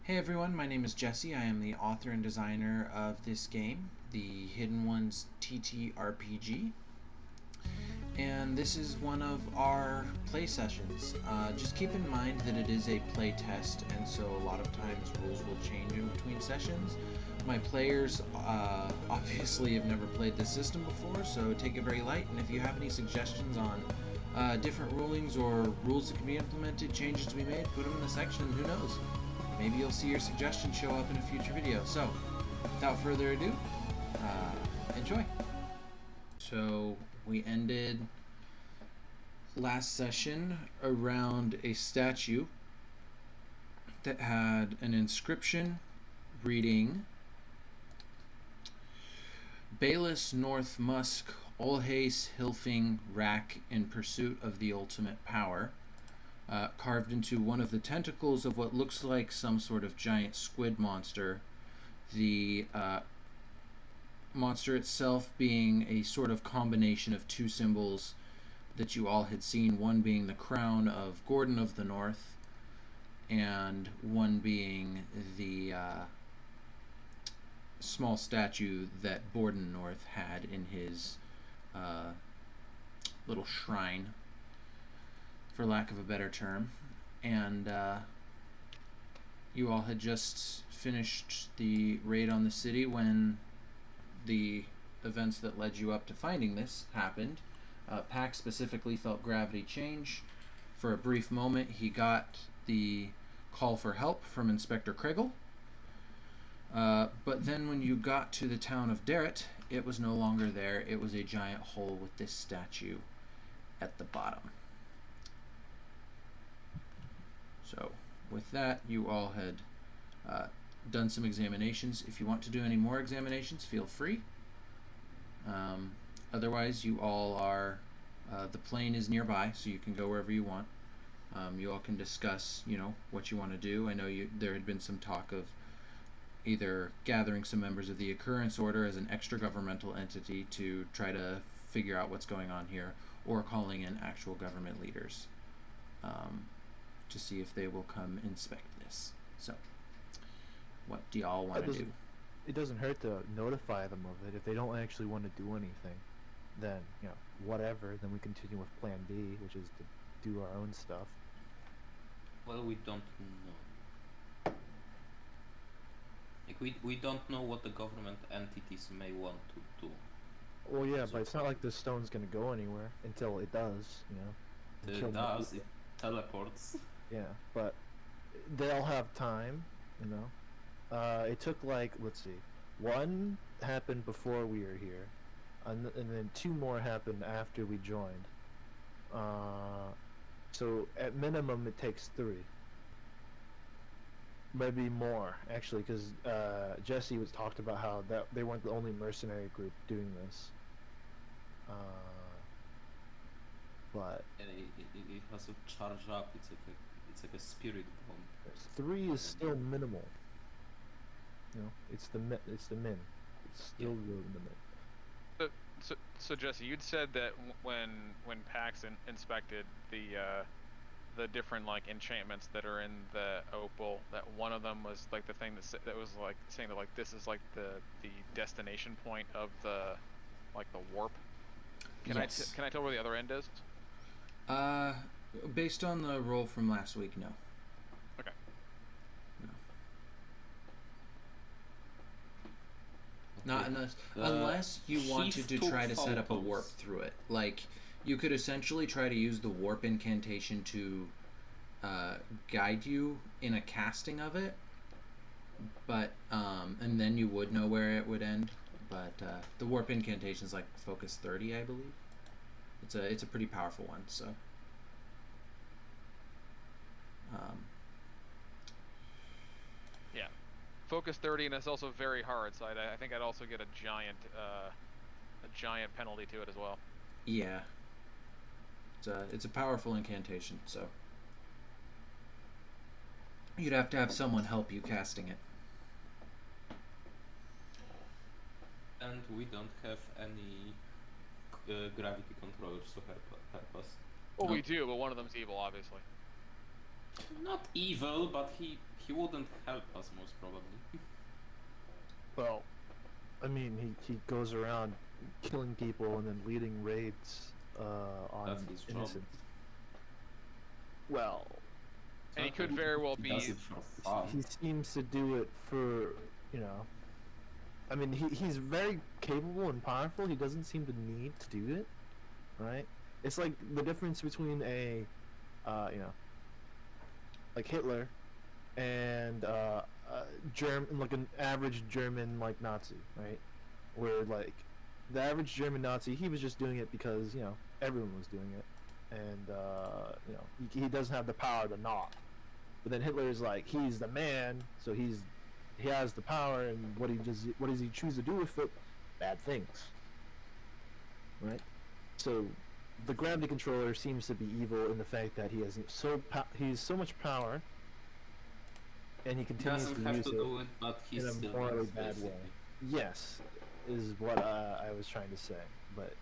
Hey everyone, my name is Jesse. I am the author and designer of this game, the Hidden Ones TTRPG. And this is one of our play sessions. Just keep in mind that it is a play test, and so a lot of times rules will change in between sessions. My players obviously have never played this system before, so take it very light. And if you have any suggestions on different rulings or rules that can be implemented, changes to be made, put them in the section. Who knows? Maybe you'll see your suggestion show up in a future video. So, without further ado, enjoy. So, we ended last session around a statue that had an inscription reading Bayless North Musk Olhace Hilfing Rack in pursuit of the ultimate power. Carved into one of the tentacles of what looks like some sort of giant squid monster. The monster itself being a sort of combination of two symbols that you all had seen, one being the crown of Gordon of the North, and one being the small statue that Borden North had in his little shrine, for lack of a better term. And you all had just finished the raid on the city when the events that led you up to finding this happened. Pax specifically felt gravity change. For a brief moment, he got the call for help from Inspector Kriegel. But then when you got to the town of Darrett, it was no longer there. It was a giant hole with this statue at the bottom. So, with that, you all had done some examinations. If you want to do any more examinations, feel free. Otherwise, you all are... the plane is nearby, so you can go wherever you want. You all can discuss, what you want to do. I know there had been some talk of either gathering some members of the Occurrence Order as an extra governmental entity to try to figure out what's going on here, or calling in actual government leaders to see if they will come inspect this. So, what do y'all want to do? It doesn't hurt to notify them of it. If they don't actually want to do anything, then, whatever, then we continue with plan B, which is to do our own stuff. Well, we don't know. Like, we don't know what the government entities may want to do. Well, yeah, but it's not like the stone's gonna go anywhere until it does, It does, it teleports. Yeah, but they'll have time, It took let's see, one happened before we were here, and then two more happened after we joined. So at minimum it takes three. Maybe more, actually, because Jesse was talked about how that they weren't the only mercenary group doing this. But And it has to charge up. It's like a spirit bomb. three is still minimal. It's the min. It's still really minimal. So Jesse, you'd said that when Pax inspected the different different that are in the opal, that one of them was the thing that was saying that this is the destination point of the warp. Yes. Can I tell where the other end is? Based on the roll from last week, no. Okay. No. Not unless you wanted to try to set up a warp through it. You could essentially try to use the warp incantation to guide you in a casting of it, but and then you would know where it would end. But the warp incantation is focus 30, I believe. It's a pretty powerful one. So. Yeah, focus 30, and it's also very hard. So I think I'd also get a giant penalty to it as well. Yeah. It's a powerful incantation, so you'd have to have someone help you casting it. And we don't have any gravity controllers to help us. Well, we do, but one of them's evil, obviously. Not evil, but he he wouldn't help us most probably. Well, I mean, he goes around killing people and then leading raids on That's his job. innocents. Well, And he could very well He does be. it for fun. he seems to do it for, you know. I mean, he's very capable and powerful. He doesn't seem to need to do it, right? It's like the difference between a, you know, like Hitler, and like an average German like Nazi, right? Where like the average German Nazi, he was just doing it because you know everyone was doing it, and you know he doesn't have the power to not. But then Hitler is like he's the man, so he has the power, and what does he choose to do with it? Bad things, right? So the gravity controller seems to be evil in the fact that he has he's so much power, and he He continues doesn't to have use to it do it, but he in still a morally does, bad way. basically. Yes, is what I was trying to say, but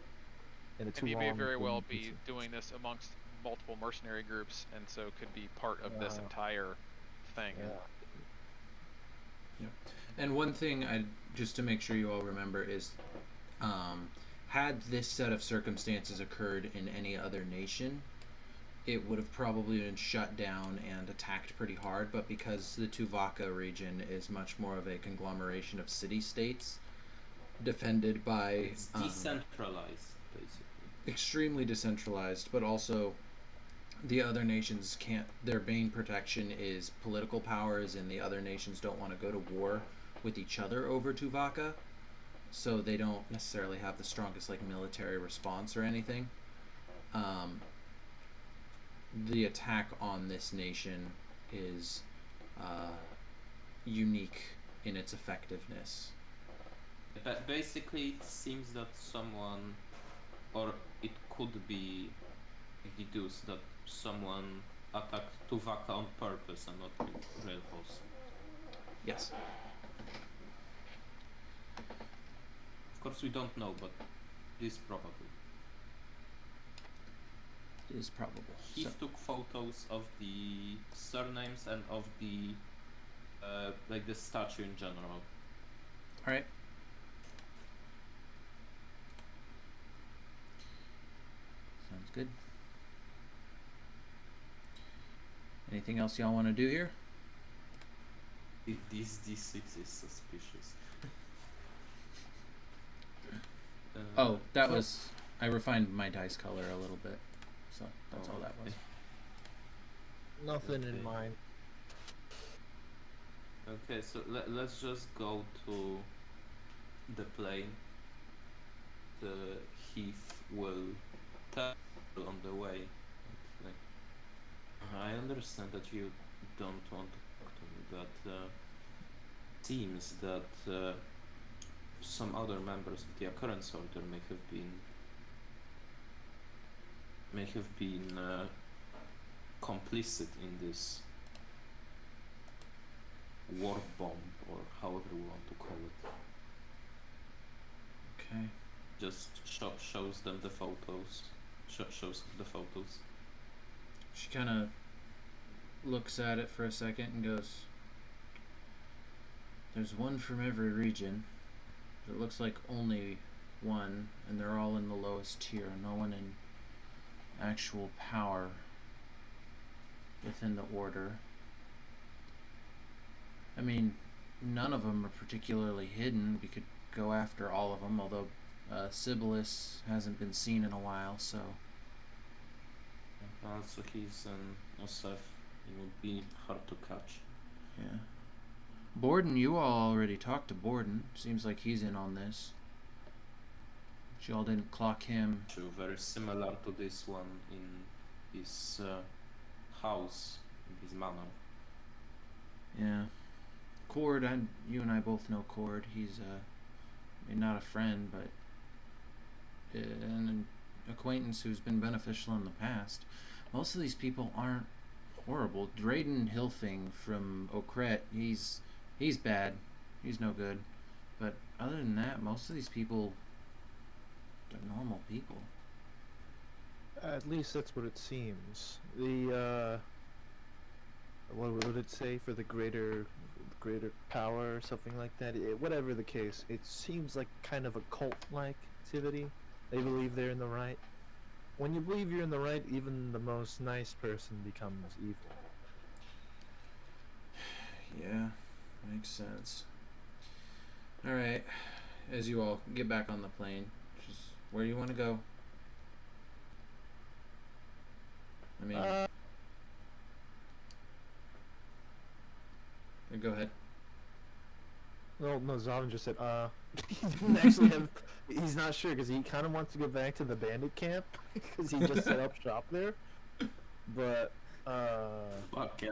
in a too And he may long very well didn't be use it. doing this amongst multiple mercenary groups, and so could be part of this Yeah. entire thing. Yeah. And one thing just to make sure you all remember is, had this set of circumstances occurred in any other nation, it would have probably been shut down and attacked pretty hard. But because the Tuvaka region is much more of a conglomeration of city-states, defended by It's decentralized, basically. extremely decentralized, but also the other nations can't. Their main protection is political powers, and the other nations don't want to go to war with each other over Tuvaka, so they don't necessarily have the strongest like military response or anything. The attack on this nation is unique in its effectiveness. But basically, it seems that someone, or it could be deduced that someone attacked Tuvaka on purpose and not with real force. Yes. Of course, we don't know, but it is probable. It is probable. He So, took photos of the surnames and of the like the statue in general. all right. Sounds good. Anything else y'all want to do here? This D6 is suspicious. Oh, that was. I refined my dice color a little bit, so that's all that was. Nothing in Okay. mind. Okay, so let's just go to the plane. The Heath will tell on the way. Like, I understand that you don't want to talk to me, but seems that some other members of the Occurrence Order may have been complicit in this war bomb, or however we want to call it. Okay. Just shows them the photos. Shows the photos. She kind of looks at it for a second and goes, "There's one from every region. It looks like only one, and they're all in the lowest tier. No one in actual power within the order. I mean, none of them are particularly hidden. We could go after all of them, although Sibyllus hasn't been seen in a while, so..." Also, he's an Osef. He would be hard to catch. Yeah. Borden, you all already talked to Borden. Seems like he's in on this. But y'all didn't clock him. True, very similar to this one in his house, in his manor. Yeah. Cord, you and I both know Cord. He's I mean, not a friend, but an acquaintance who's been beneficial in the past. Most of these people aren't horrible. Drayden Hilfing from Okret, he's bad. He's no good. But other than that, most of these people, they're normal people. At least that's what it seems. The what would it say, for the greater power or something like that. Whatever the case, it seems like kind of a cult-like activity. They believe they're in the right. When you believe you're in the right, even the most nice person becomes evil. Yeah, makes sense. All right, as you all get back on the plane, just where do you want to go? I mean, go ahead. No, Zavin just said, he didn't actually have, he's not sure, because he kind of wants to go back to the bandit camp, because he just set up shop there, but, Fuck yeah.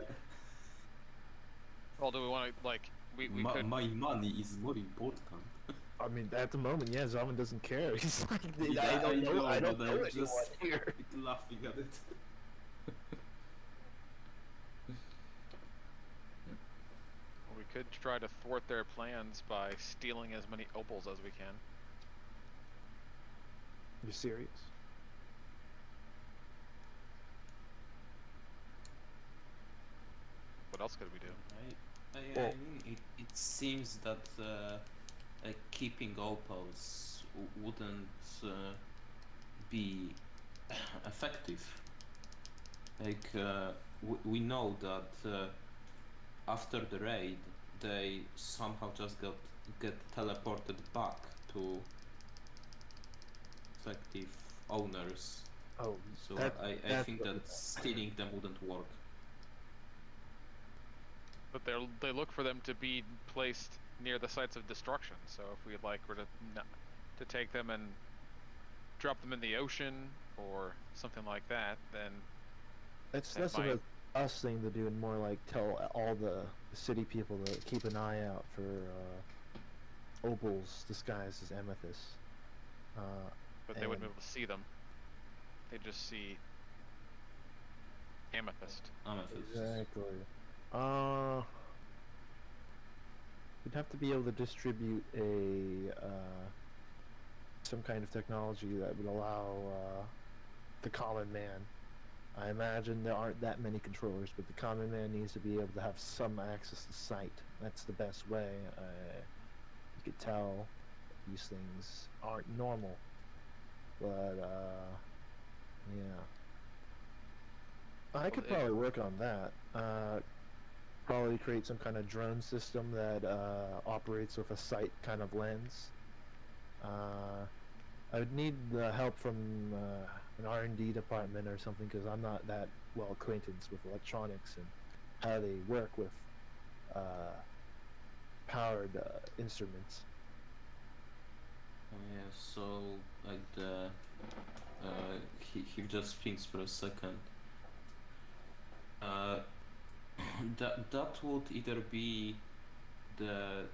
Well, do we want to like we could? My money is more important. I mean, at the moment, yeah, Zavin doesn't care. He's like, Yeah, I don't know but I'm anyone just here. laughing at it. We could try to thwart their plans by stealing as many opals as we can. You serious? What else could we do? I mean, it seems that keeping opals wouldn't be effective. Like, we know that after the raid, they somehow just get teleported back to effective owners. Oh, So I that's think that stealing them wouldn't work. But they look for them to be placed near the sites of destruction. So if we were to take them and drop them in the ocean or something like that, then It's that less of might- a us thing to do and more like tell all the city people to keep an eye out for opals disguised as amethysts. but they wouldn't be and- able to see them. They just see amethyst. Amethyst. Exactly. We'd have to be able to distribute a some kind of technology that would allow the common man. I imagine there aren't that many controllers, but the common man needs to be able to have some access to sight. That's the best way. You could tell these things aren't normal, but yeah. I could probably work on that. Probably create some kind of drone system that operates with a sight kind of lens. I would need the help from an R&D department or something, because I'm not that well acquainted with electronics and how they work with powered instruments. Yeah, so like he just thinks for a second. That would either be the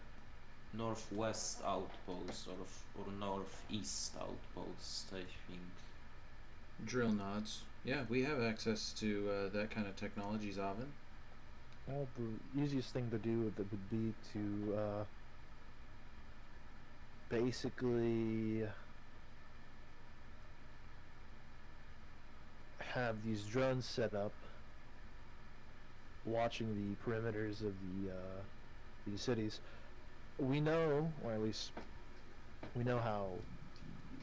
northwest outpost or northeast outpost, I think. Drill nods. Yeah, we have access to that kind of technology, Zavin. Well, the easiest thing to do would be to basically have these drones set up watching the perimeters of these cities. We know, or at least we know, how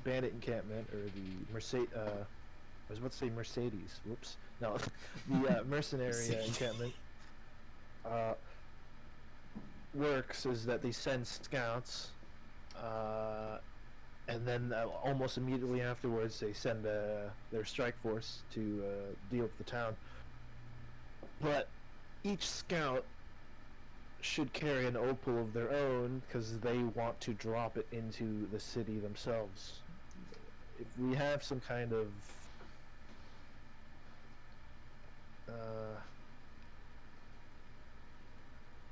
the bandit encampment, or the I was about to say Mercedes. Whoops. No, the mercenary encampment works is that they send scouts, and then almost immediately afterwards they send their strike force to deal with the town. But each scout should carry an opal of their own, because they want to drop it into the city themselves. If we have some kind of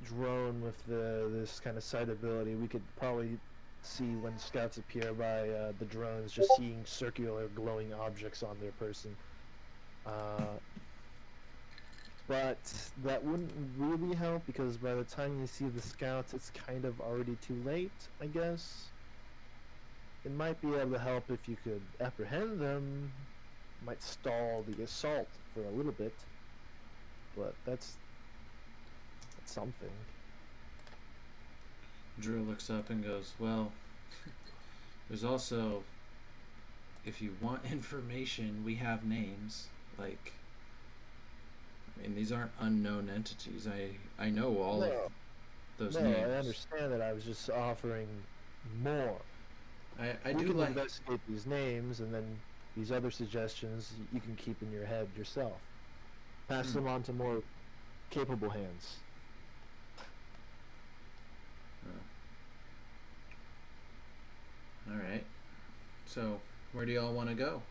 drone with this kind of sight ability, we could probably see when scouts appear by the drones, just seeing circular glowing objects on their person. But that wouldn't really help, because by the time you see the scouts, it's kind of already too late, I guess. It might be able to help if you could apprehend them. Might stall the assault for a little bit, but that's something. Drew looks up and goes, well, there's also, if you want information, we have names. Like, I mean, these aren't unknown entities. I know all of those No, names. I understand that. I was just offering more. I We do can like. investigate these names, and then these other suggestions you can keep in your head yourself. Pass them on to more capable hands. All right. So, where do y'all want to go?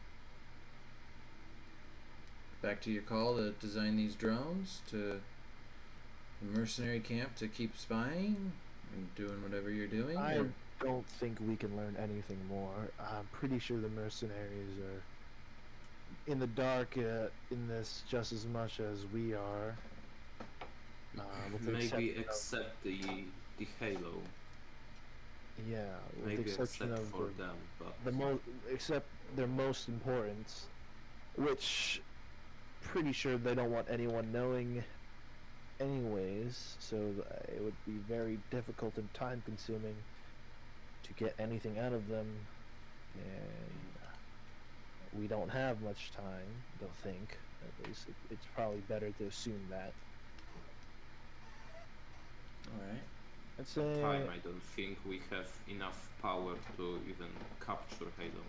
Back to your call to design these drones, to the mercenary camp to keep spying and doing whatever you're doing? I or- don't think we can learn anything more. I'm pretty sure the mercenaries are in the dark in this just as much as we are. With the Maybe exception of- except the Halo. yeah, with Maybe the exception except of for them, but except their most importance, which pretty sure they don't want anyone knowing anyways, so it would be very difficult and time consuming to get anything out of them, and we don't have much time, they'll think. At least it's probably better to assume that. All right. I'd say time I don't think we have enough power to even capture Halo.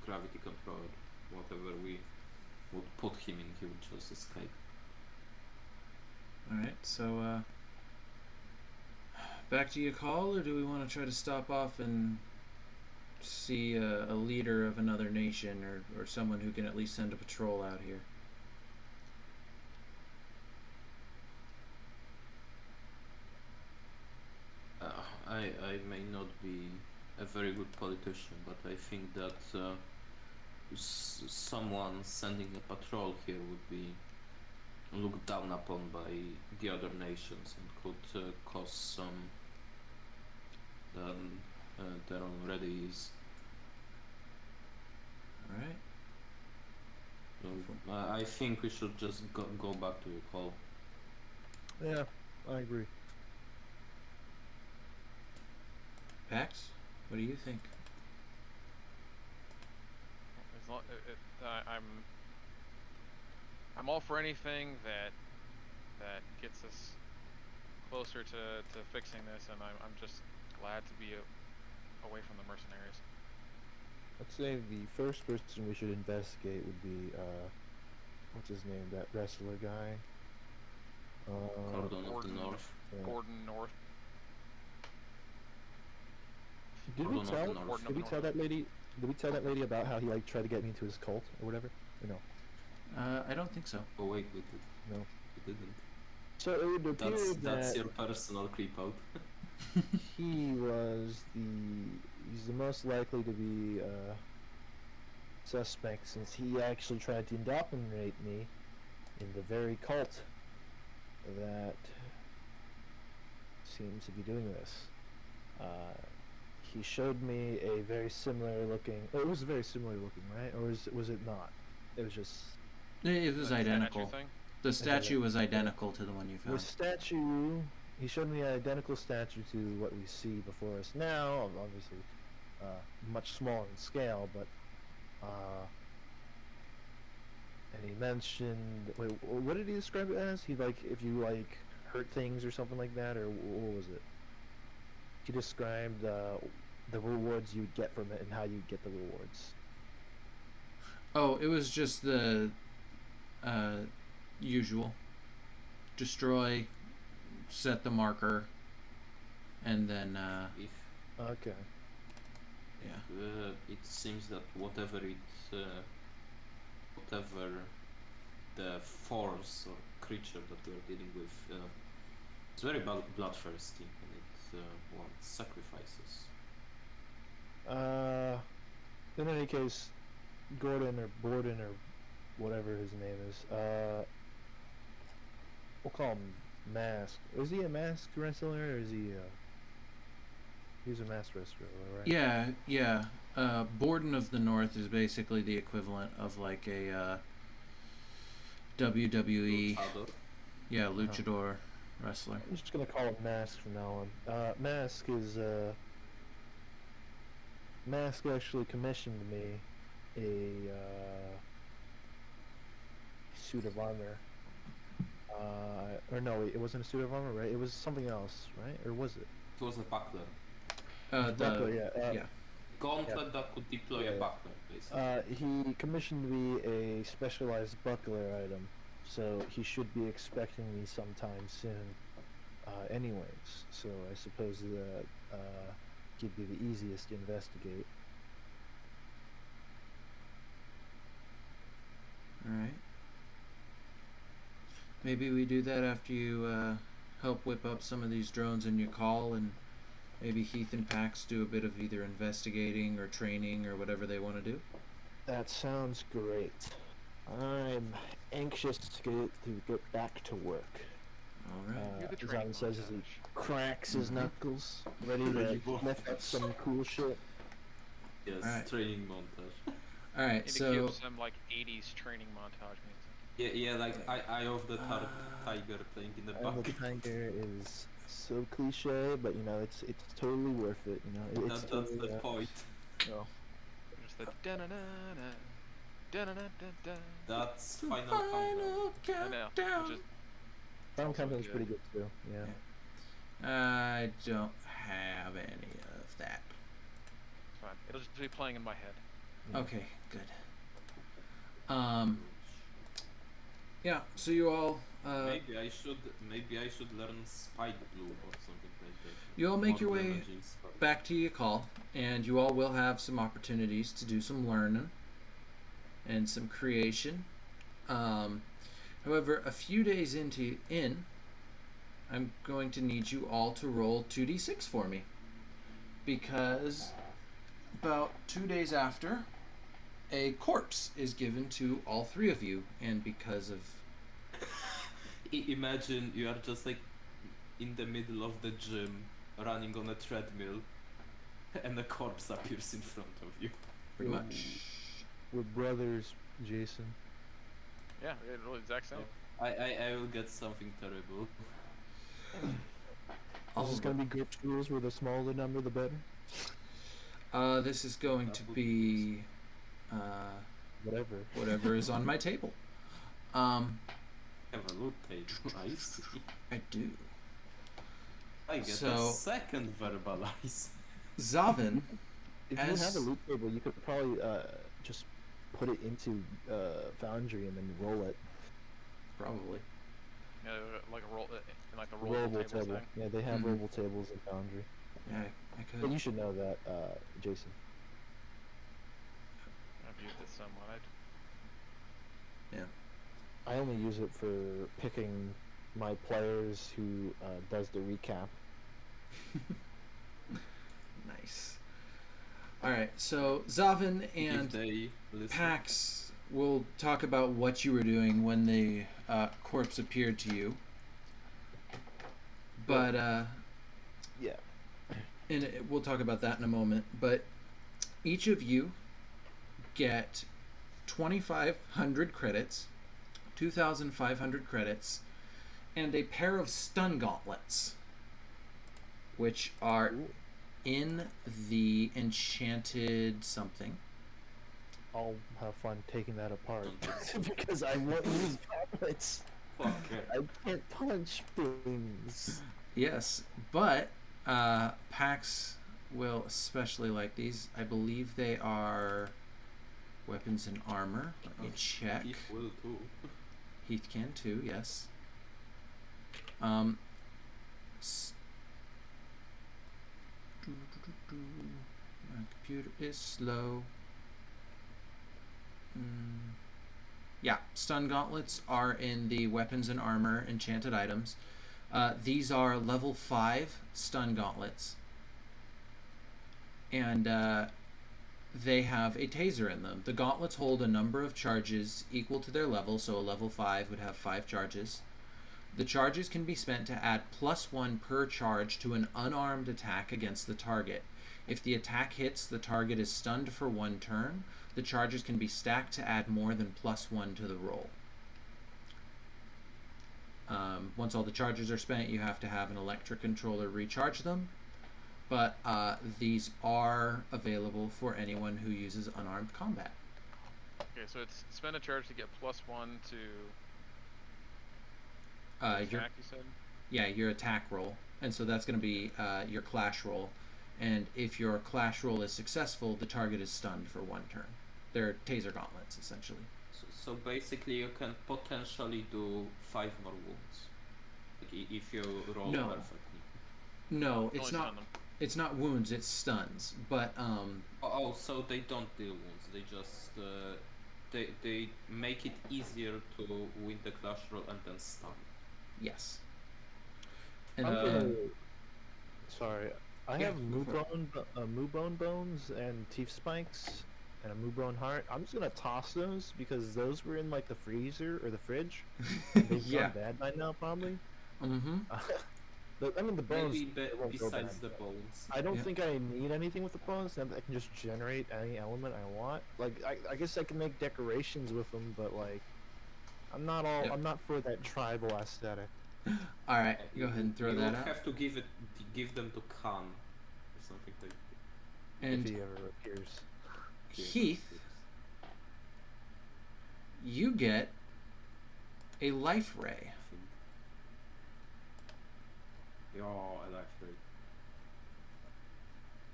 Gravity controller, whatever we would put him in, he would just escape. All right. So, back to your call, or do we want to try to stop off and see a leader of another nation, or someone who can at least send a patrol out here? I may not be a very good politician, but I think that someone sending a patrol here would be looked down upon by the other nations and could cause some than there already is. All right. So, I think we should just go back to your call. yeah, I agree. Pax, what do you think? As long, I'm all for anything that gets us closer to fixing this, and I'm just glad to be away from the mercenaries. I'd say the first person we should investigate would be what's his name? That wrestler guy. Cordon of the Gordon. North. Yeah. Gordon North. Did we Cordon of tell? the North. Did we tell that lady? Did we tell that lady about how he like tried to get me into his cult or whatever? Or no? I don't think so. Oh wait, we did. No. We didn't. So it would appear That's that your personal creep out. he's the most likely to be suspect, since he actually tried to indoctrinate me in the very cult that seems to be doing this. He showed me a very similar looking. Oh, it was very similar looking, right? Or was it not? It was just It was The statue identical. thing? The statue was identical to the one you the found. statue. He showed me an identical statue to what we see before us now. Obviously, much smaller in scale, but and he mentioned. Wait, what did he describe it as? He like if you like hurt things or something like that, or what was it? He described the rewards you would get from it and how you'd get the rewards. Oh, it was just the usual. Destroy, set the marker, and then If Okay. yeah. it seems that whatever the force or creature that we are dealing with, it's very bloodthirsty and it wants sacrifices. In any case, Gordon or Borden or whatever his name is, we'll call him Mask. Is he a mask wrestler or is he he's a mask wrestler, right? Yeah. Borden of the North is basically the equivalent of like a WWE, Luchador. yeah, luchador wrestler. I'm just gonna call him Mask from now on. Mask actually commissioned me a suit of armor. Or no, it wasn't a suit of armor, right? It was something else, right? Or was it? It was a buckler. Buckler, yeah. Yeah. Gauntlet that could deploy Yeah, a yeah. buckler, basically. He commissioned me a specialized buckler item, so he should be expecting me sometime soon. Anyways, so I suppose that he'd be the easiest to investigate. Alright. Maybe we do that after you help whip up some of these drones in your call, and maybe Heath and Pax do a bit of either investigating or training or whatever they want to do. That sounds great. I'm anxious to get back to work. Alright. Do the As training Alan says as he montage. cracks his knuckles, ready Ready to for- lift up some cool shit. Yes, Alright. training montage. Alright, Need to so cue some like 80s training montage music. Yeah, like Eye of the Tiger playing in the Eye of the background. Tiger is so cliche, but you know it's totally worth it. You know it's That's totally, the point. no. Just the da-na-na-na, da-na-na-da-da. That's the final countdown. I know. countdown. Just Final also Countdown is pretty good. good too. Yeah. I don't have any of that. it's fine. It'll just be playing in my head. Yeah. Okay, good. Yeah, so you all Maybe I should learn Spike Blue or something like that. you all make your More way damaging stuff. back to your call, and you all will have some opportunities to do some learning and some creation. However, a few days in, I'm going to need you all to roll 2d6 for me, because about 2 days after, a corpse is given to all three of you, and because of Imagine you are just like in the middle of the gym, running on a treadmill, and a corpse appears in front of you. pretty much. We're brothers, Jason. Yeah, the exact same. I will get something terrible. This is gonna be group schools where the smaller the number, the better. This is going to be Whatever. whatever is on my table. Have a loot table. I see. I do. I get a So- second verbalize. Zavin, If you As- have a loot table, you could probably just put it into Foundry and then roll it. probably. Yeah, like a roll, like a Rollable rollable table table. thing. Yeah, they have Mhm. rollable tables in Foundry. Yeah, I But could. you should know that, Jason. I've used it somewhat. Yeah. I only use it for picking my players who does the recap. Nice. Alright, so Zavin If and they listen. Pax will talk about what you were doing when the corpse appeared to you. But, Yeah. and we'll talk about that in a moment. But each of you get 2,500 credits, 2,500 credits, and a pair of stun gauntlets, which are Ooh. in the enchanted something. I'll have fun taking that apart because I won't use gauntlets. Fucker. I can't punch things. Yes, but Pax will especially like these. I believe they are weapons and armor. Let me check. If will too. Heath can too, yes. S- My computer is slow. Yeah, stun gauntlets are in the weapons and armor enchanted items. These are level 5 stun gauntlets. And they have a taser in them. The gauntlets hold a number of charges equal to their level, so a level 5 would have 5 charges. The charges can be spent to add +1 per charge to an unarmed attack against the target. If the attack hits, the target is stunned for 1 turn. The charges can be stacked to add more than +1 to the roll. Once all the charges are spent, you have to have an electric controller recharge them. But these are available for anyone who uses unarmed combat. Okay, so it's spend a charge to get +1 to Your attack, you said? Yeah, your attack roll, and so that's going to be your clash roll. And if your clash roll is successful, the target is stunned for 1 turn. They're taser gauntlets, essentially. So basically, you can potentially do 5 more wounds, like if you roll No. perfectly. No, Only it's stun not. them. It's not wounds. It's stuns. But Oh, so they don't deal wounds. They just they make it easier to win the clash roll and then stun. yes. And I'm sorry, I Yeah, have go for it. moobone bones and teeth spikes and a moobone heart. I'm just gonna toss those because those were in like the freezer or the fridge. They've Yeah. gone bad by now, probably. Mm-hmm. I mean, the bones. Maybe they won't go besides bad, the but bones. I don't Yeah. think I need anything with the bones. I can just generate any element I want. Like, I guess I can make decorations with them, but like, I'm not all. Yep. I'm not for that tribal aesthetic. All right, go ahead and throw you that would out. have to give them to Khan or something like that. If And he ever appears. Heath, you get a life ray. Oh, I like that.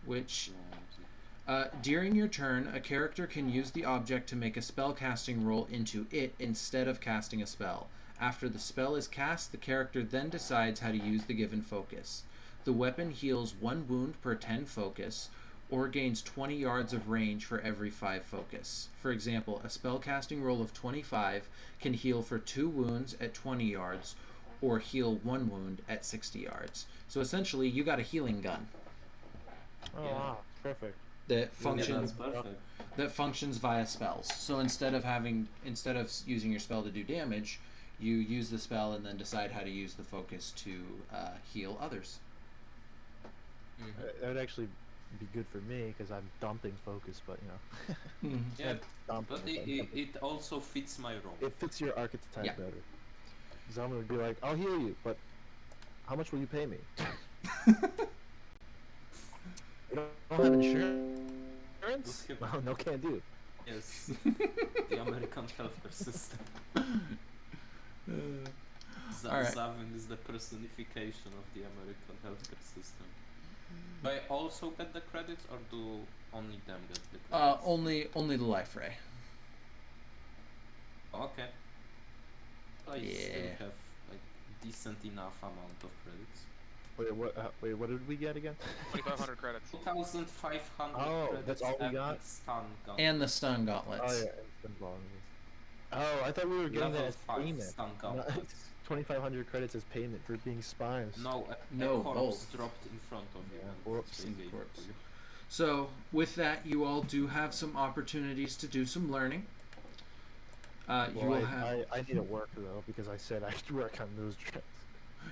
Which during your turn, a character can use the object to make a spell casting roll into it instead of casting a spell. After the spell is cast, the character then decides how to use the given focus. The weapon heals 1 wound per 10 focus, or gains 20 yards of range for every 5 focus. For example, a spell casting roll of 25 can heal for 2 wounds at 20 yards, or heal 1 wound at 60 yards. So essentially, you got a healing gun Oh Yeah. wow, perfect. that functions Yeah, that's perfect. that functions via spells. So instead of using your spell to do damage, you use the spell and then decide how to use the focus to heal others. That would actually be good for me because I'm dumping focus, but you know. Yeah, dumping but it, it also fits my role. it fits your archetype Yeah. better. Because I'm gonna be like, I'll heal you, but how much will you pay me? You don't have insurance? Look No, no can do. Yes, the American healthcare system. Alright. Zavin is the personification of the American healthcare system. Do I also get the credits, or do only them get the credits? Only the life ray. Okay. I still Yeah. have like decent enough amount of credits. Wait, what did we get again? 2,500 credits. 2,500 Oh, credits. that's all we and got? Stun gun. And the stun gauntlets. Oh yeah, instant bonus. Oh, I thought we were getting Level that as 5 payment. stun No, gauntlets. 2,500 credits as payment for being spies. No, No, a corpse both. dropped in front of you. Yeah, and whoops. they gave it Corpse. to you. So with that, you all do have some opportunities to do some learning. You Well, will have. I need to work though because I said I should work on those tricks.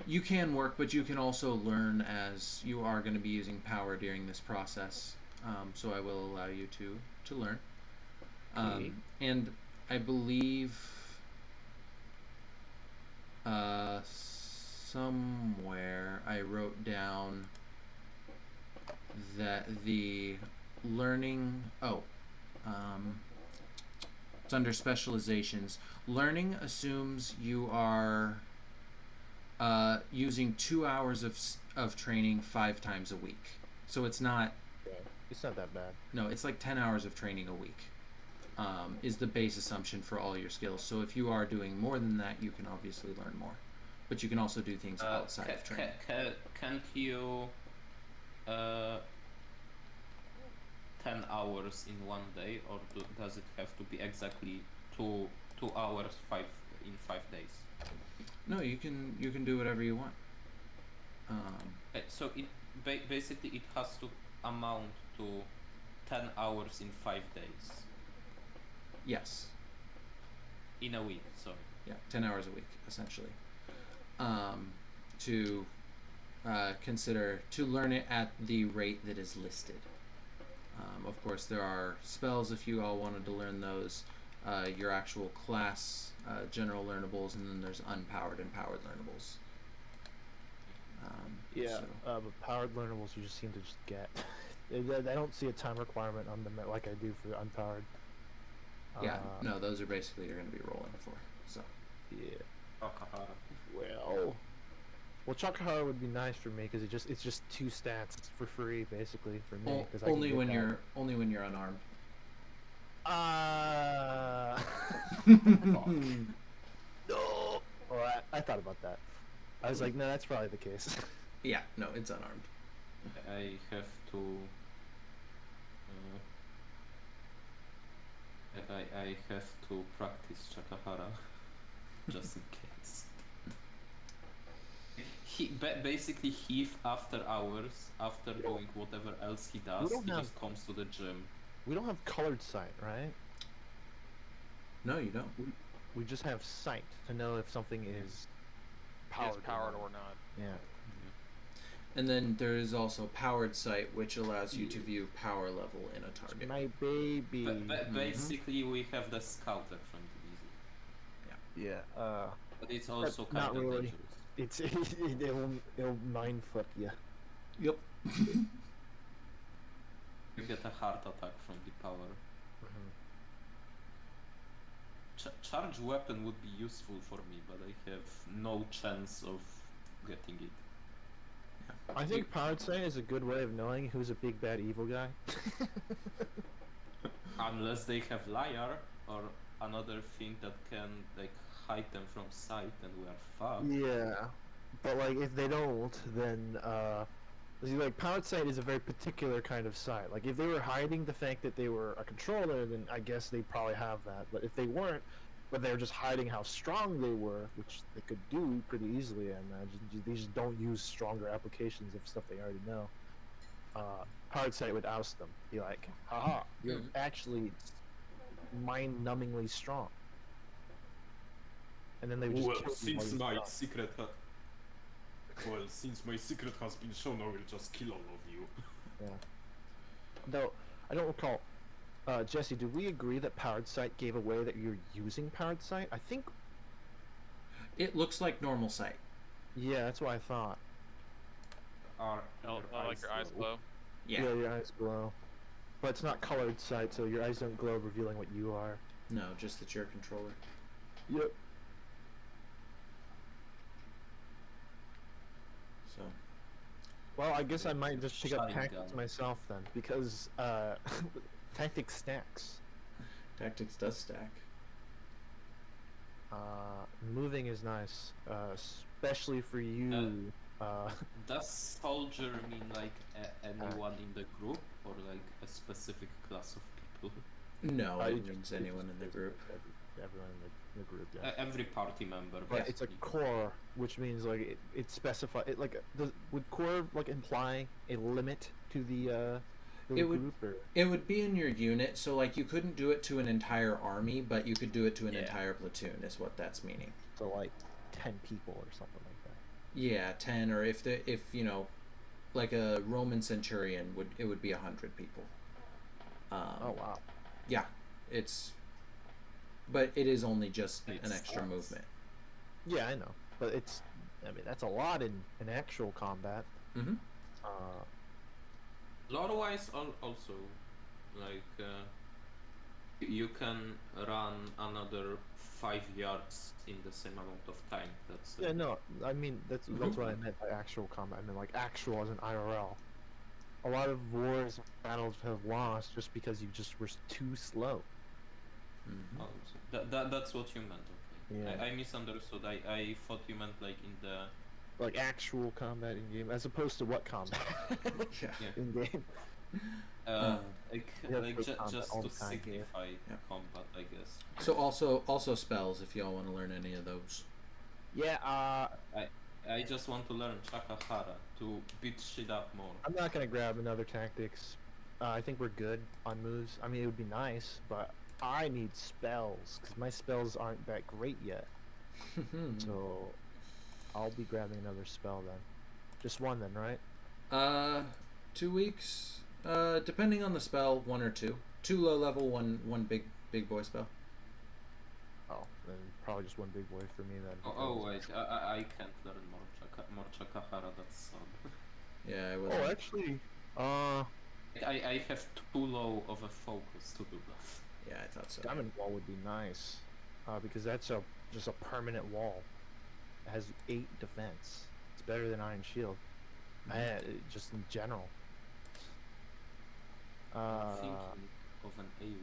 You can work, but you can also learn as you are going to be using power during this process. So I will allow you to learn. Okay. And I believe somewhere I wrote down that the learning. It's under specializations. Learning assumes you are using 2 hours of training 5 times a week. So it's not. Yeah, it's not that bad. No, it's like 10 hours of training a week. Is the base assumption for all your skills. So if you are doing more than that, you can obviously learn more. But you can also do things outside of training. Can't you 10 hours in one day, or does it have to be exactly 2 hours 5 days? No, you can do whatever you want. So it basically it has to amount to 10 hours in 5 days Yes. in a week. Sorry. Yeah, 10 hours a week, essentially. To consider to learn it at the rate that is listed. Of course, there are spells if you all wanted to learn those. your actual class general learnables, and then there's unpowered and powered learnables. Yeah, so- but powered learnables you just seem to just get. I don't see a time requirement on them like I do for unpowered. Yeah, no, those are basically you're going to be rolling for. So Yeah. Takahara. Well, Chakahara would be nice for me because it's just 2 stats for free basically for me. Cause I only can when get that. only when you're unarmed. No. Well, I thought about that. I was like, no, that's probably the case. Yeah, no, it's unarmed. I have to. I have to practice Chakahara, just in case. Basically Heath after hours, after doing whatever else he does, don't he have- just comes to the gym. We don't have colored sight, right? No, you don't. We just have sight to know if something is powered. Is powered or not. Yeah. And then there is also powered sight, which allows you to view power level in a target. My baby. Basically, we have the scouter from the Yeah. but it's also Not kind of really. dangerous. It'll mind fuck you. Yep. You get a heart attack from the power. Charge weapon would be useful for me, but I have no chance of getting it. I think powered sight is a good way of knowing who's a big bad evil guy. Unless they have liar or another thing that can like hide them from sight, and we are fucked. Yeah, but like if they don't, then see, like powered sight is a very particular kind of sight. Like if they were hiding the fact that they were a controller, then I guess they probably have that. But if they weren't, but they're just hiding how strong they were, which they could do pretty easily, I imagine. They just don't use stronger applications of stuff they already know. Powered sight would oust them. Be like, haha, you're actually mind-numbingly strong. And then they would just kill you while you're strong. Since my secret has been shown, I will just kill all of you. Yeah. Though, I don't recall. Jesse, did we agree that powered sight gave away that you're using powered sight? I think. It looks like normal sight. Yeah, that's what I thought. Are Oh, like your eyes glow. Yeah. Your eyes glow. But it's not colored sight, so your eyes don't glow, revealing what you are. No, just that you're a controller. Yep. So. Well, I guess I might just pick up Shotgun. tactics myself then, because tactics stacks. Tactics does stack. Moving is nice, especially for you. Does soldier mean like anyone in the group, or like a specific class of people? No, you it just- means anyone in the group. Everyone in the group, yeah. Every party member. But it's a basically. core, which means like it specify it like would core like imply a limit to the It would- group or It would be in your unit, so like you couldn't do it to an entire army, but you could do it to an Yeah. entire platoon, is what that's meaning. so like 10 people or something like that. Yeah, 10, or if you know, like a Roman centurion it would be 100 people. Oh wow. Yeah, but it is only just It an extra sucks. movement. Yeah, I know, but I mean that's a lot in actual combat. Mm-hmm. Lore-wise, also, like you can run another 5 yards in the same amount of time. That's Yeah, no, I mean that's what I meant by actual combat. I mean like actual as in IRL. A lot of wars, battles have lost just because you just were too slow. Mm-hmm. that's what you meant. Okay. Yeah. I misunderstood. I thought you meant like in the Like actual combat in game, as opposed to what combat Yeah. in game. like Yeah, like for combat just all to the time, yeah. signify Yeah. combat, I guess. So also spells if y'all want to learn any of those. Yeah, I just want to learn Chakahara to beat shit up more. I'm not gonna grab another tactics. I think we're good on moves. I mean, it would be nice, but I need spells because my spells aren't that great yet. So I'll be grabbing another spell then. Just one then, right? 2 weeks. Depending on the spell, 1 or 2. 2 low level, one big boy spell. Oh, then probably just one big boy for me then. Oh because- wait, I can't learn Morchakahara, that's sad. Yeah, I was. Oh, actually, I have too low of a focus to do that. Yeah, I thought so. Diamond Wall would be nice, because that's just a permanent wall. It has 8 defense. It's better than Iron Shield. Just in general. I'm thinking of an AoE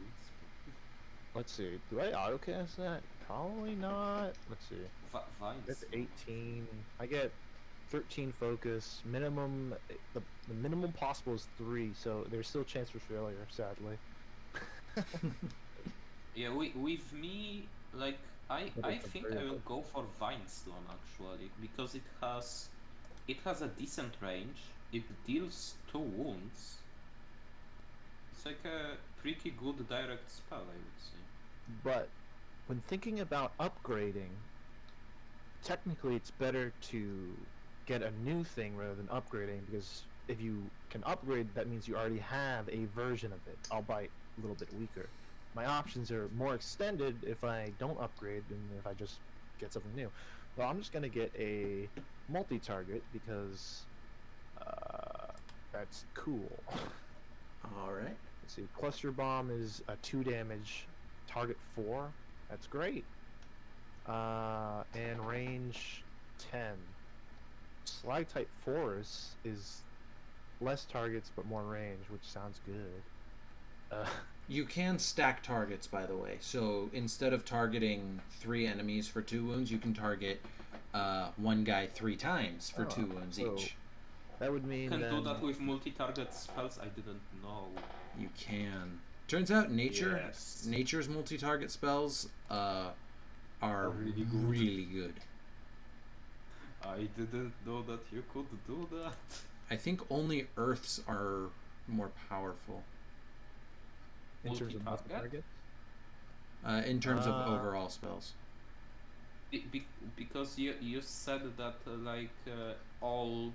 Let's see. Do I autocast that? Probably not. Let's see. Vines. That's 18. I get 13 focus. Minimum. The minimum possible is 3, so there's still a chance for failure. Sadly. Yeah, with me, like I it's a think very I will good- go for Vineslon actually because it has a decent range. It deals 2 wounds. It's like a pretty good direct spell, I would say. But when thinking about upgrading, technically it's better to get a new thing rather than upgrading, because if you can upgrade, that means you already have a version of it, albeit a little bit weaker. My options are more extended if I don't upgrade than if I just get something new. Well, I'm just gonna get a multi-target because that's cool. All right. Let's see, Cluster Bomb is a 2 damage, target 4. That's great. And range 10. Slag type Force is less targets but more range, which sounds good. You can stack targets, by the way. So instead of targeting 3 enemies for 2 wounds, you can target 1 guy 3 times for 2 wounds so each. That would mean You can then, do that with multi-target spells. I didn't know. You can. Turns out Yes. nature's multi-target spells are Really good. really good. I didn't know that you could do that. I think only Earth's are more powerful in terms of multi-target? multi-target. in terms of Uh, overall spells. Because you said that all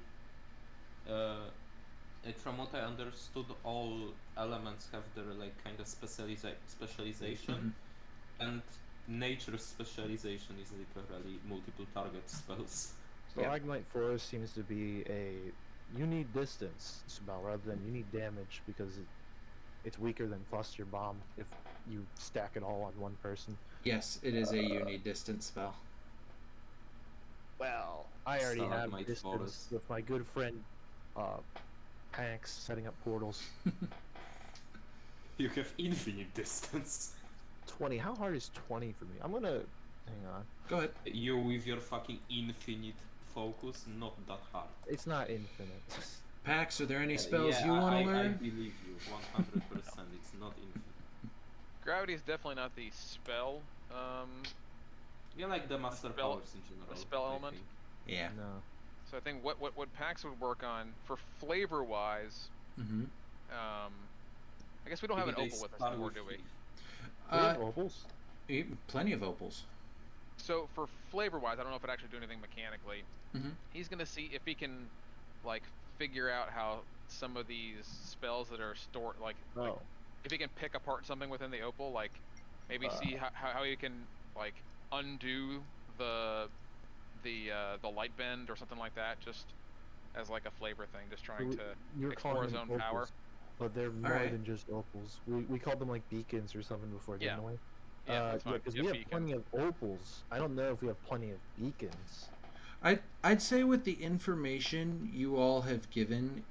like from what I understood, all elements have their like kind of specialization, and nature's specialization is literally multiple target spells. So Yeah. Agnite Force seems to be you need distance spell rather than you need damage, because it's weaker than Cluster Bomb if you stack it all on one person. Yes, it is a unit distance spell. Well, I already have Stalagmite distance Forest. with my good friend Panks setting up portals. You have infinite distance. 20. How hard is 20 for me? I'm gonna hang on. Go ahead. You with your fucking infinite focus, not that hard. It's not infinite. Pax, are there any spells Yeah, you want I to learn? believe you 100%. It's not infinite. Gravity is definitely not the spell. You like the master spell- powers in general. the spell I element? think. Yeah. No. So I think what Pax would work on for flavor wise, Mm-hmm. I guess we don't have an Maybe they opal with us start anymore, with do we? Heath. We have opals? Plenty of opals. So for flavor wise, I don't know if it actually do anything mechanically. Mm-hmm. He's gonna see if he can like figure out how some of these spells that are stored like Oh. if he can pick apart something within the opal, like maybe see how you can like undo the light bend or something like that, just as like a flavor thing, just trying to You're explore calling his them own power. opals, but they're more Alright. than just opals. We called them like beacons or something before, Yeah. didn't we? Yeah, that's fine. because Yeah, we have beacons. plenty of opals. I don't know if we have plenty of beacons. I'd say with the information you all have given,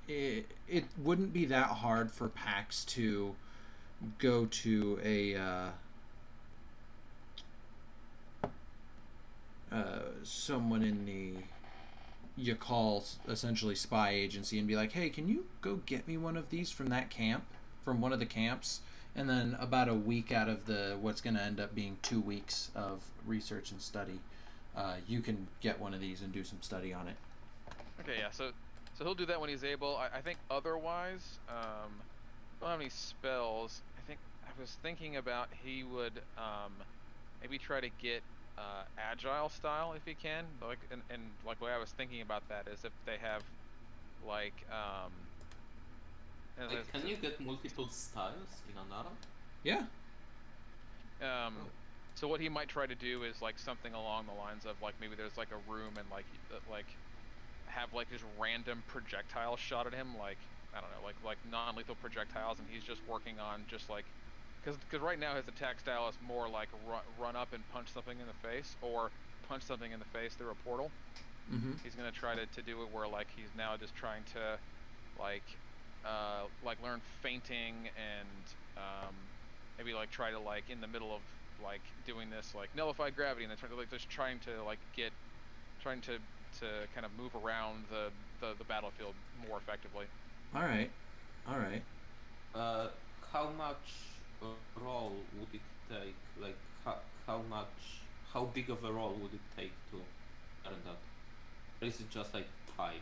it wouldn't be that hard for Pax to go to a someone in the you call essentially spy agency and be like, hey, can you go get me one of these from that camp, from one of the camps? And then about a week out of the what's going to end up being 2 weeks of research and study, you can get one of these and do some study on it. Okay, yeah. So he'll do that when he's able. I think otherwise, don't have any spells. I was thinking about he would maybe try to get agile style if he can. Like and like the way I was thinking about that is if they have like and Like, can you get multiple styles in an arrow? Yeah. So what he might try to do is like something along the lines of like maybe there's like a room and like have like just random projectiles shot at him, like I don't know, like non-lethal projectiles, and he's just working on just like because right now his attack style is more like run up and punch something in the face or punch something in the face through a portal. Mm-hmm. He's gonna try to do it where like he's now just trying to like learn feinting and maybe like try to like in the middle of like doing this like nullify gravity and then like just trying to kind of move around the battlefield more effectively. All right. All right. How much role would it take? Like how big of a role would it take to learn that? Or is it just like time?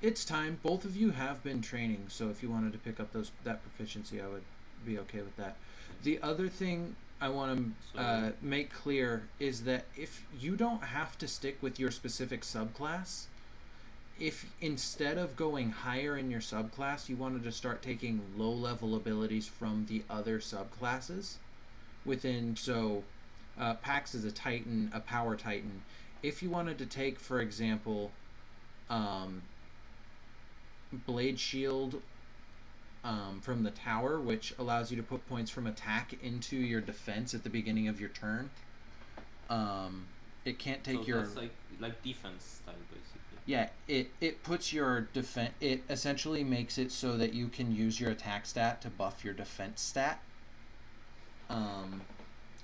It's time. Both of you have been training, so if you wanted to pick up that proficiency, I would be okay with that. The other thing I want to make clear is that if you don't have to stick with your specific subclass, if instead of going higher in your subclass, you wanted to start taking low-level abilities from the other subclasses within, so Pax is a Titan, a Power Titan. If you wanted to take, for example, Blade Shield from the tower, which allows you to put points from attack into your defense at the beginning of your turn. It can't take your... that's like defense style, basically. Yeah, it puts your defense... It essentially makes it so that you can use your attack stat to buff your defense stat.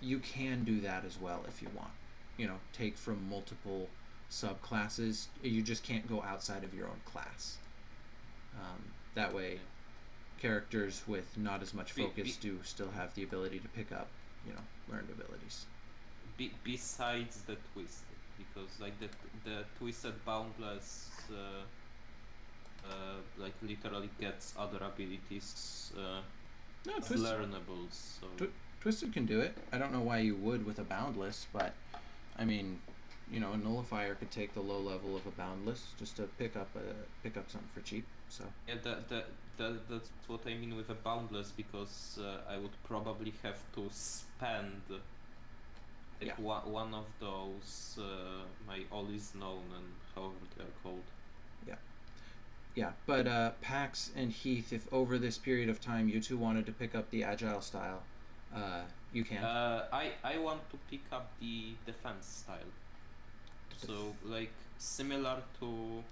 You can do that as well if you want. You know, take from multiple subclasses. You just can't go outside of your own class. That way, characters with not as much focus do still have the ability to pick up, you know, learned abilities. Besides the twisted, because like the twisted boundless like literally gets other abilities No, as Twisted, learnables. So Twisted can do it. I don't know why you would with a boundless, but I mean, you know, a nullifier could take the low level of a boundless just to pick up something for cheap. So yeah, that's what I mean with a boundless, because I would probably have to spend like one of those my all is known and however they are called. Yeah, but Pax and Heath, if over this period of time you two wanted to pick up the agile style, you can. I want to pick up the defense style. So like similar to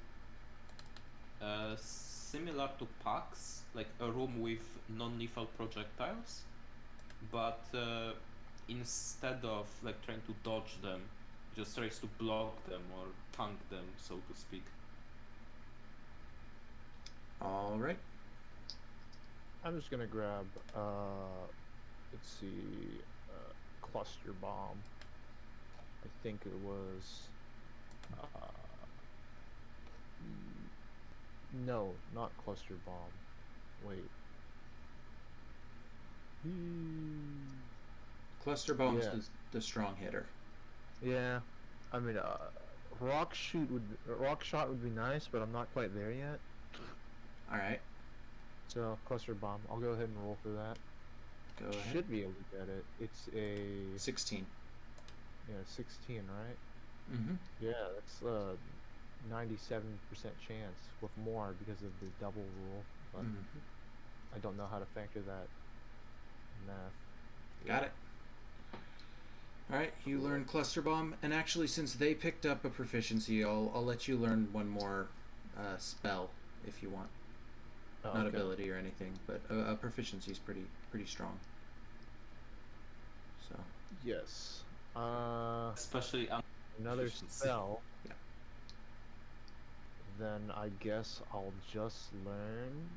Pax, like a room with non-lethal projectiles, but instead of like trying to dodge them, just tries to block them or tank them, so to speak. All right. I'm just gonna grab, let's see, cluster bomb. I think it was, no, not cluster bomb. Wait. Cluster bomb's Yeah. the strong hitter. Yeah, I mean, rock shot would be nice, but I'm not quite there yet. All right. So cluster bomb. I'll go ahead and roll for that. Go ahead. Should be able to get it. It's a 16. 16, right? Mm-hmm. Yeah, that's 97% chance with more because of the double rule. But I don't know how to factor that in math. Got it. All right, you learn cluster bomb, and actually, since they picked up a proficiency, I'll let you learn one more spell if you want. Oh, Not okay. ability or anything, but a proficiency is pretty strong. So Yes. Especially Another proficiency. spell. Yeah. Then I guess I'll just learn.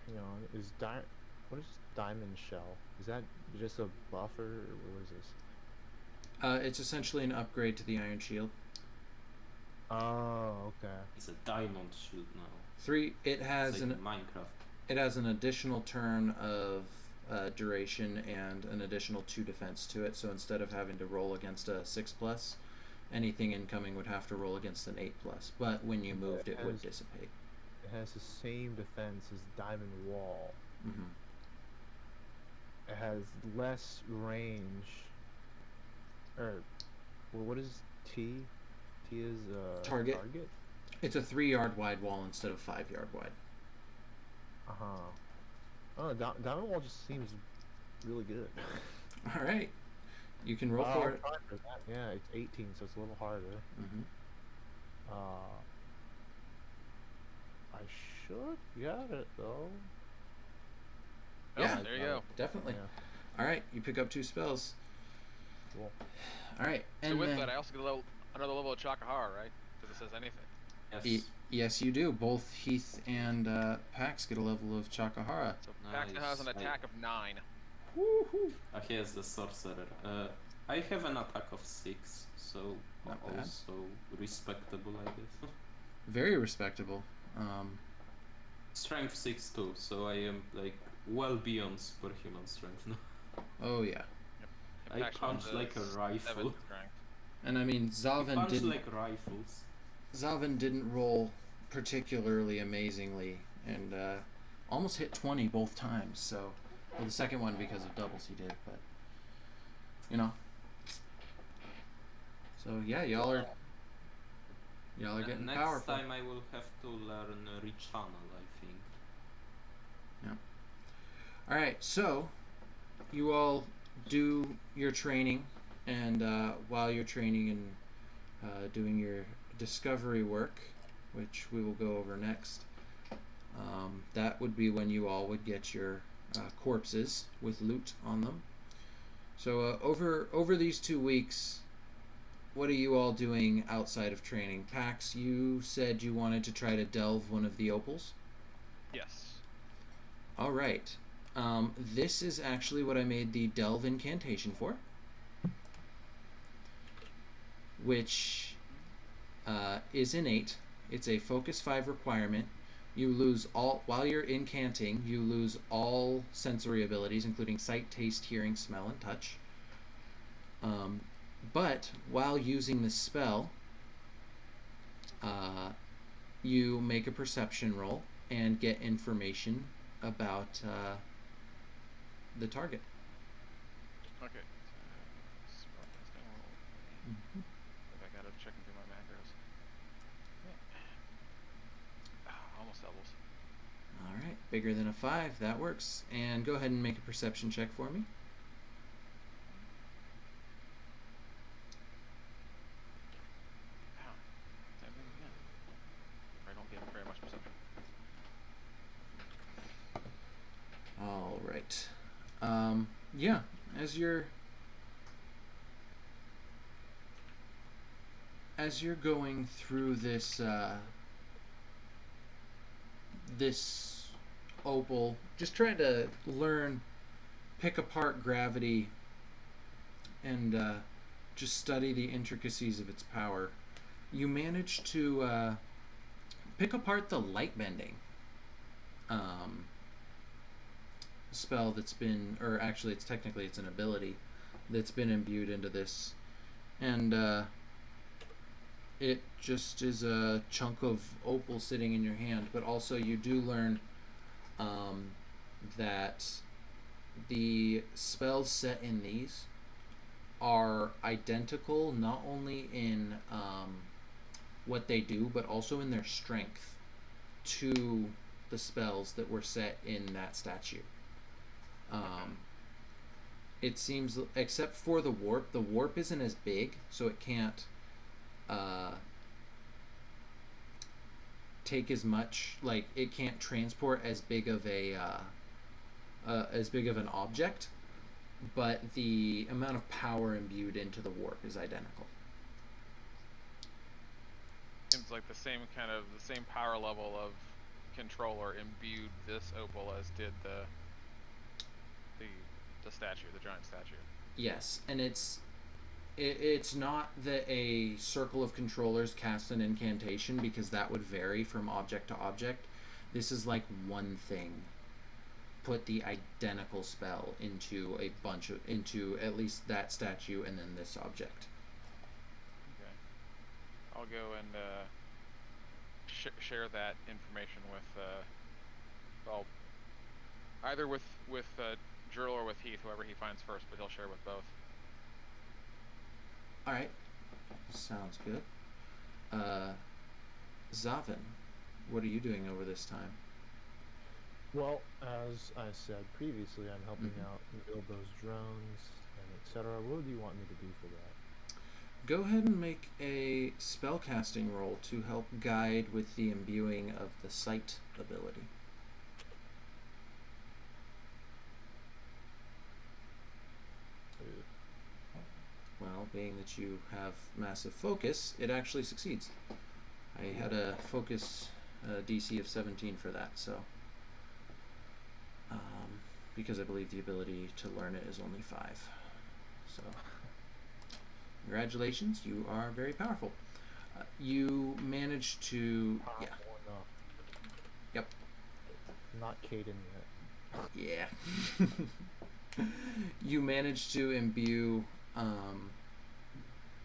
Hang on. What is diamond shell? Is that just a buffer, or what is this? it's essentially an upgrade to the iron shield. Oh, okay. It's a diamond shield now. 3. It has It's like an Minecraft. It has an additional turn of duration and an additional 2 defense to it. So instead of having to roll against a 6+, anything incoming would have to roll against an 8+. But when you moved, it would dissipate. It has the same defense as Diamond Wall. Mm-hmm. It has less range. Or, well, what is T? T is Target. It's a 3-yard wide wall instead of 5-yard wide. Oh, Diamond Wall just seems really good. All right, you can roll for it. I'll try for that. Yeah, it's 18, so it's a little harder. Mm-hmm. I should get it though. Yeah, there you go. Definitely. Yeah. All right, you pick up 2 spells. Cool. All right, and So with then, that, I also get another level of Chakahara, right? Because it says anything. Yes. yes, you do. Both Heath and Pax get a level of Chakahara. So Paxton has an attack of 9. Woohoo! He is the sorcerer. I have an attack of 6, so Not bad. also respectable, I guess. Very respectable. Strength 6 too, so I am like well beyond superhuman strength now. Oh yeah. I punch like a rifle. And I mean, Punch like rifles. Zalvin didn't roll particularly amazingly, and almost hit 20 both times. So, well, the second one because of doubles he did, but you know. So yeah, y'all are getting Next powerful. time I will have to learn rechannel, I think. All right, so you all do your training, and while you're training and doing your discovery work, which we will go over next, that would be when you all would get your corpses with loot on them. So over these 2 weeks, what are you all doing outside of training? Pax, you said you wanted to try to delve one of the opals. Yes. All right. This is actually what I made the delve incantation for, which is innate. It's a focus 5 requirement. You lose all, while you're incanting, you lose all sensory abilities, including sight, taste, hearing, smell, and touch. But while using the spell, you make a perception roll and get information about the target. Okay. Spellcasting roll. Mm-hmm. I gotta check into my macros. Almost doubles. All right, bigger than a 5, that works. And go ahead and make a perception check for me. Same thing again. I don't get very much perception. All right. Yeah, as you're going through this this opal, just trying to pick apart gravity and just study the intricacies of its power, you manage to pick apart the light bending spell that's been, or actually it's an ability that's been imbued into this, and it just is a chunk of opal sitting in your hand. But also you do learn that the spells set in these are identical not only in what they do, but also in their strength to the spells that were set in that statue. It seems, except for the warp isn't as big, so it can't take as much, like it can't transport as big of an object, but the amount of power imbued into the warp is identical. Seems like the same power level of controller imbued this opal as did the statue, the giant statue. Yes, and it's not that a circle of controllers casts an incantation, because that would vary from object to object. This is like one thing. Put the identical spell into at least that statue and then this object. Okay. I'll go and share that information with well, either with Jurl or with Heath, whoever he finds first, but he'll share with both. All right, sounds good. Zavin, what are you doing over this time? Well, as I said previously, I'm helping Mhm. out build those drones and etc. What do you want me to do for that? Go ahead and make a spellcasting roll to help guide with the imbuing of the sight ability. Well, being that you have massive focus, it actually succeeds. I had a focus DC of 17 for that, so because I believe the ability to learn it is only 5. So congratulations, you are very powerful. You managed to yeah. Or not? Yep. Not Caden yet. Yeah. You managed to imbue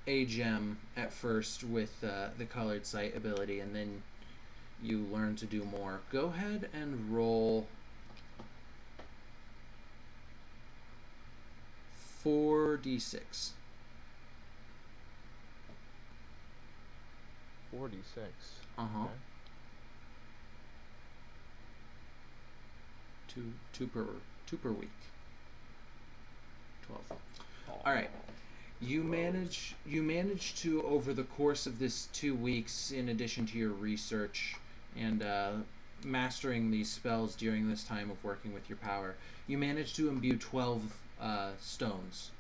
a gem at first with the colored sight ability, and then you learn to do more. Go ahead and roll 4d6. 46. Uh-huh. Okay. Two per week. 12. All right. You manage to, over the course of this 2 weeks, in addition to your research and mastering these spells during this time of working with your power, you manage to imbue 12 stones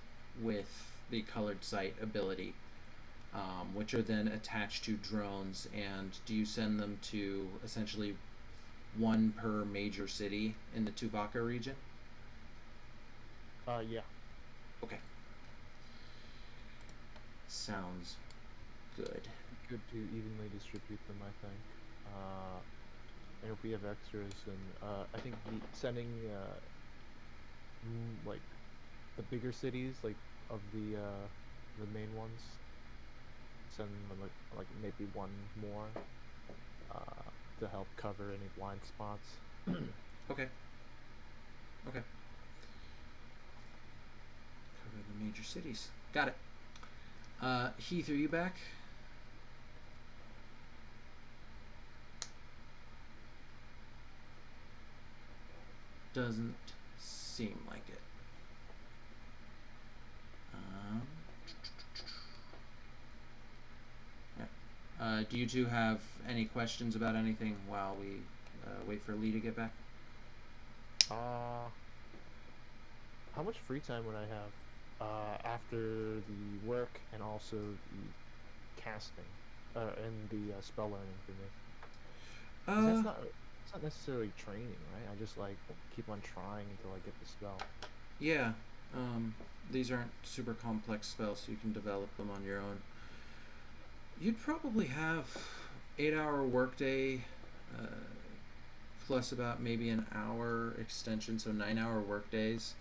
with the colored sight ability, which are then attached to drones. And do you send them to essentially one per major city in the Tuvaka region? Yeah. Okay. Sounds good. Good to evenly distribute them, I think. And if we have extras, then I think sending like the bigger cities, like of the main ones, send them like maybe one more to help cover any blind spots. Okay. Okay. Cover the major cities. Got it. Heath, are you back? Doesn't seem like it. Yeah. Do you two have any questions about anything while we wait for Lee to get back? How much free time would I have after the work and also the casting and the spell learning for me? 'Cause it's not necessarily training, right? I just like keep on trying until I get the spell. Yeah. These aren't super complex spells, so you can develop them on your own. You'd probably have 8-hour workday, plus about maybe an hour extension, so 9-hour workdays.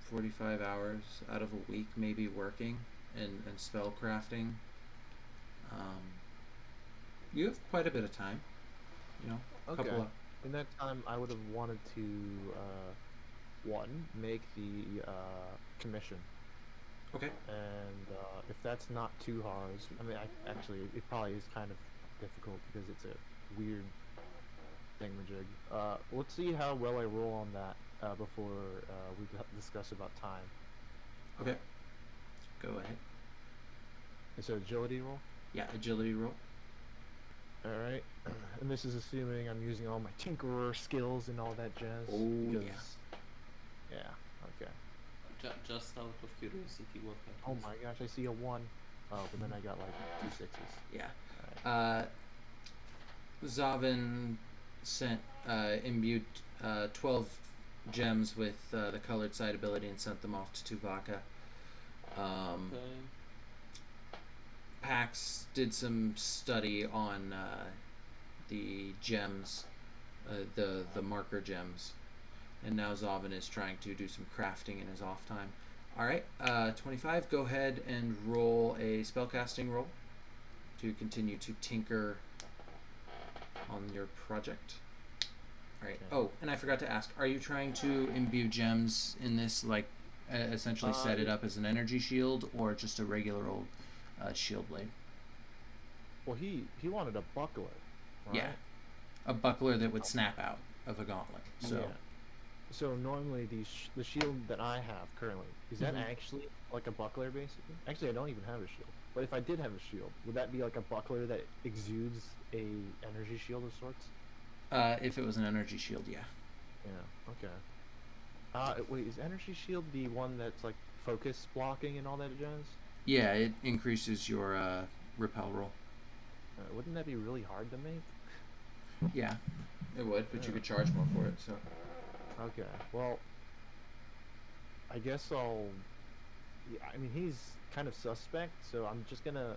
45 hours out of a week maybe working and spell crafting. You have quite a bit of time, you know. Okay. Couple of, In that time, I would have wanted to one, make the commission, okay. and if that's not too hard, I mean, actually, it probably is kind of difficult because it's a weird thingamajig. Let's see how well I roll on that before we discuss about time. Okay. Go ahead. It's an agility roll. Yeah, agility roll. Alright, and this is assuming I'm using all my tinkerer skills and all that jazz. Oh, because, yeah. Okay. Just out of curiosity, what happens? Oh my gosh, I see a 1. Oh, but then I got like 2 6s. Yeah. Alright. Zavin imbued 12 gems with the colored sight ability and sent them off to Tuvaka. Okay. Pax did some study on the gems, the marker gems, and now Zavin is trying to do some crafting in his off time. All right, 25. Go ahead and roll a spellcasting roll to continue to tinker on your project. All right. Okay. Oh, and I forgot to ask: are you trying to imbue gems in this, like essentially set it up as an energy shield, or just a regular old shield blade? Well, he wanted a buckler, right? Yeah, a buckler that would snap out of a gauntlet. So. Yeah. So normally the shield that I have currently, is that Mhm. actually like a buckler basically? Actually, I don't even have a shield. But if I did have a shield, would that be like a buckler that exudes a energy shield of sorts? If it was an energy shield, yeah. Yeah. Okay. Wait, is energy shield the one that's like focus blocking and all that jazz? Yeah, it increases your repel roll. Wouldn't that be really hard to make? Yeah, it would, but you Yeah. could charge more for it. So. Okay. Well, I guess I'll. Yeah, I mean, he's kind of suspect, so I'm just gonna.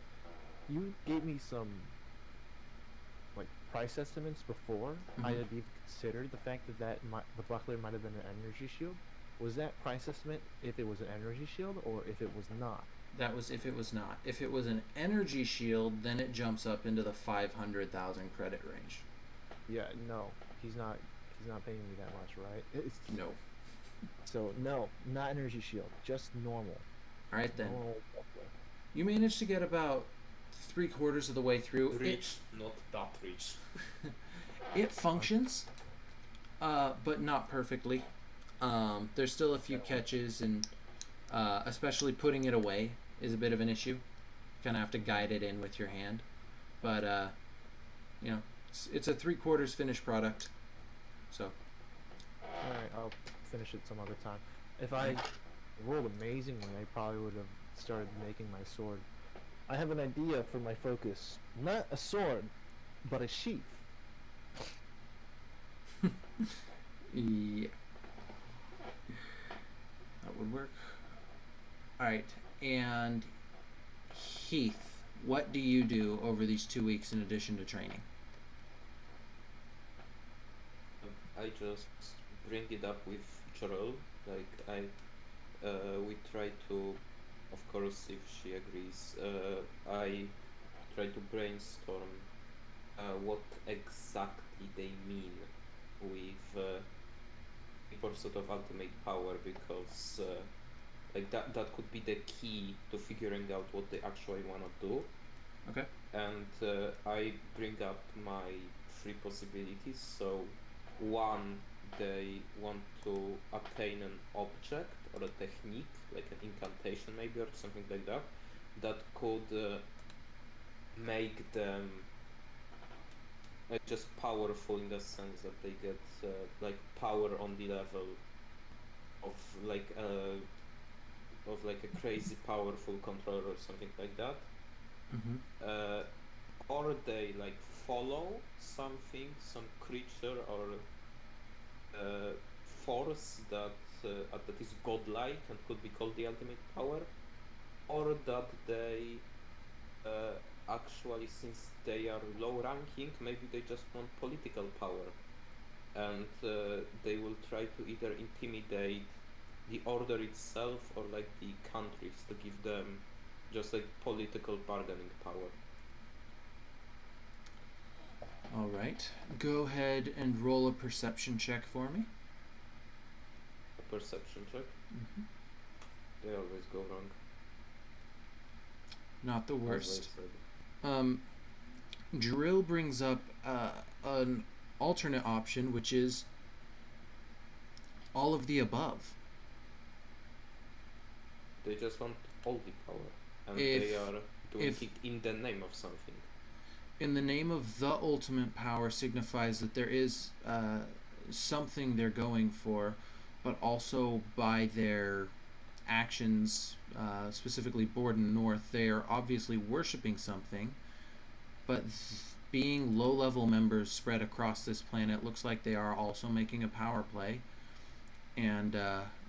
You gave me some like price estimates before I Mhm. had even considered the fact that the buckler might have been an energy shield. Was that price estimate if it was an energy shield or if it was not? That was if it was not. If it was an energy shield, then it jumps up into the 500,000 credit range. Yeah. No, he's not. He's not paying me that much, right? No. So no, not energy shield, just normal. All right then. Normal buckler. You managed to get about 3/4 of the way through. Rich, not that rich. It functions, but not perfectly. There's still a few catches, and especially putting it away is a bit of an issue. You kind of have to guide it in with your hand, but you know, it's a 3/4 finished product. So. Alright, I'll finish it some other time. If I rolled amazingly, I probably would have started making my sword. I have an idea for my focus. Not a sword, but a sheath. Yeah. That would work. Alright, and Heath, what do you do over these 2 weeks in addition to training? I just bring it up with Jorel. We try to, of course, if she agrees, I try to brainstorm what exactly they mean with pursuit of ultimate power, because that could be the key to figuring out what they actually want to do. Okay. And I bring up my three possibilities. So, one, they want to attain an object or a technique, like an incantation maybe, or something like that, that could make them just powerful, in the sense that they get like power on the level of like a crazy powerful controller or something like that. Mm-hmm. Or they like follow something, some creature or force that is godlike and could be called the ultimate power, or that they actually, since they are low ranking, maybe they just want political power, and they will try to either intimidate the order itself or like the countries to give them just like political bargaining power. All right. Go ahead and roll a perception check for me. A perception check. Mm-hmm. They always go wrong. Not the as I worst. said. Drill brings up an alternate option, which is all of the above. They just want all the power, and If- they are doing if- it in the name of something. In the name of the ultimate power signifies that there is something they're going for, but also by their actions, specifically Borden North, they are obviously worshipping something, but being low-level members spread across this planet, looks like they are also making a power play, and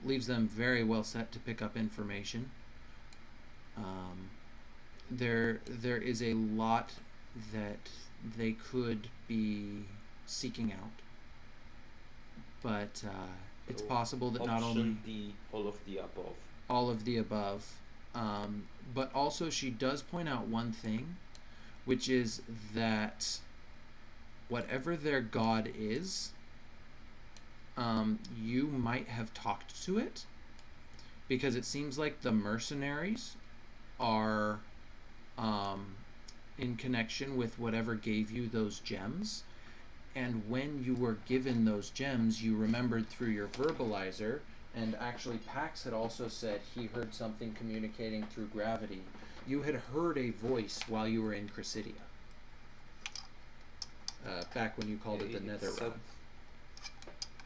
leaves them very well set to pick up information. There is a lot that they could be seeking out, but it's So, possible that not Option only D, all of the above. all of the above. But also she does point out one thing, which is that whatever their god is, you might have talked to it, because it seems like the mercenaries are in connection with whatever gave you those gems. And when you were given those gems, you remembered through your verbalizer, and actually Pax had also said he heard something communicating through gravity. You had heard a voice while you were in Chrysidia. Back when you called it the Nether Realm.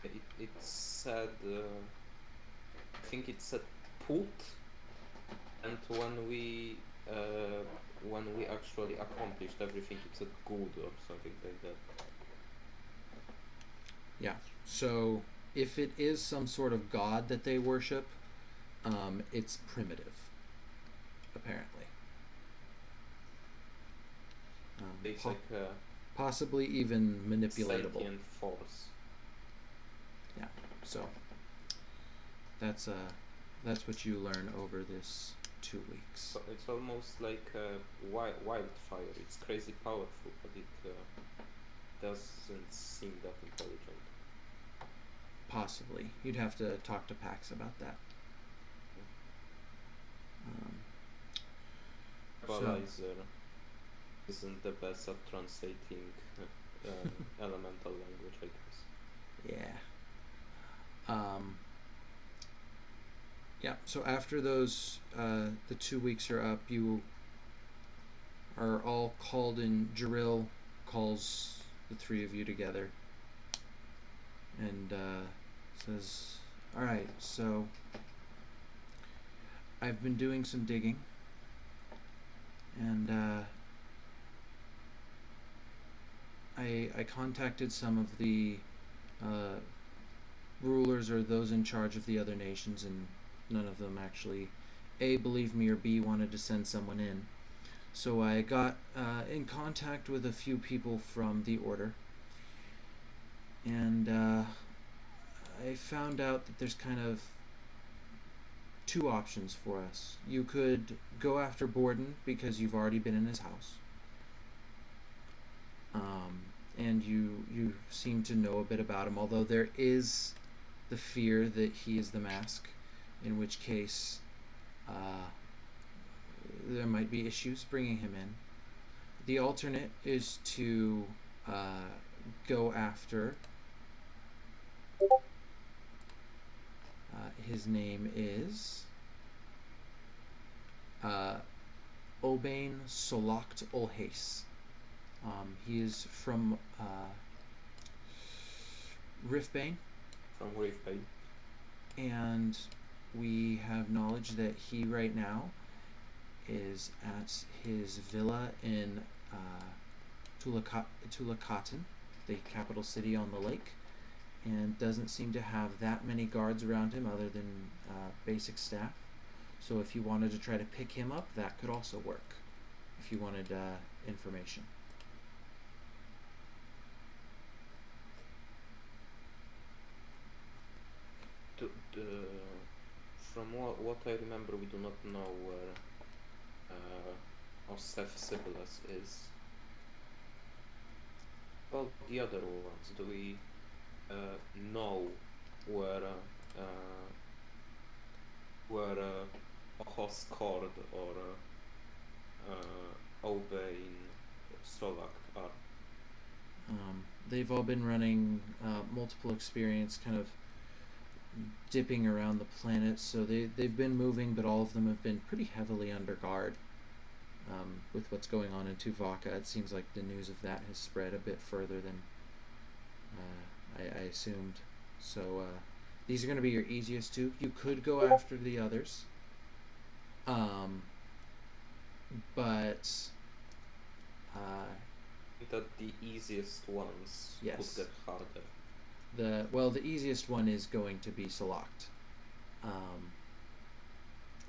It said, I think it said put, and when we actually accomplished everything, it said good or something like that. Yeah. So if it is some sort of god that they worship, it's primitive, apparently. It's like a possibly even manipulatable. sentient force. Yeah. So that's what you learn over this 2 weeks. So it's almost like wildfire. It's crazy powerful, but it doesn't seem that intelligent. Possibly. You'd have to talk to Pax about that. Verbalizer isn't the best at translating elemental language, I guess. Yeah. Yeah, so after those, the 2 weeks are up, you are all called in. Jaril calls the three of you together and says, alright, so I've been doing some digging, and I contacted some of the rulers or those in charge of the other nations, and none of them actually A, believed me, or B, wanted to send someone in. So I got in contact with a few people from the Order, and I found out that there's kind of two options for us. You could go after Borden because you've already been in his house, and you seem to know a bit about him, although there is the fear that he is the mask, in which case there might be issues bringing him in. The alternate is to go after, his name is Obain Solocht Olhace. He is from Riftbane. From Riftbane. And we have knowledge that he right now is at his villa in Tulakaten, the capital city on the lake, and doesn't seem to have that many guards around him other than basic staff. So if you wanted to try to pick him up, that could also work, if you wanted information. From what I remember, we do not know where Osef Sibyllus is. Well, the other ones, do we know where Ohoskord or Obain Solak are? They've all been running multiple experience, kind of dipping around the planet, so they've been moving, but all of them have been pretty heavily under guard. With what's going on in Tuvaka, it seems like the news of that has spread a bit further than I assumed. So these are going to be your easiest two. You could go after the others, but that the easiest ones yes. would get harder. The easiest one is going to be Solocht.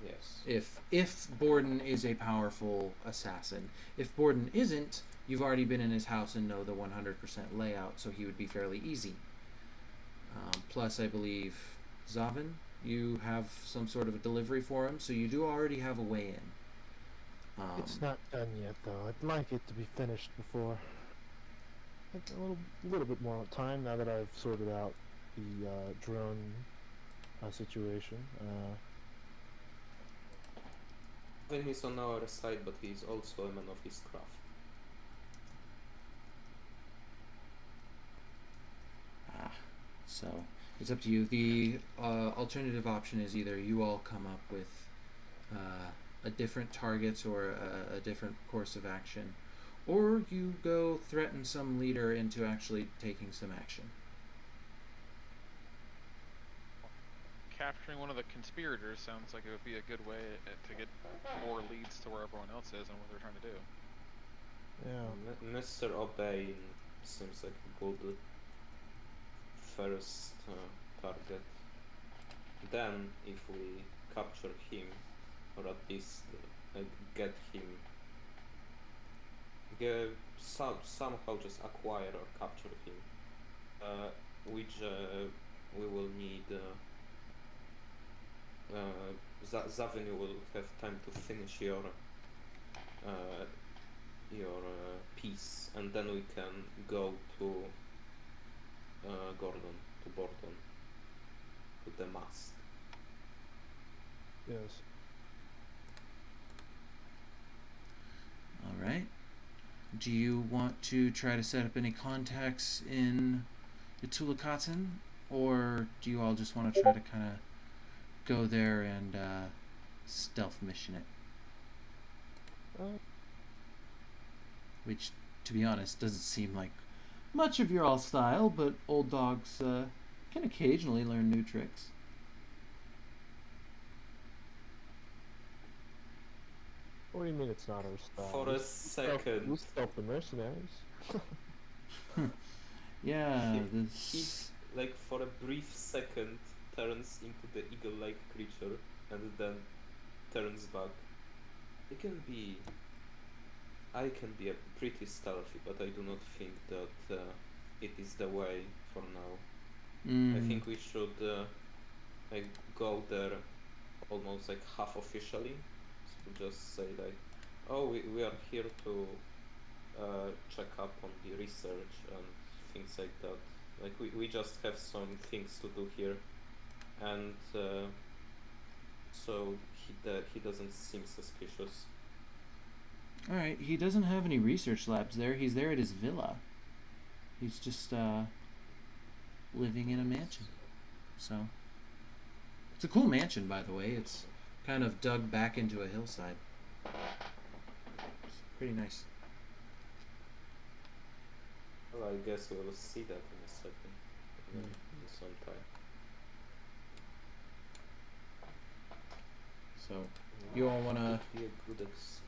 Yes. If Borden is a powerful assassin. If Borden isn't, you've already been in his house and know the 100% layout, so he would be fairly easy. Plus, I believe Zavin You have some sort of a delivery for him, so you do already have a way in. It's not done yet, though. I'd like it to be finished before a little bit more time now that I've sorted out the drone situation. When he's on our side, but he's also a man of his craft. So it's up to you. The alternative option is either you all come up with a different targets or a different course of action, or you go threaten some leader into actually taking some action. Capturing one of the conspirators sounds like it would be a good way to get more leads to where everyone else is and what they're trying to do. Yeah. Mr. Obey seems like a good first target. Then, if we capture him, or at least get him, somehow just acquire or capture him, we will need. Zavin will have time to finish your piece, and then we can go to Gordon, to the mask. Yes. All right. Do you want to try to set up any contacts in the Tulakatan, or do you all just want to try to kind of go there and stealth mission it? Which, to be honest, doesn't seem like much of your all style, but old dogs can occasionally learn new tricks. What do you mean it's not our style? For a second. We stealth the mercenaries. Yeah, He, like, for a brief second, turns into the eagle-like creature, and then turns back. I can be a pretty stealthy, but I do not think that it is the way for now. I think we should like go there almost like half officially. So just say like, oh, we are here to check up on the research and things like that. Like we just have some things to do here, and so he doesn't seem suspicious. Alright, he doesn't have any research labs there. He's there at his villa. He's just living in a mansion. So, it's a cool mansion, by the way. It's kind of dug back into a hillside. It's pretty nice. Well, I guess we'll see that in a second, in some time. So, you all want to... Be a good excuse.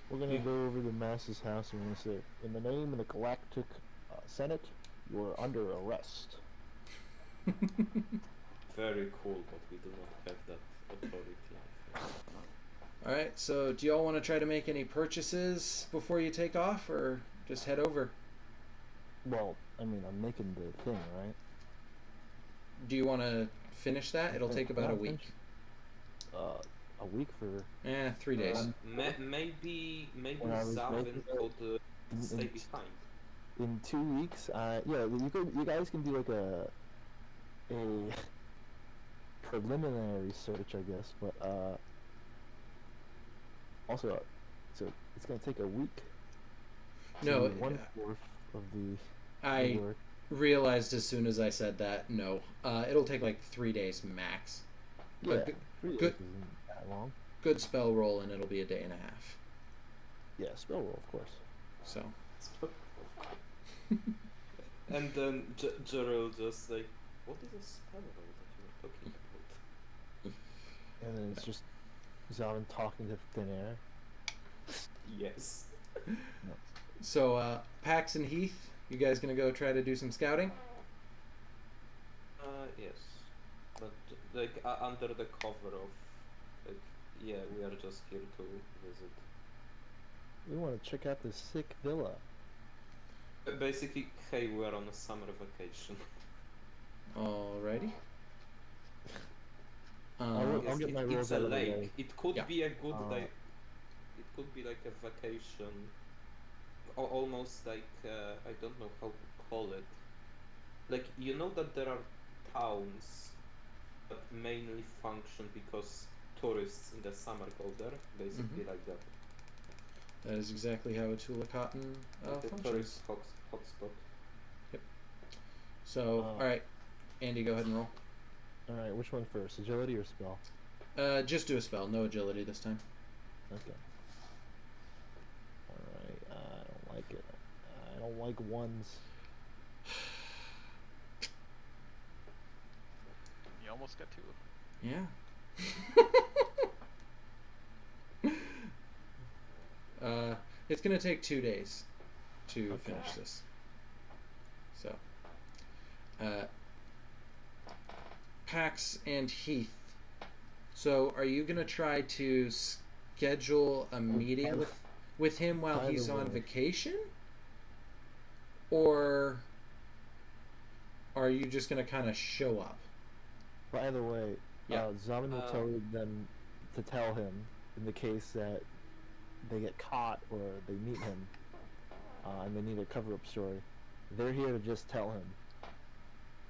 We're gonna go over to Mass's house and we're gonna say, in the name of the Galactic Senate, you are under arrest. Very cool, but we do not have that authority. Alright, so do you all want to try to make any purchases before you take off, or just head over? Well, I mean, I'm making the thing, right? Do you want to finish that? It'll take about a week. A week for... 3 days. Maybe When I was Zavin making could stay behind. In 2 weeks, yeah, you guys can do like a preliminary search, I guess, but also, so it's gonna take a week. No, 1/4 of the I work. realized as soon as I said that, no. It'll take like 3 days max. Yeah, But 3 days good- isn't that long. Good spell roll, and it'll be a day and a half. Yeah, spell roll, of course. So, And then Gerald just like, what is a spell roll that you were talking about? And then it's just Zavin talking to thin air. Yes. so Pax and Heath, you guys gonna go try to do some scouting? Yes. But like under the cover of, like, yeah, we are just here to visit. We want to check out this sick villa. Basically, hey, we are on a summer vacation. Alrighty. I'll get my rules it's a out of the lake. way. It could Yeah. be a good Uh, like. It could be like a vacation, almost like I don't know how to call it. Like you know that there are towns that mainly function because tourists in the summer go there, basically like that. That is exactly how Atula Cotton Like a functions. tourist hotspot. So, all right, Andy, go ahead and roll. All right, which one first, agility or spell? Just do a spell, no agility this time. Okay. All right, I don't like it. I don't like ones. You almost got 2 of them. Yeah. It's gonna take 2 days to finish this. So, Pax and Heath. So, are you gonna try to schedule a meeting with him while he's on vacation, or are you just gonna kind of show up? By the way, Yeah. Zaman will tell them to tell him in the case that they get caught or they meet him and they need a cover-up story. They're here to just tell him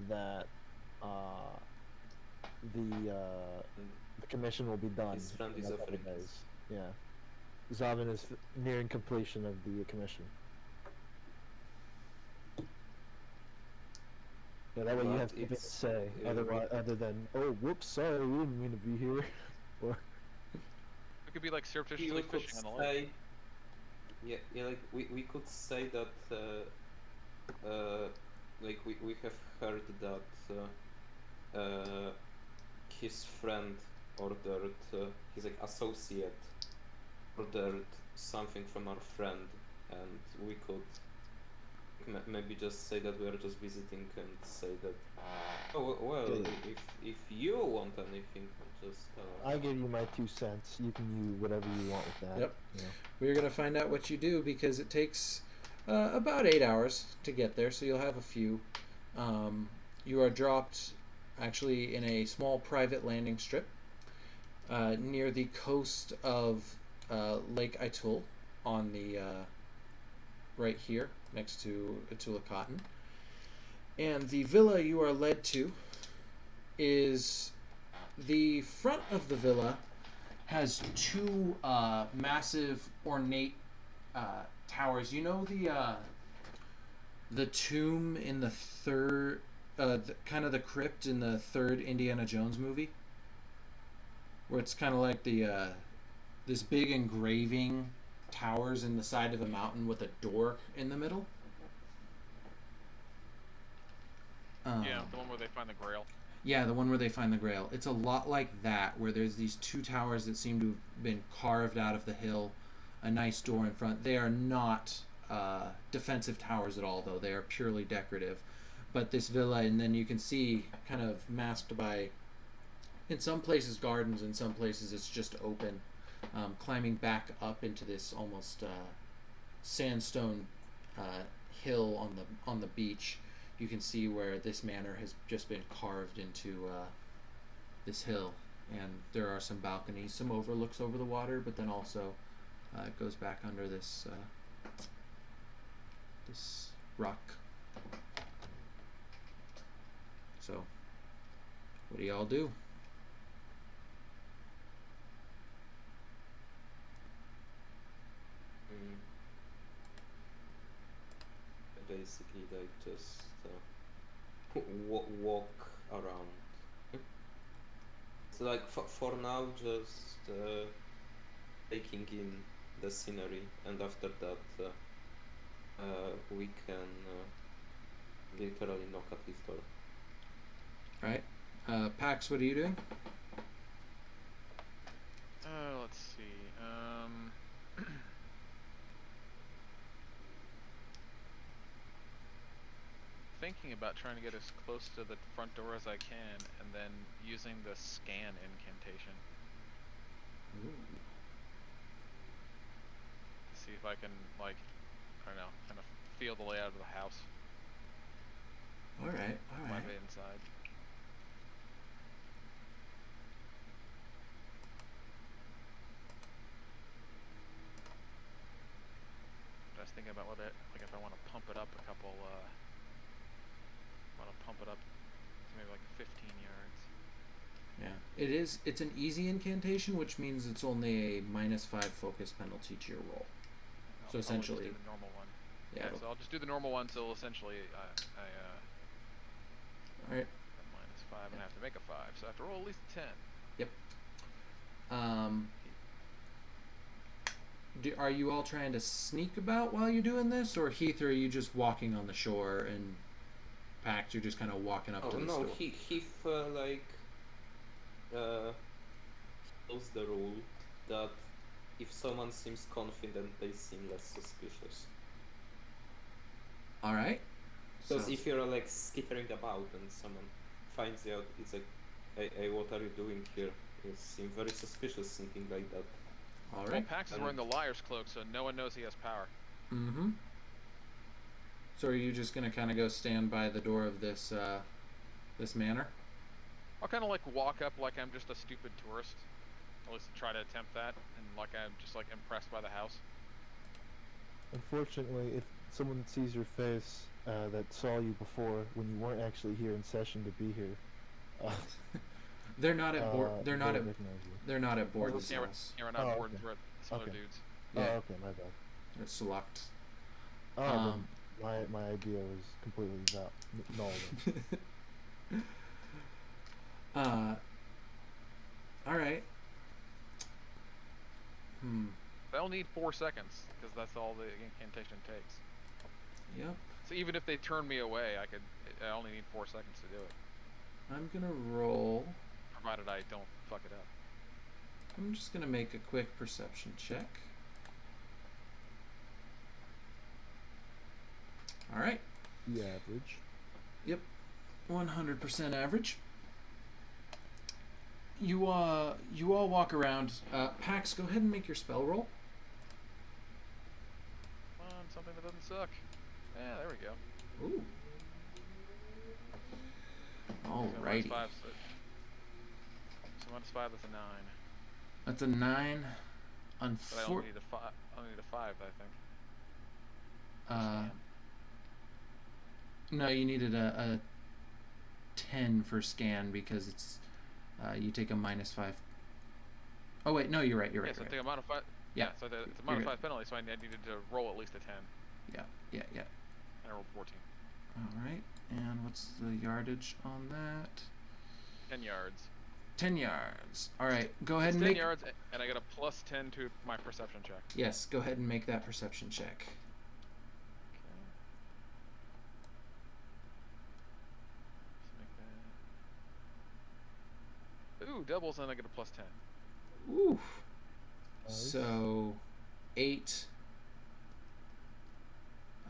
that the commission will be done. His friend in is a couple offering days. this. Yeah. Zaman is nearing completion of the commission. Yeah, that way you But have something to it's- say, yeah, other than, oh, whoops, sorry, we didn't mean to be here. Or, It could be like surreptitiously We could fishing on the lake. say, yeah, like we could say that, like we have heard that his friend ordered, his like associate ordered something from our friend, and we could maybe just say that we are just visiting and say that. Oh well, if you want anything, just tell us. I give you my 2 cents. You can use whatever you want with that. Yep. Yeah. We're gonna find out what you do because it takes about 8 hours to get there, so you'll have a few. You are dropped actually in a small private landing strip near the coast of Lake Itul on the right here next to Atula Cotton. And the villa you are led to is the front of the villa has 2 massive ornate towers. You know the tomb in the third kind of the crypt in the 3rd Indiana Jones movie, where it's kind of like the this big engraving towers in the side of a mountain with a door in the middle. Yeah, the one where they find the Grail. Yeah, the one where they find the Grail. It's a lot like that, where there's these 2 towers that seem to have been carved out of the hill, a nice door in front. They are not defensive towers at all, though. They are purely decorative. But this villa, and then you can see kind of masked by, in some places, gardens, in some places it's just open. Climbing back up into this almost sandstone hill on the beach, you can see where this manor has just been carved into this hill, and there are some balconies, some overlooks over the water, but then also it goes back under this this rock. So, what do y'all do? Basically, like just walk around. So like for now, just taking in the scenery, and after that, we can literally knock at his door. Right, Pax, what are you doing? Let's see. Thinking about trying to get as close to the front door as I can, and then using the scan incantation. See if I can, like, I don't know, kind of feel the layout of the house. All right. My way inside. was thinking about what it, like if I want to pump it up a couple, want to pump it up to maybe like 15 yards. Yeah, it's an easy incantation, which means it's only a -5 focus penalty to your roll. I'll So probably just essentially, do the normal one. yeah. So I'll just do the normal one. So essentially, All right. -5 and I have to make a 5. So I have to roll at least 10. Yep. Are you all trying to sneak about while you're doing this, or Heath, or are you just walking on the shore, and Pax, you're just kind of walking up Oh to the no, store? he knows the rule that if someone seems confident, they seem less suspicious. All right. Because So- if you're like skittering about and someone finds you out, it's like, hey, what are you doing here? You seem very suspicious thinking like that. all Well, right. Pax is wearing the liar's cloak, so no one knows he has power. Mm-hmm. So are you just gonna kind of go stand by the door of this this manor? I'll kind of like walk up like I'm just a stupid tourist. At least try to attempt that, and like I'm just like impressed by the house. Unfortunately, if someone sees your face that saw you before when you weren't actually here in session to be here, They're not at board. They're not at. recognize you. They're not at board Oh, this Yeah, house. we're not Oh, bored okay. with some other Okay. dudes. Yeah, Oh, okay, my bad. it's select. Oh, Um, then my idea was completely null. Then. All right. They'll need 4 seconds because that's all the incantation takes. Yep. So even if they turn me away, I only need 4 seconds to do it, I'm gonna roll. provided I don't fuck it up. I'm just gonna make a quick perception check. All right. The average. Yep. 100% average. You all walk around. Pax, go ahead and make your spell roll. Come on, something that doesn't suck. Yeah, there we go. Ooh. So Alrighty. -5, so -5, that's a 9. That's a 9. But I only need a 5. I only need a 5, I think. No, you needed a 10 for scan because it's you take a -5. Oh wait, no, you're right. You're right. Yeah, so I you're take a -5. Yeah. So it's a You're good. -5 penalty, so I needed to roll at least a 10. right. Yeah. And I rolled 14. All right. And what's the yardage on that? 10 yards. 10 yards. All right. Go ahead It's and 10 make. yards, and I get a +10 to my perception check. Yes. Go ahead and make that perception check. Ooh, doubles, and I get a +10. Ooh. Nice. So 8.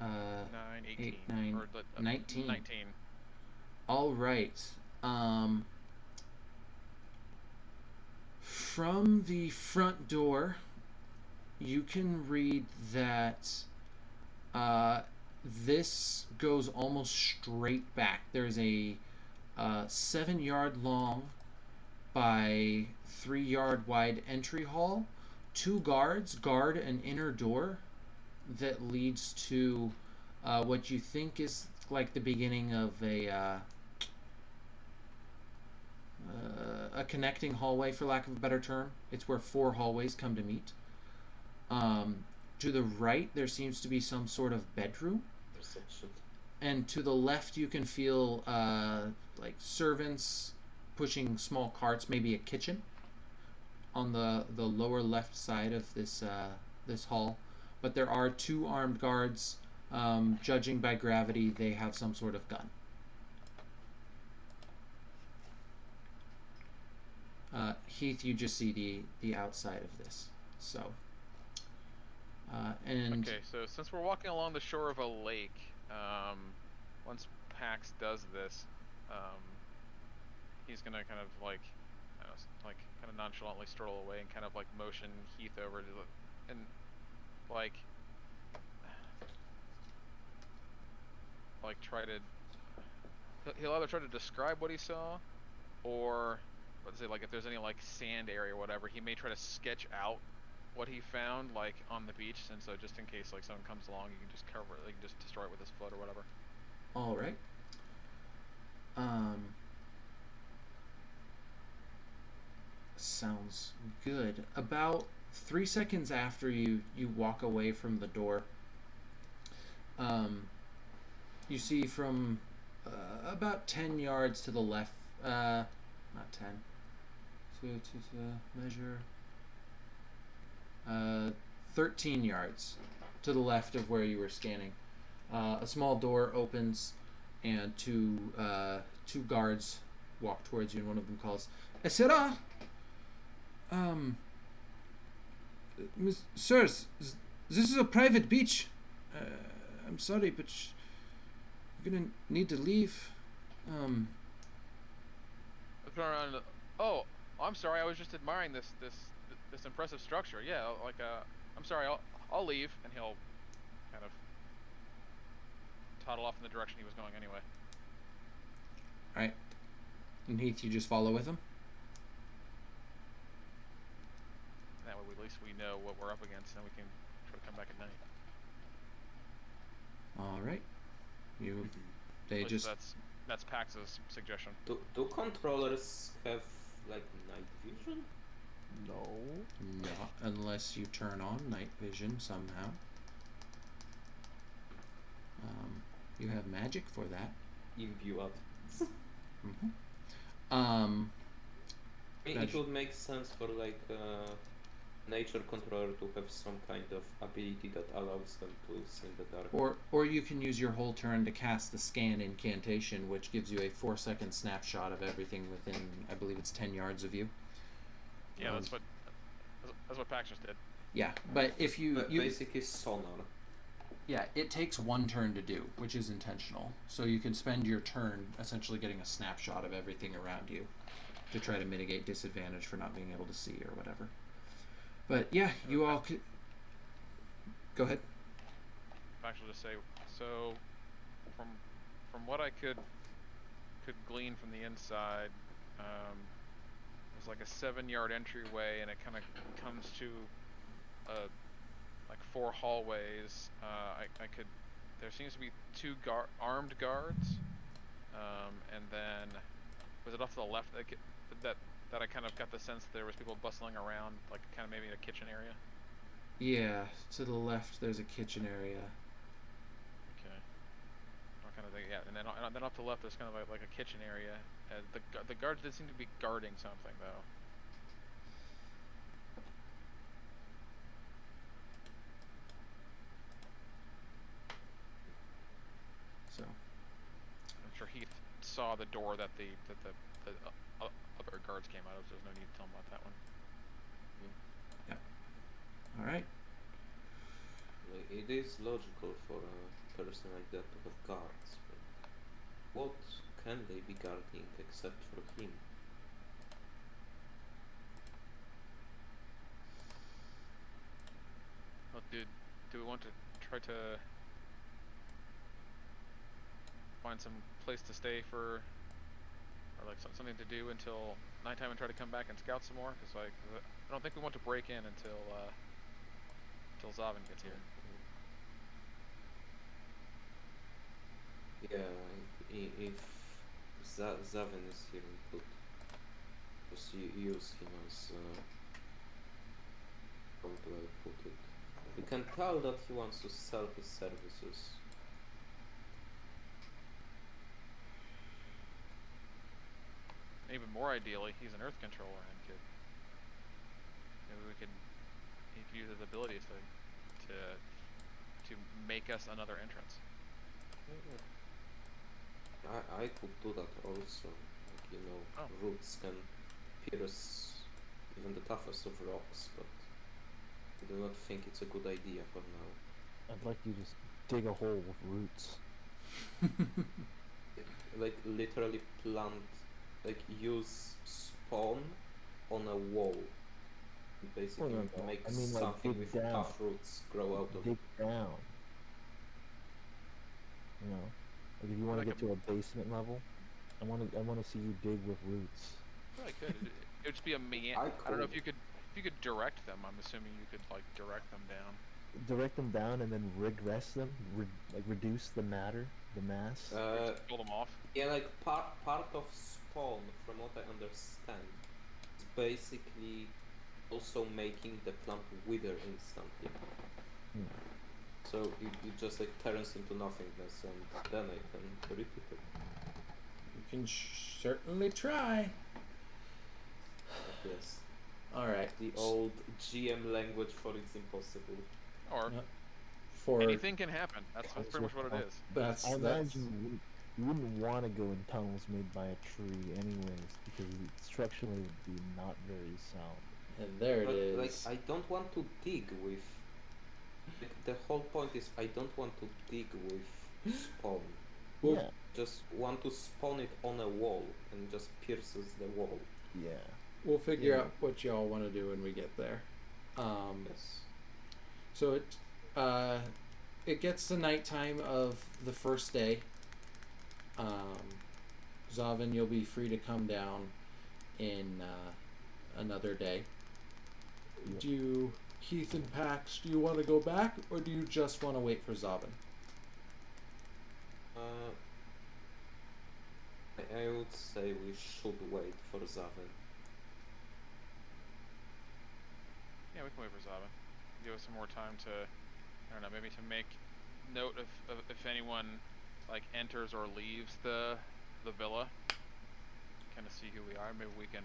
9, 18. 8, 9, or 19. 19. All right. From the front door, you can read that this goes almost straight back. There's a 7-yard long by 3-yard wide entry hall. 2 guards guard an inner door that leads to what you think is like the beginning of a connecting hallway, for lack of a better term. It's where 4 hallways come to meet. To the right, there seems to be some sort of bedroom. Perception. And to the left, you can feel like servants pushing small carts, maybe a kitchen on the lower left side of this this hall. But there are 2 armed guards. Judging by gravity, they have some sort of gun. Heath, you just see the outside of this. So, and Okay, so since we're walking along the shore of a lake, once Pax does this, he's gonna kind of like, I don't know, like kind of nonchalantly stroll away and kind of like motion Heath over to the, and like try to, he'll either try to describe what he saw, or let's say like if there's any like sand area or whatever, he may try to sketch out what he found like on the beach, and so just in case like someone comes along, you can just cover it, you can just destroy it with his foot or whatever. All right. Sounds good. About 3 seconds after you walk away from the door, you see from about 10 yards to the left, not 10, to measure, 13 yards to the left of where you were scanning. A small door opens, and two guards walk towards you, and one of them calls, "Essera! Sirs, this is a private beach. I'm sorry, but you're gonna need to leave. Let's run around. Oh, I'm sorry. I was just admiring this impressive structure. Yeah, like I'm sorry. I'll leave, and he'll kind of toddle off in the direction he was going anyway. All right. And Heath, you just follow with him? That way, at least we know what we're up against, and we can try to come back at night. All right. They At least just... that's Pax's suggestion. Do controllers have like night vision? No. Not unless you turn on night vision somehow. You have magic for that. Imbue up. Mm-hmm. It would make sense for like nature controller to have some kind of ability that allows them to see in the dark. Or you can use your whole turn to cast the scan incantation, which gives you a 4-second snapshot of everything within, I believe it's 10 yards of you. Yeah, that's what Pax just did. Yeah, but if you basically sonar. Yeah, it takes one turn to do, which is intentional. So you can spend your turn essentially getting a snapshot of everything around you to try to mitigate disadvantage for not being able to see or whatever. But yeah, you all could... Go ahead. Pax will just say, so from what I could glean from the inside, it was like a 7-yard entryway, and it kind of comes to like 4 hallways. There seems to be 2 armed guards, and then was it off to the left that I kind of got the sense that there was people bustling around, like kind of maybe in a kitchen area. Yeah, to the left there's a kitchen area. Okay. I kind of think, yeah, and then off to the left there's kind of like a kitchen area. The guards did seem to be guarding something though. So I'm sure Heath saw the door that the other guards came out of, so there's no need to tell him about that one. all right. Like, it is logical for a person like that to have guards, but what can they be guarding except for him? Well, do we want to try to find some place to stay for, or like something to do until nighttime and try to come back and scout some more? Because like I don't think we want to break in until Zavin gets here. Yeah, if Zavin is here, we could just use him as how do I put it? We can tell that he wants to sell his services. Even more ideally, he's an Earth controller and he could use his abilities to make us another entrance. I could do that also. Like, you know, roots can pierce even the toughest of rocks, but I do not think it's a good idea for now. I'd like you to just dig a hole with roots. Like literally plant, like use spawn on a wall. Basically make something with tough roots grow out of it. Dig down. You know, like if you want to get to a basement level, I want to see you dig with roots. Probably could. It would just be a meander. I don't know if you could If you could direct them, I'm assuming you could like direct them down. Direct them down and then regress them, like reduce the matter, the mass. Just kill them off. Yeah, like part of spawn, from what I understand, is basically also making the plant wither instantly. So it just like turns into nothingness, and then I can repeat it. You can certainly try. Yes. All right. The old GM language for it's impossible. Or For anything can happen. That's pretty much what it is. that's I imagine you wouldn't want to go in tunnels made by a tree anyways, because structurally it would be not very sound. and there But it is. like I don't want to dig with. Like, the whole point is I don't want to dig with spawn. Well, Yeah, Just want to spawn it on a wall and just pierces the wall. yeah. We'll figure Yeah. out what y'all want to do when we get there. Yes. So it gets to nighttime of the first day. Zavin, you'll be free to come down in another day. Yep. Do you, Keith and Pax, do you want to go back, or do you just want to wait for Zavin? I would say we should wait for Zavin. Yeah, we can wait for Zavin. Give us some more time to, I don't know, maybe to make note of if anyone like enters or leaves the villa. Kind of see who we are. Maybe we can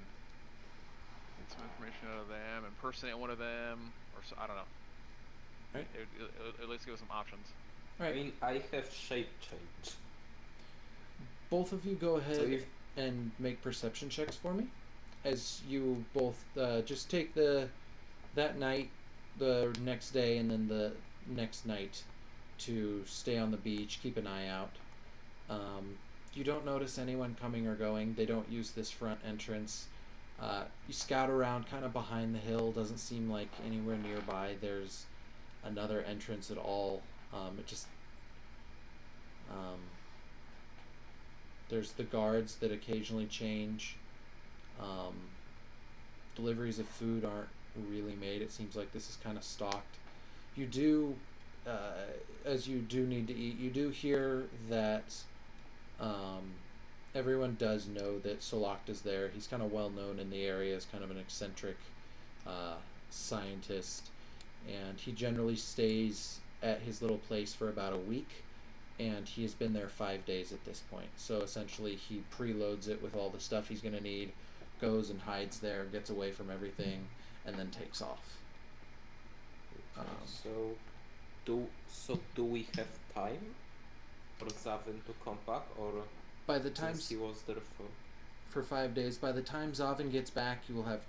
get some information out of them, impersonate one of them, or so, I don't know. Right. It at least give us some options. All right. I mean, I have shape change. Both of you go ahead So if and make perception checks for me, as you both just take that night, the next day, and then the next night to stay on the beach, keep an eye out. You don't notice anyone coming or going. They don't use this front entrance. You scout around kind of behind the hill. Doesn't seem like anywhere nearby there's another entrance at all. It just there's the guards that occasionally change. Deliveries of food aren't really made. It seems like this is kind of stocked. You do, as you do need to eat, you do hear that everyone does know that Solokta's there. He's kind of well known in the area as kind of an eccentric scientist, and he generally stays at his little place for about a week, and he has been there 5 days at this point. So essentially he preloads it with all the stuff he's going to need, goes and hides there, gets away from everything, and then takes off. do we have time for Zavin to come back, or By the time since he was there for 5 days, by the time Zavin gets back, you will have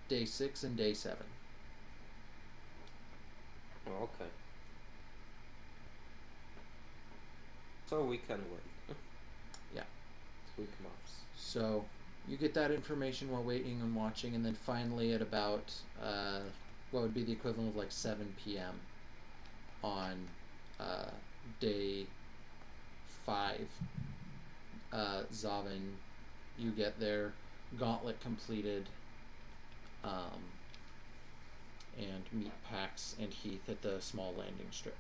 day 6 and day 7. Oh, okay. So we can wait. Yeah. Quick maths. So you get that information while waiting and watching, and then finally at about what would be the equivalent of like 7 p.m. on day 5, Zavin, you get there, gauntlet completed, and meet Pax and Heath at the small landing strip.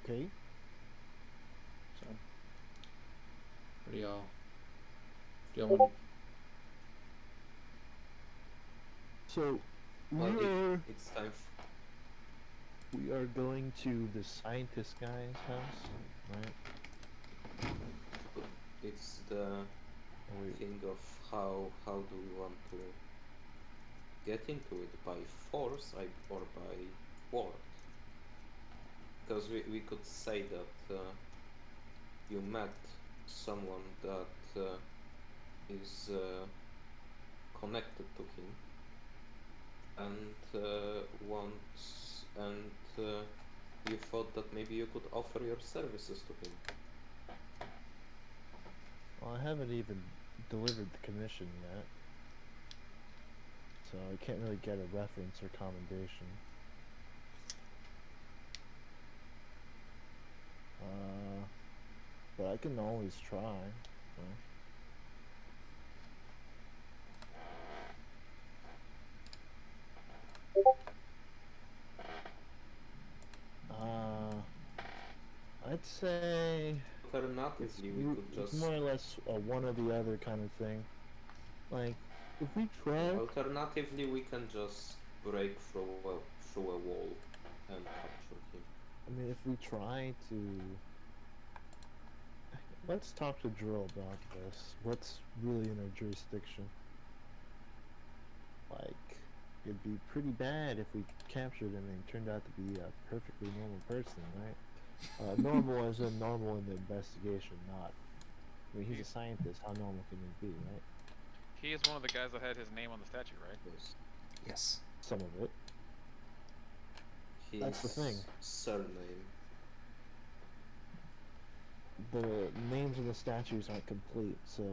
Okay. So, what do y'all want? So Well, we it's time. are going to the scientist guy's house, right? It's the Oh, wait. thing of how do we want to get into it, by force or by word? Because we could say that you met someone that is connected to him and wants, and you thought that maybe you could offer your services to him. Well, I haven't even delivered the commission yet, so I can't really get a reference or commendation. But I can always try. I'd say Alternatively, we could it's just more or less a one or the other kind of thing. Like, if we try, alternatively we can just break through a wall and capture him. I mean, if we try to, let's talk to Drill about this. What's really in our jurisdiction? Like, it'd be pretty bad if we captured him and he turned out to be a perfectly normal person, right? Normal as in normal in the investigation, not. I mean, he's a scientist. How normal can he be, right? He is one of the guys that had his name on the statue, right? Yes. Some of it. His That's the thing. surname. The names of the statues aren't complete, so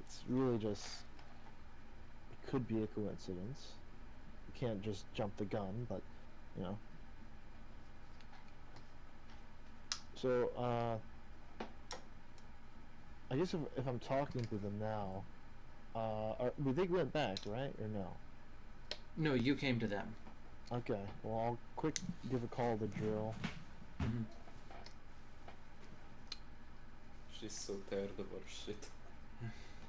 it's really just. It could be a coincidence. You can't just jump the gun, but you know. So, I guess if I'm talking to them now, they went back, right, or no? No, you came to them. Okay, well, I'll quick give a call to Drill. Mm-hmm. She's so tired of our shit.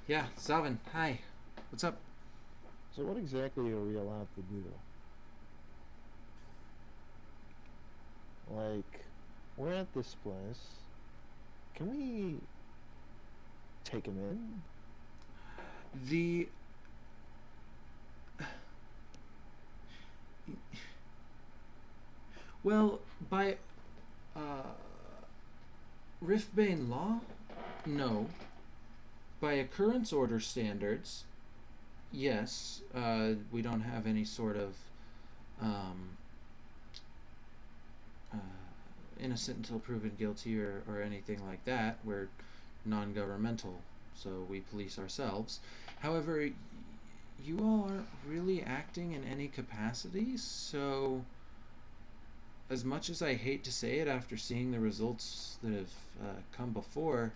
Yeah, Zavin, hi. What's up? So what exactly are we allowed to do? Like, we're at this place. Can we take him in? The... Well, by Riftbane law, no. By Occurrence Order standards, yes. We don't have any sort of innocent until proven guilty or anything like that. We're non-governmental, so we police ourselves. However, you all aren't really acting in any capacity, so as much as I hate to say it after seeing the results that have come before,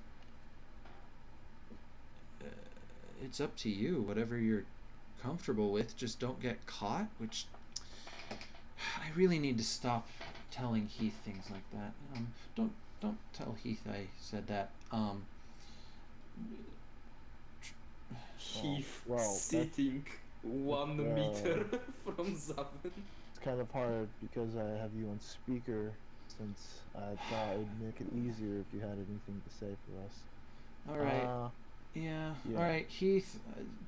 it's up to you. Whatever you're comfortable with, just don't get caught, which I really need to stop telling Heath things like that. Don't tell Heath I said that. Heath well, sitting 1 meter from Zavin. It's kind of hard because I have you on speaker, since I thought it would make it easier if you had anything to say for us. Alright. Yeah. Alright, Heath.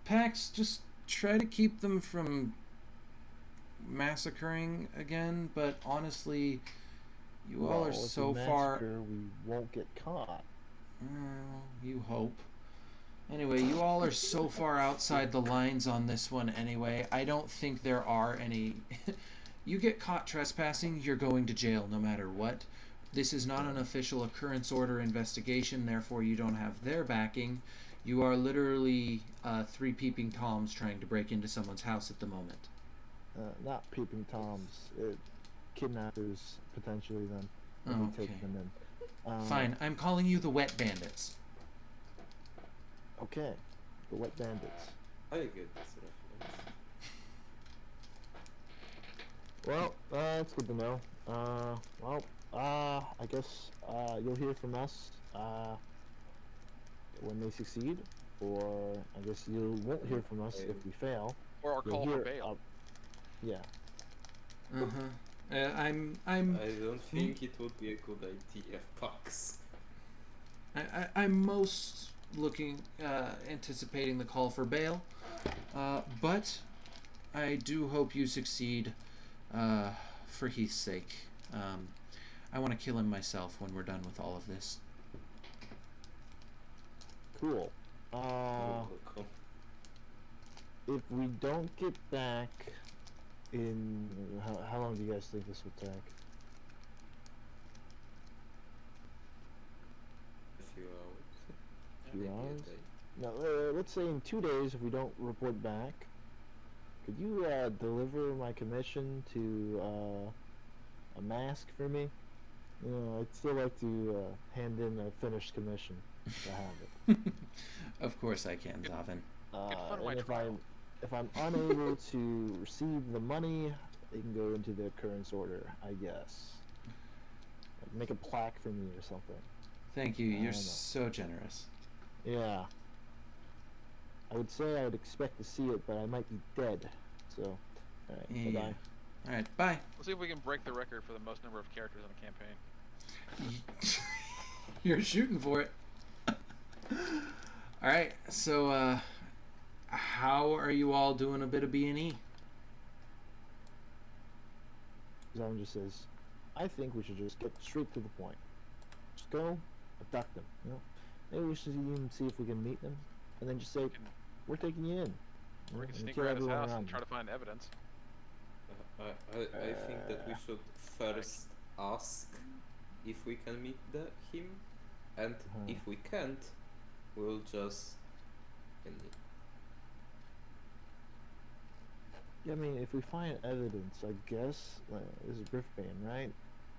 Pax, just try to keep them from massacring again, but honestly, you all are so far. We won't get caught. Well, you hope. Anyway, you all are so far outside the lines on this one anyway. I don't think there are any... You get caught trespassing, you're going to jail no matter what. This is not an official Occurrence Order investigation, therefore you don't have their backing. You are literally 3 peeping Toms trying to break into someone's house at the moment. Not peeping Toms. Kidnappers, potentially, then. If we take them in. Fine, I'm calling you the Wet Bandits. Okay, the Wet Bandits. I get this reference. Well, that's good to know. I guess you'll hear from us when they succeed, or I guess you won't hear from us if we fail. Or our call for bail. Yeah. I don't think it would be a good idea, Pax. I'm most anticipating the call for bail, but I do hope you succeed for Heath's sake. I want to kill him myself when we're done with all of this. Cool. If we don't get back in... How long do you guys think this will take? A few hours? Now, let's say in 2 days, if we don't report back, could you deliver my commission to a mask for me? You know, I'd still like to hand in a finished commission. to have it. Of course I can, Zavin. fund my And trial. if I'm unable to receive the money, they can go into the occurrence order, I guess. Like make a plaque for me or something. Thank you. I You're don't know. so generous. Yeah. I would say I would expect to see it, but I might be dead. So, alright, Yeah. bye-bye. All right. Bye. Let's see if we can break the record for the most number of characters in a campaign. You're shooting for it. All right. So, how are you all doing a bit of B&E? Zone just says, I think we should just get straight to the point. Just go, abduct them, you know? Maybe we should even see if we can meet them, and then just say, we're taking you in. We can and sneak kill around his everyone house around and try you. to find evidence. I think that we should first ask if we can meet him, and if we can't, we'll just. Yeah, I mean, if we find evidence, I guess, this is Griffbane, right?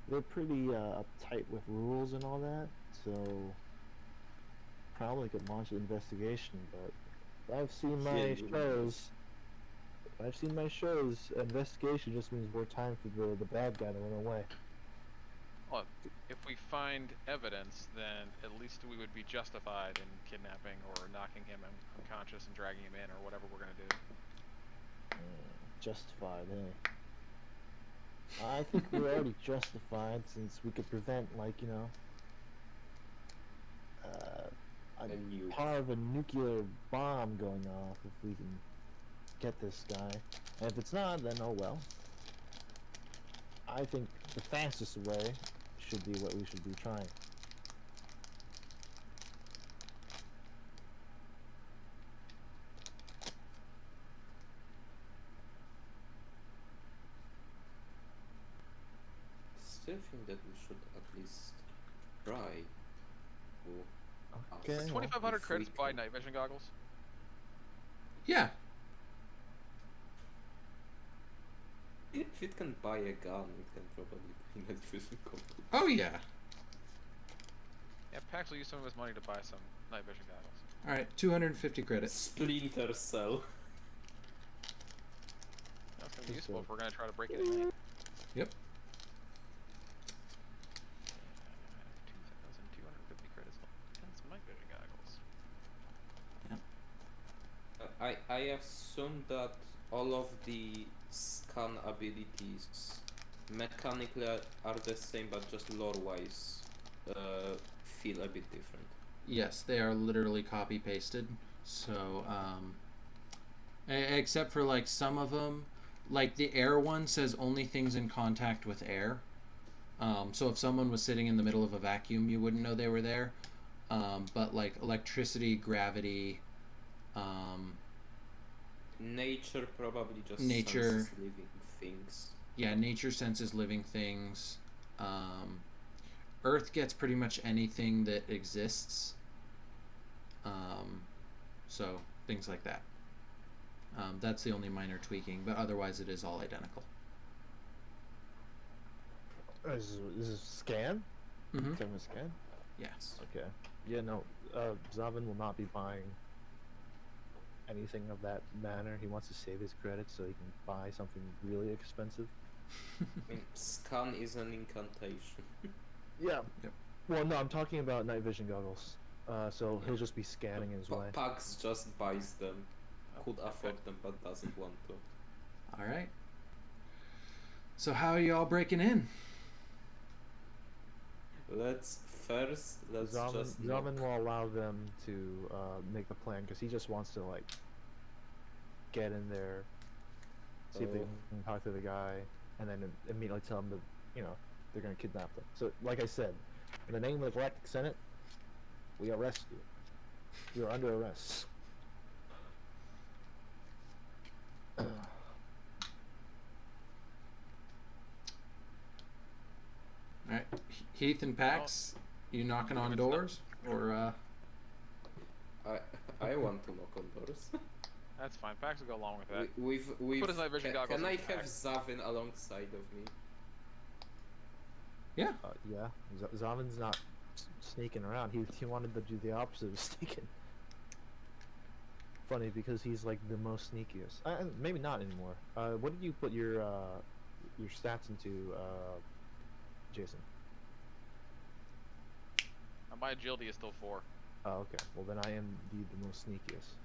They're pretty uptight with rules and all that, so probably could launch an investigation, but if I've seen my shows, investigation just means more time for the bad guy to run away. Well, if we find evidence, then at least we would be justified in kidnapping or knocking him unconscious and dragging him in or whatever we're gonna do. Justified, eh? I think we're already justified since we could prevent, like, you know, A nuke. part of a nuclear bomb going off if we can get this guy. And if it's not, then oh well. I think the fastest way should be what we should be trying. Still think that we should at least try to Okay. ask 2,500 if we credits buy can- night vision goggles. Yeah. If it can buy a gun, it can probably buy night vision goggles. Oh yeah. Yeah, Pax will use some of his money to buy some night vision goggles. All right. 250 credits. Splinter Cell. That's gonna be useful if we're gonna try to break it in. Yep. 2,250 credits and some night vision goggles. I assume that all of the scan abilities mechanically are the same, but just lore-wise feel a bit different. Yes, they are literally copy pasted. So, except for like some of them, like the air one says only things in contact with air. So if someone was sitting in the middle of a vacuum, you wouldn't know they were there. But like electricity, gravity, Nature probably just Nature. senses living things. yeah, nature senses living things. Earth gets pretty much anything that exists. So things like that. That's the only minor tweaking, but otherwise it is all identical. Is this a scan? Mm-hmm. Is that a scan? Yes. Okay. Yeah, no. Zavin will not be buying anything of that manner. He wants to save his credits so he can buy something really expensive. I mean, scan is an incantation. Yeah. Yep. Well, no, I'm talking about night vision goggles. So he'll just be scanning his way. Pax just buys them, could okay. afford them, but doesn't want to. All right. So how are you all breaking in? Let's just Zaman knock. will allow them to make the plan because he just wants to like get in there, see if they Oh. can talk to the guy, and then immediately tell them that they're gonna kidnap them. So, like I said, in the name of the Galactic Senate, we arrest you. You're under arrest. All right, Heath and Pax, you knocking on doors, or I want to knock on doors. That's fine. Pax will go along with that. We've Put his night vision goggles Can on I his have back. Zavin alongside of me? yeah? Yeah, Zavin's not sneaking around. He wanted to do the opposite of sneaking. Funny because he's like the most sneakiest. Maybe not anymore. What did you put your stats into, Jason? My agility is still 4. Oh, okay. Well, then I am indeed the most sneakiest.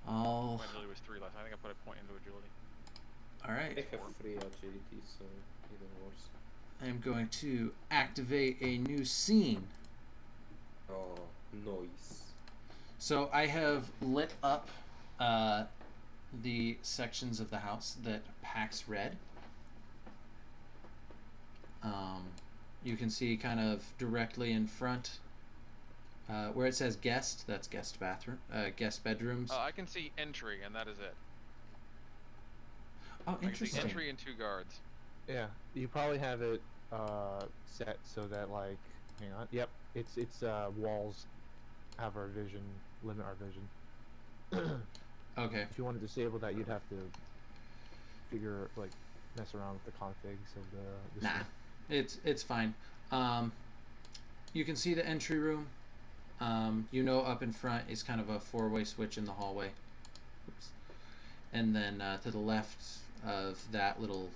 All My agility was 3 last. I think I put a point into agility. right. I have 3 agility, so even worse. I'm going to activate a new scene. Oh, noise. So I have lit up the sections of the house that Pax read. You can see kind of directly in front where it says guest, that's guest bathroom, guest bedrooms. I can see entry, and that is it. Oh, I can see interesting. entry and 2 guards. Yeah, you probably have it set so that like, hang on. Yep, it's walls have our vision, limit our vision. Okay. If you want to disable that, you'd have to mess around with the configs of the Nah, it's fine. You can see the entry room. Up in front is kind of a 4-way switch in the hallway. Oops. And then to the left of that little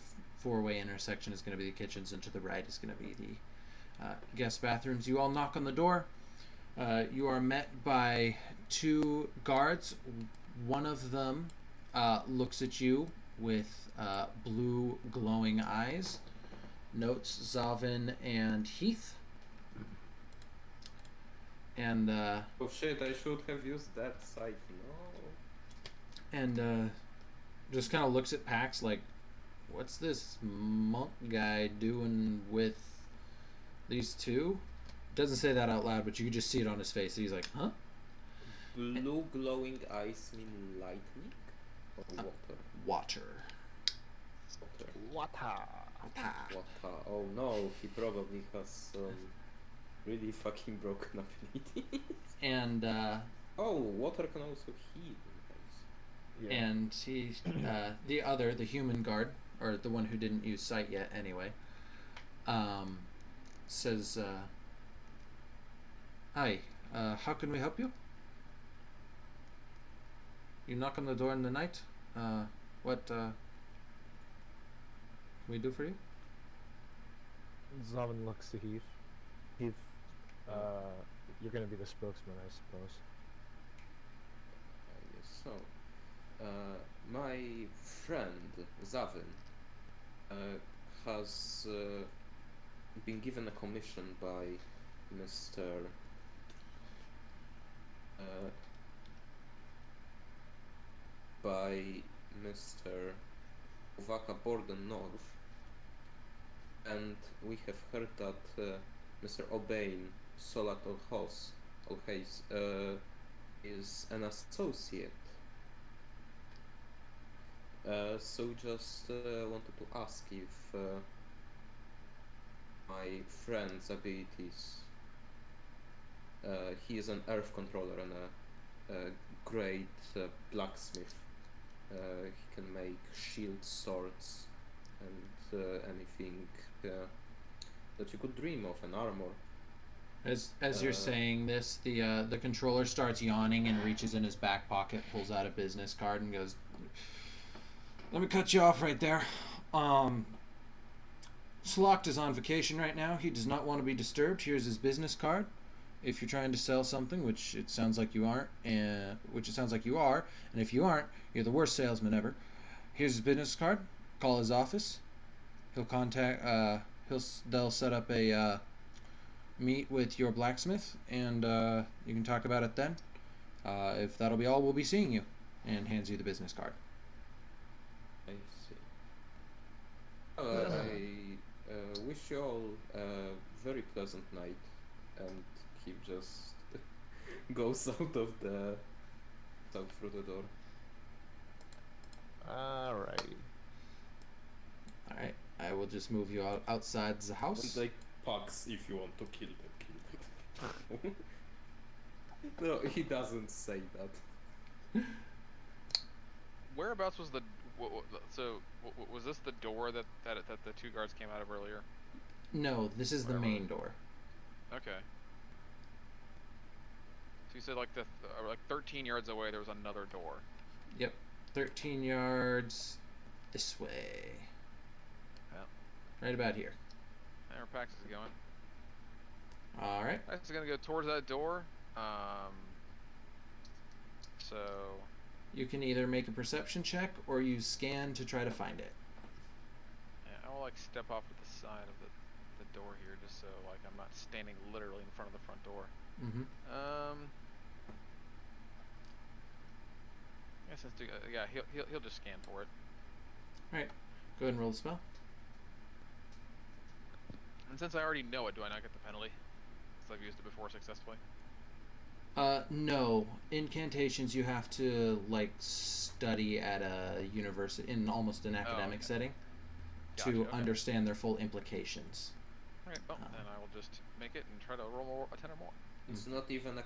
4-way intersection is going to be the kitchens, and to the right is going to be the guest bathrooms. You all knock on the door. You are met by 2 guards. One of them looks at you with blue glowing eyes. Notes Zavin and Heath. And Oh shit, I should have used that site, no. and just kind of looks at Pax like, what's this monk guy doing with these 2? Doesn't say that out loud, but you can just see it on his face. He's like, huh? Blue glowing eyes mean lightning? Or water? Water. Water. Wata. Water. Oh no, he probably has really fucking broken abilities. And Oh, water can also heal. Nice. Yeah. and he, the human guard, or the one who didn't use sight yet anyway, says, hi, how can we help you? You knock on the door in the night? What can we do for you? Zavin looks to Heath. Heath, you're gonna be the spokesman, I suppose. Yes, so, my friend Zavin has been given a commission by Mr. By Mr. Uvaka Borden North, and we have heard that Mr. Obain Solat Olhais is an associate. So just wanted to ask if my friend's abilities. He is an earth controller and a great blacksmith. He can make shields, swords, and anything that you could dream of, an armor. As you're saying this, the controller starts yawning and reaches in his back pocket, pulls out a business card, and goes, "Let me cut you off right there. Slocked is on vacation right now. He does not want to be disturbed. Here's his business card. If you're trying to sell something, which it sounds like you aren't, and if you aren't, you're the worst salesman ever. Here's his business card. Call his office. He'll contact. They'll set up a meet with your blacksmith, and you can talk about it then. If that'll be all, we'll be seeing you." And hands you the business card. I see. I wish you all a very pleasant night, and he just goes out through the door. Alright. All right. I will just move you outside the house. And like pugs, if you want to kill them, No, he doesn't say that. Whereabouts was the? Was this the door that the 2 guards came out of earlier? No, this is the Wherever. main door. Okay. So you said like like 13 yards away there was another door. Yep. 13 yards this way. Well, Right about here. there Pax is going. All right. Pax is gonna go towards that door. So You can either make a perception check or use scan to try to find it. yeah, I will like step off to the side of the door here, just so like I'm not standing literally in front of the front door. Mm-hmm. I guess let's do. Yeah, he'll just scan for it. All right. Go ahead and roll the spell. And since I already know it, do I not get the penalty? Since I've used it before successfully. No. Incantations you have to like study at a university in almost an academic okay. setting Gotcha, to okay. understand their full implications. Alright, well, then I will just make it and try to roll a 10 or more. It's not even a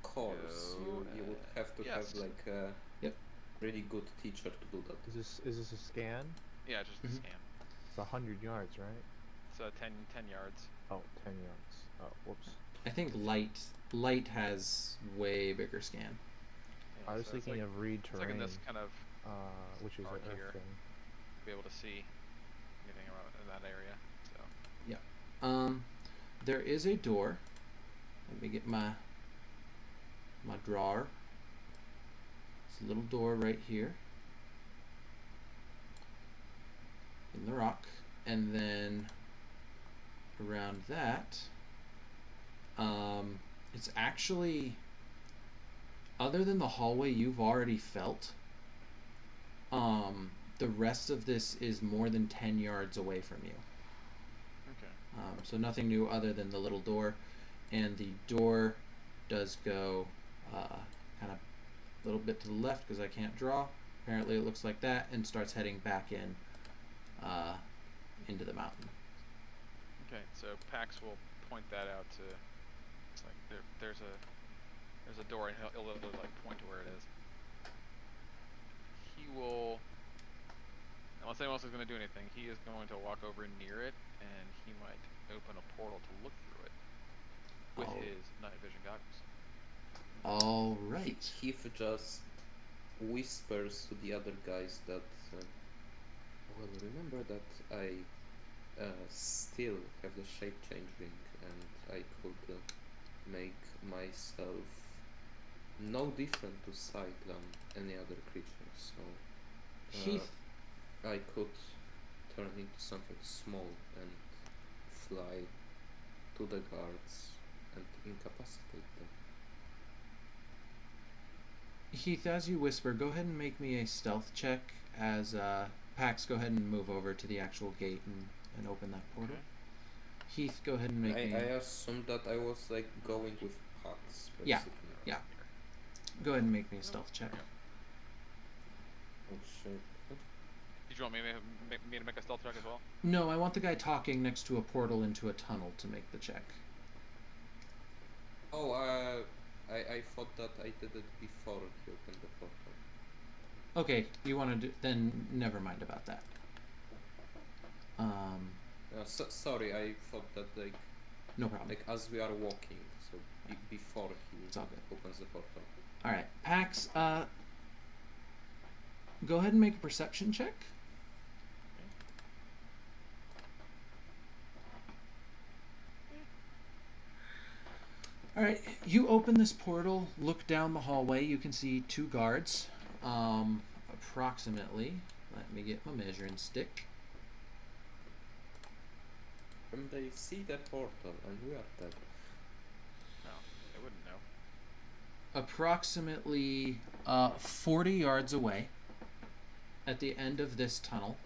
course. You would have to yes. have like a Yep. really good teacher to do that. Is this a scan? Yeah, just a Mhm. scan. It's 100 yards, right? It's 10 yards. Oh, 10 yards. Oh, whoops. I think light has way bigger scan. Yeah, I was so it's thinking like, of read it's terrain, like in this kind of which is an arc earth here. thing. be able to see anything around in that area. So There is a door. Let me get my drawer. It's a little door right here in the rock, and then around that, it's actually, other than the hallway you've already felt, the rest of this is more than 10 yards away from you. okay. So nothing new other than the little door, and the door does go kind of a little bit to the left because I can't draw. Apparently it looks like that, and starts heading back in into the mountain. Okay, so Pax will point that out to. It's like there's a door, and he'll literally like point to where it is. He will. Unless anyone else is going to do anything, he is going to walk over near it, and he might open a portal to look through it with Oh. his night vision goggles. All right. Heath just whispers to the other guys that, well, remember that I still have the shape change ring, and I could make myself no different to sight than any other creature. So Heath, I could turn into something small and fly to the guards and incapacitate them. Heath, as you whisper, go ahead and make me a stealth check as Pax, go ahead and move over to the actual gate and open that portal. Okay. Heath, go ahead and make me. I assumed that I was like going with Pax. Yeah, basically. yeah. Go ahead and make me a stealth check. Oh shit. Did you want me to make a stealth check as well? No, I want the guy talking next to a portal into a tunnel to make the check. Oh, I thought that I did it before he opened the portal. Okay, you want to do, then never mind about that. Sorry, I thought that No problem. like as we are walking, so before he It's all good. opens the portal. All right, Pax, go ahead and make a perception check. All right, you open this portal, look down the hallway. You can see two guards, approximately. Let me get my measuring stick. And they see the portal, and we are dead. No, they wouldn't know. Approximately 40 yards away, at the end of this tunnel,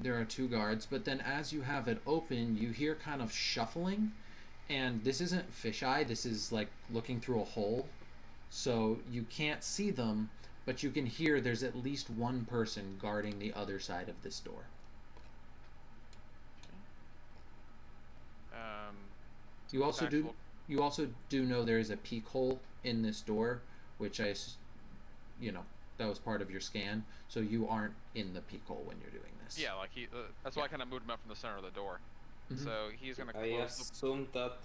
there are two guards, but then as you have it open, you hear kind of shuffling, and this isn't fisheye, this is like looking through a hole, so you can't see them, but you can hear there's at least one person guarding the other side of this door. You also Pax do will- you also do know there is a peek hole in this door, which you know, that was part of your scan, so you aren't in the peek hole when you're doing this. Yeah, like that's why I kind of moved him up from the center of the door. Mhm. So he's gonna I close the. assume that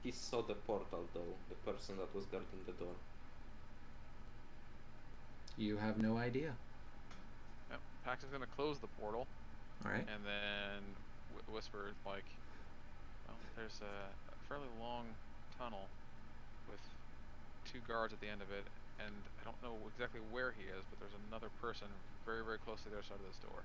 he saw the portal, though, the person that was guarding the door. You have no idea. Yep, Paxton's gonna close the portal, All right. and then whisper like, "Well, there's a fairly long tunnel with 2 guards at the end of it, and I don't know exactly where he is, but there's another person very, very close to the other side of this door."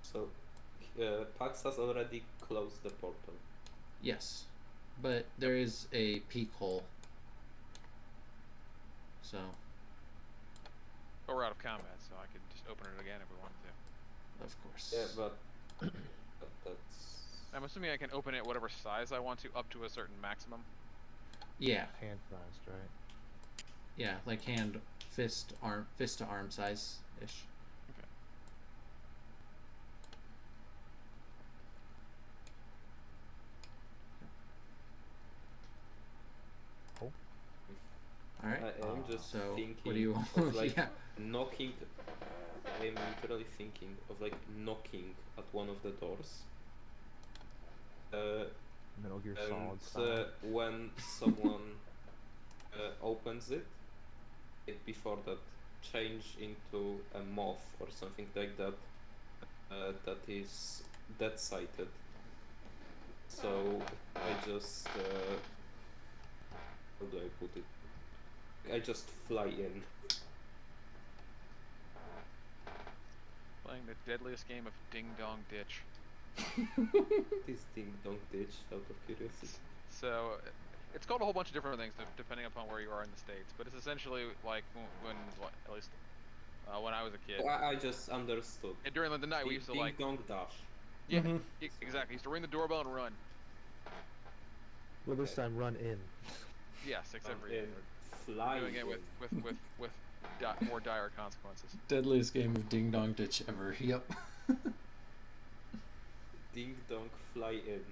So, Pax has already closed the portal. Yes, but there is a peek hole. So, But we're out of combat, so I could just open it again if we wanted to. of course. Yeah, but that's... I'm assuming I can open it whatever size I want to, up to a certain maximum. Yeah, Hand sized, right? yeah, like fist to arm size ish. Okay. All right. I am just So, thinking what do you of like yeah. knocking. I'm literally thinking of like knocking at one of the doors. Metal Gear Solid And style. when someone opens it, before that change into a moth or something like that, that is dead-sighted. So I just how do I put it? I just fly in. Playing the deadliest game of Ding Dong Ditch. This ding dong ditch, out of curiosity. So, it's called a whole bunch of different things depending upon where you are in the States, but it's essentially like when at least when I was a kid. Oh, I just understood. And during the night, we used to Ding like. dong dash. Yeah, Mhm. exactly. Used to ring the doorbell and run. Well, this time run in. Yes, except for In fly. doing it with more dire consequences. Deadliest game of Ding Dong Ditch ever. Yep. Ding dong fly in.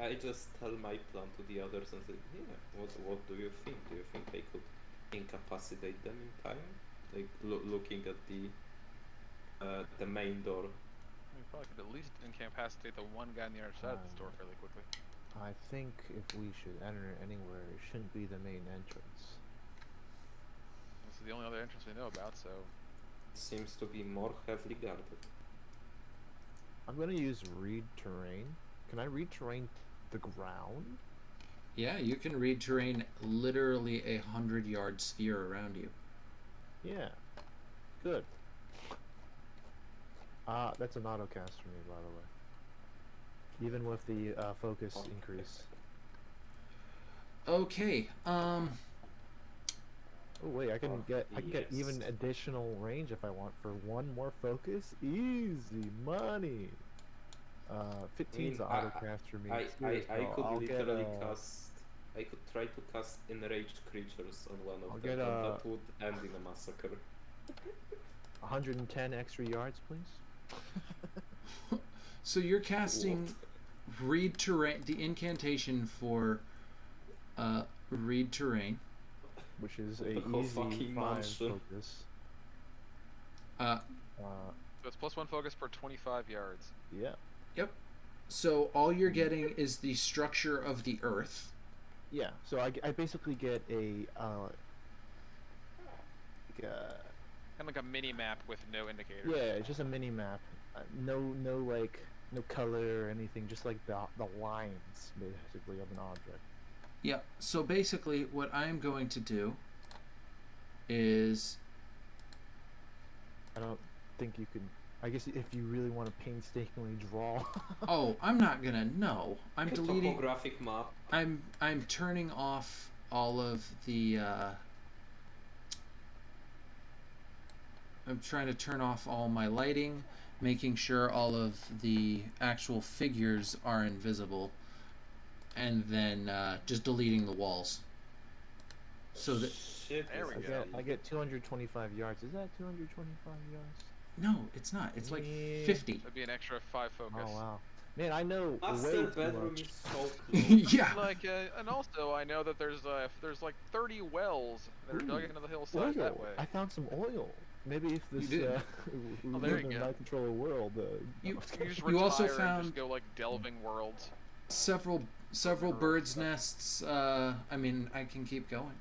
I just tell my plan to the others and say, yeah, what do you think? Do you think I could incapacitate them in time? Like looking at the main door. We probably could at least incapacitate the one guy on the other side of the door fairly quickly. I think if we should enter anywhere, it shouldn't be the main entrance. This is the only other entrance we know about, so Seems to be more heavily guarded. I'm gonna use read terrain. Can I read terrain the ground? Yeah, you can read terrain literally 100-yard sphere around you. Yeah. Good. That's an autocast for me, by the way. Even with the focus increase. Okay. Oh wait, I can get Yes. even additional range if I want for one more focus. Easy money. 15's I mean, autocast for me. I Seriously, could I'll literally get, cast. I could try to cast enraged creatures on one I'll of get, them, and that would end in a massacre. 110 extra yards, please. So you're casting read terrain, the incantation for read terrain. Which is a The whole easy fucking 5 mansion. focus. Uh, so it's +1 focus per 25 yards. Yeah. Yep. So all you're getting is the structure of the earth. Yeah, so I basically get a Kind of like a mini map with no indicators. yeah, it's just a mini map. No color or anything, just like the lines basically of an object. Yeah. So basically, what I'm going to do is I don't think you can. I guess if you really want to painstakingly draw. oh, I'm not gonna no. I'm A deleting. topographic map. I'm turning off all of the. I'm trying to turn off all my lighting, making sure all of the actual figures are invisible, and then just deleting the walls. So that Shit. There we is go. I get 225 yards. Is that 225 yards? No, it's not. It's like Yeah. 50. That'd be an extra 5 focus. Oh wow, man, I know Master way too bedroom much. is so close. Yeah. Like, and also I know that there's like 30 wells that are dug Ooh, into the hillside that Oil. way. I found some oil. Maybe if this did. we Oh, live there in you a go. night controller world, You- You just You also retire and found- just go like delving worlds. Several Several birds' stuff. nests. I mean, I can keep going.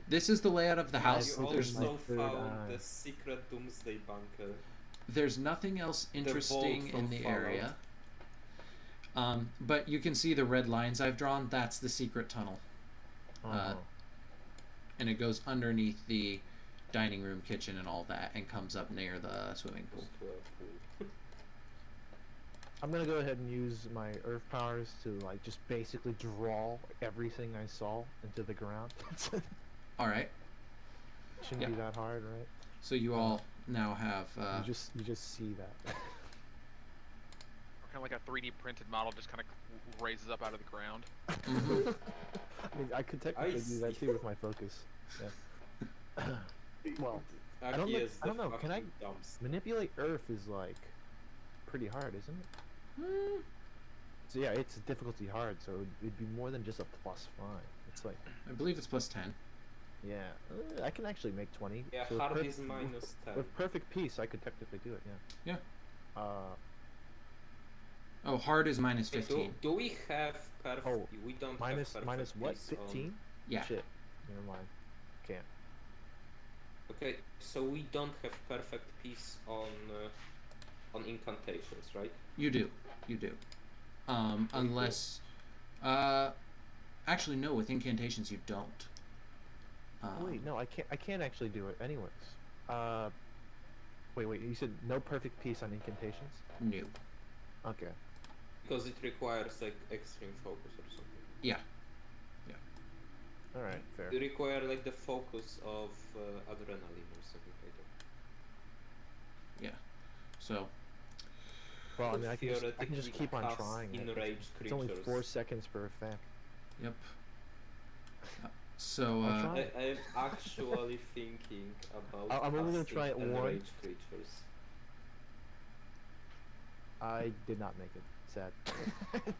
This is the layout of the house. You There's also my third found eye. the secret doomsday bunker. There's nothing else interesting vault in from the Fallout. area. But you can see the red lines I've drawn. That's the secret tunnel. Oh. And it goes underneath the dining room, kitchen, and all that, and comes up near the swimming pool. Just to a pool. I'm gonna go ahead and use my earth powers to like just basically draw everything I saw into the ground. All right. Shouldn't Yeah. be that hard, right? So you all now have. You just see that. Kind of like a 3D printed model just kind of raises up out of the ground. Mhm. I mean, I could technically do that too with my focus. Yeah. Well, don't Aki know- is I don't the know, can I- fucking dumpster. manipulate earth is like pretty hard, isn't it? Mm, So yeah, it's difficulty hard, so it'd be more than just a +5. It's like, I believe it's +10. yeah, I can actually make 20. Yeah, So with hard perf- is minus 10. With perfect peace, I could technically do it. Yeah. Yeah. Uh, Oh, hard is minus Okay, 15. do we have perfect? Oh, we don't minus have perfect minus what? peace on- 15? Yeah. Shit. Never mind. Can't. Okay, so we don't have perfect peace on incantations, right? You do. You do. Unless. Actually, no. With incantations, you don't. Wait, no, I can't. I can't actually do it. Anyways. Wait. You said no perfect peace on incantations? No. Okay. Because it requires like extreme focus or something. Yeah. All right. Fair. You require like the focus of adrenaline or something like that. Yeah. So. Well, I mean, I can just Theoretically keep on cast trying. enraged It's only creatures. 4 seconds per effect. Yep. So. I'll try. I'm actually thinking about I'm only gonna casting try it once. enraged creatures. I did not make it. Sad.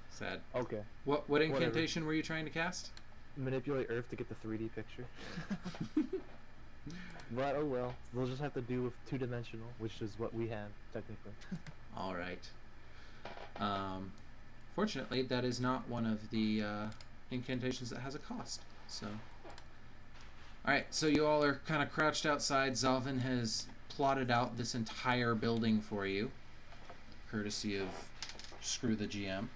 Sad. Okay. What Whatever. incantation were you trying to cast? Manipulate Earth to get the 3D picture. But oh well. We'll just have to do with 2-dimensional, which is what we have technically. All right. Fortunately, that is not one of the incantations that has a cost. So. All right. So you all are kind of crouched outside. Zalvin has plotted out this entire building for you, courtesy of Screw the GM.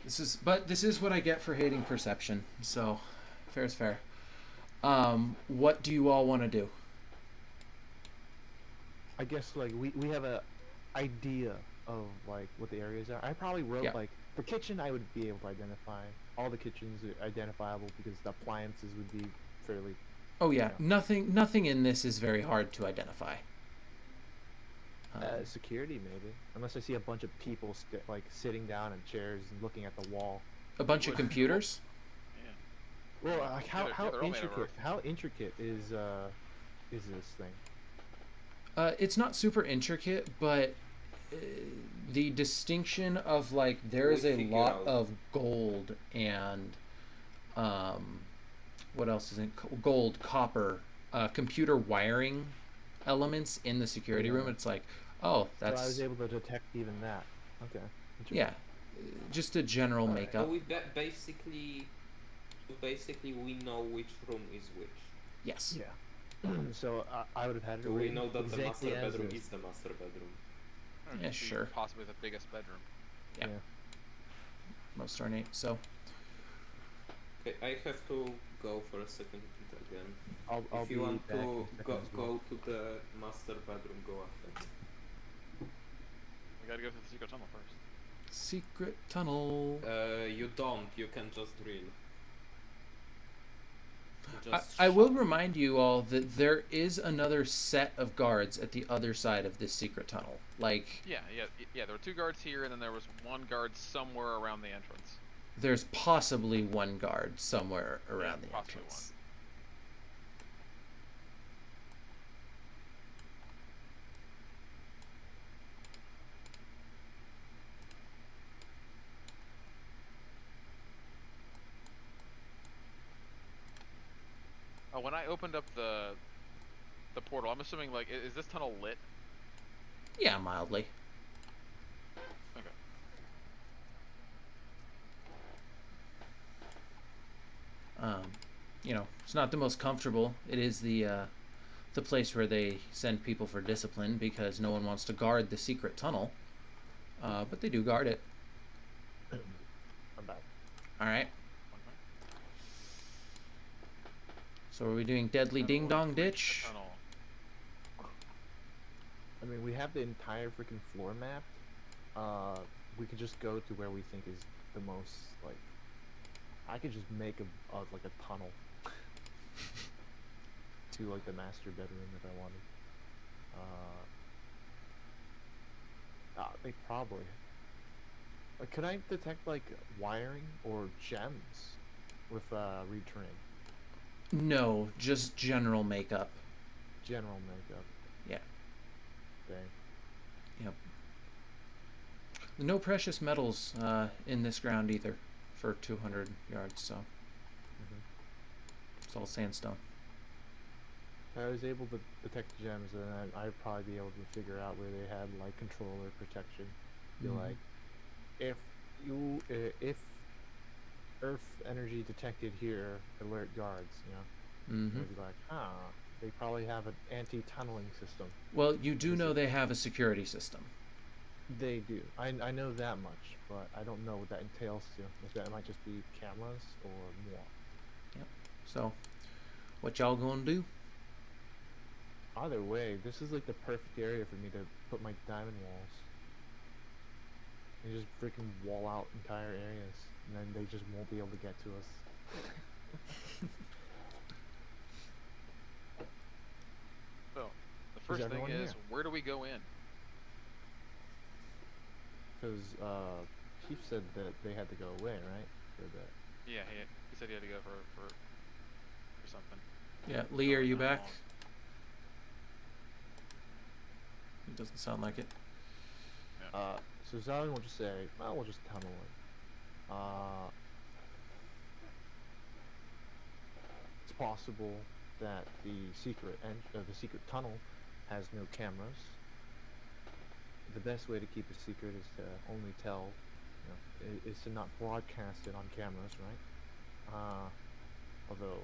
This is what I get for hating perception. So, fair's fair. What do you all want to do? I guess like we have a idea of like what the areas are. I probably wrote Yeah. like the kitchen I would be able to identify. All the kitchens are identifiable because the appliances would be fairly. Oh yeah, Yeah. nothing in this is very hard to identify. Security maybe, unless I see a bunch of people like sitting down in chairs and looking at the wall. A bunch of Would- computers. Yeah. Well, like Yeah, they're all made of earth. how intricate is this thing? It's not super intricate, but the distinction of like there is We a figure lot out. of gold and what else is it? Gold, copper, computer wiring elements in the security room. Yeah. It's like, oh, So I was that's able to detect even that. Okay. Interesting. yeah, just a general Alright. So makeup. we basically we know which room is which. Yes. Yeah. So I would have had it. Do we written know that the exactly master as bedroom is. is the master bedroom? Or Yeah, be sure. Possibly the biggest bedroom. Yeah. Most ornate. So Okay, I have to go for a second again. I'll If be you want back in to a second as well. go to the master bedroom, go ahead. We gotta go through the secret tunnel first. secret tunnel. You don't. You can just drill. I will remind you all that there is another set of guards at the other side of this secret tunnel. Like, Yeah. There were 2 guards here, and then there was 1 guard somewhere around the entrance. there's possibly one guard somewhere around the possibly entrance. When I opened up the portal, I'm assuming like is this tunnel lit? Yeah, mildly. Okay. You know, it's not the most comfortable. It is the place where they send people for discipline because no one wants to guard the secret tunnel. But they do guard it. I'm back. All right. So are we doing Deadly Ding Dong Ditch? Tunnel. I mean, we have the entire freaking floor mapped. We could just go to where we think is the most, like... I could just make like a tunnel to, like, the master bedroom if I wanted. They probably... Like, could I detect, like, wiring or gems with, retrain? No, just general makeup. General makeup. Yeah. Dang. Yep. No precious metals in this ground either for 200 yards, so it's all sandstone. If I was able to detect gems, then I'd probably be able to figure out where they had, like, controller protection. Be like, if Earth energy detected here, alert guards, you know? They'd be like, they probably have an anti-tunneling system. Well, you do know they have a security system. They do. I know that much, but I don't know what that entails to. If that might just be cameras or more. Yep. So, what y'all gonna do? Either way, this is like the perfect area for me to put my diamond walls. And just freaking wall out entire areas, and then they just won't be able to get to us. So, the first thing everyone is, here? where do we go in? Because Chief said that they had to go away, right? Or that. Yeah, he said he had to go for something. Yeah, Lee, are you back? Long. It doesn't sound like it. So Zowie will just say, well, we'll just tunnel in. It's possible that the secret tunnel has no cameras. The best way to keep a secret is to only tell, is to not broadcast it on cameras, right? Although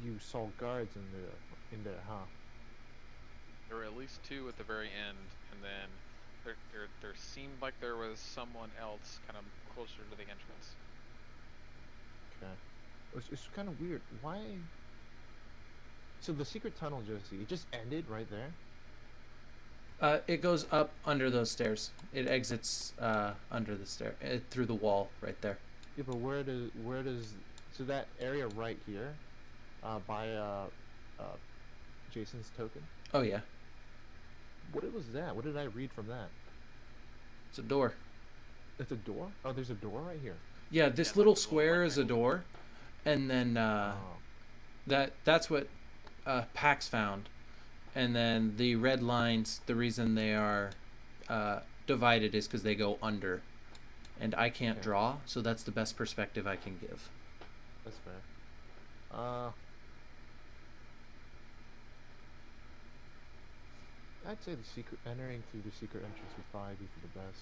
you saw guards in there, huh? There were at least two at the very end, and then there seemed like there was someone else kind of closer to the entrance. Okay. It's kind of weird. Why? So the secret tunnel, Josie, it just ended right there? It goes up under those stairs. It exits under the stair through the wall right there. Yeah, but where does so that area right here, by Jason's token? Oh yeah, What was that? What did I read from that? it's a door. It's a door? Oh, there's a door right here. Yeah, this little square is a door, and then that's what Pax found, and then the red lines. The reason they are divided is because they go under, and I can't Okay. draw, so that's the best perspective I can give. That's fair. I'd say entering through the secret entrance would probably be for the best.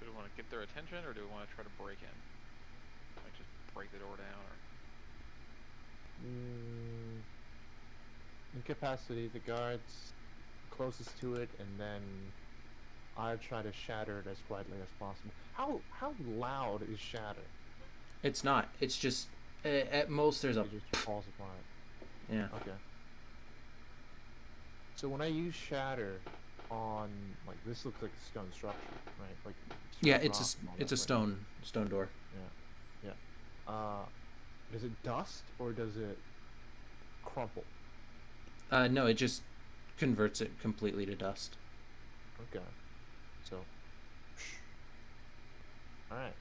Do we want to get their attention, or do we want to try to break in? Like just break the door down, or Incapacitate the guards closest to it, and then I try to shatter it as quietly as possible. How loud is shatter? It's not. It's just at most there's a. It just falls apart. Yeah. Okay. So when I use shatter on, like, this looks like a stone structure, right? Like. Yeah, rock it's and all a that, right? stone door. Yeah. Does it dust or does it crumple? No, it just converts it completely to dust. Okay. So. Alright.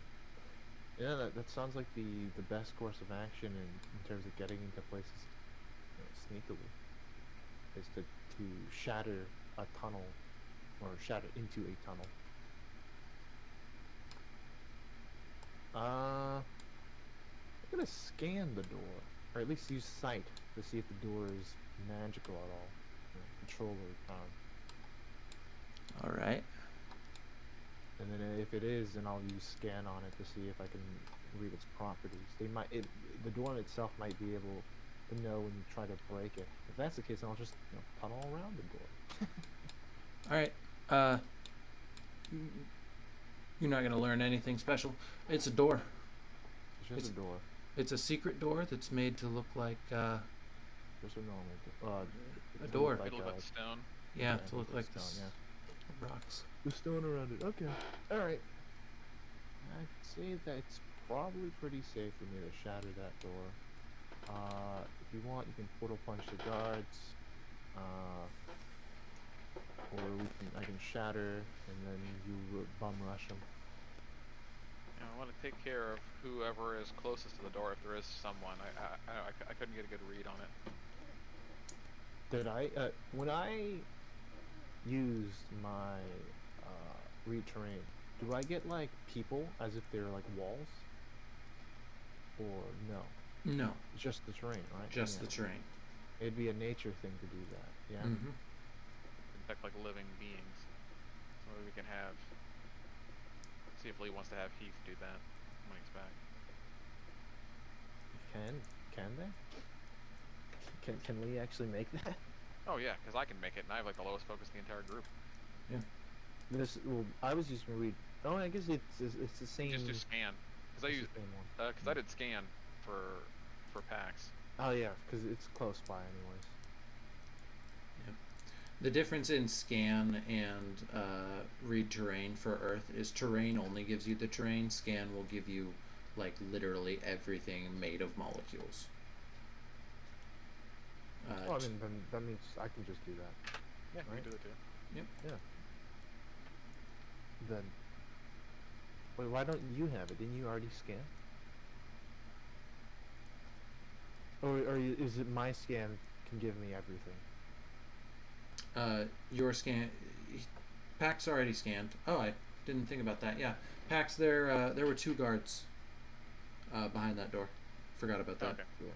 Yeah, that sounds like the best course of action in terms of getting into places sneakily. Is to shatter a tunnel, or shatter into a tunnel. I'm gonna scan the door, or at least use sight to see if the door is magical at all. Controller power. All right. And then if it is, then I'll use scan on it to see if I can read its properties. The door itself might be able to know when you try to break it. If that's the case, then I'll just tunnel around the door. All right. You're not gonna learn anything special. It's a door. It's just a door. It's a secret door that's made to look like Just a normal door. a door. It'll look like stone. Yeah, to look like stone, this. yeah. Rocks. The stone around it. Okay. Alright. I'd say that it's probably pretty safe for me to shatter that door. If you want, you can portal punch the guards. Or I can shatter, and then you bum rush them. You know, I want to take care of whoever is closest to the door, if there is someone. I couldn't get a good read on it. Did I? When I used my read terrain, do I get like people as if they're like walls? Or no? No, It's just the terrain, right? just Yeah. the terrain. It'd be a nature thing to do that. Yeah. Mm-hmm. In fact, like living beings. So maybe we can have. See if Lee wants to have Heath do that when he's back. Can they? Can Lee actually make that? Oh yeah, because I can make it, and I have like the lowest focus in the entire group. Well, I was using read. Oh, I guess it's the same. Just do scan, because I it's use the same one. because I did scan for PAX. Oh yeah, because it's close by anyways. The difference in scan and read terrain for Earth is terrain only gives you the terrain. Scan will give you like literally everything made of molecules. Well, I mean, then that means I can just do that. Yeah, we Right. can do it too. Yeah. Then. Wait, why don't you have it? Didn't you already scan? Is it my scan can give me everything? Your scan, Pax already scanned. Oh, I didn't think about that. Yeah, Pax, there were 2 guards behind that door. Forgot about that. Okay. Yeah.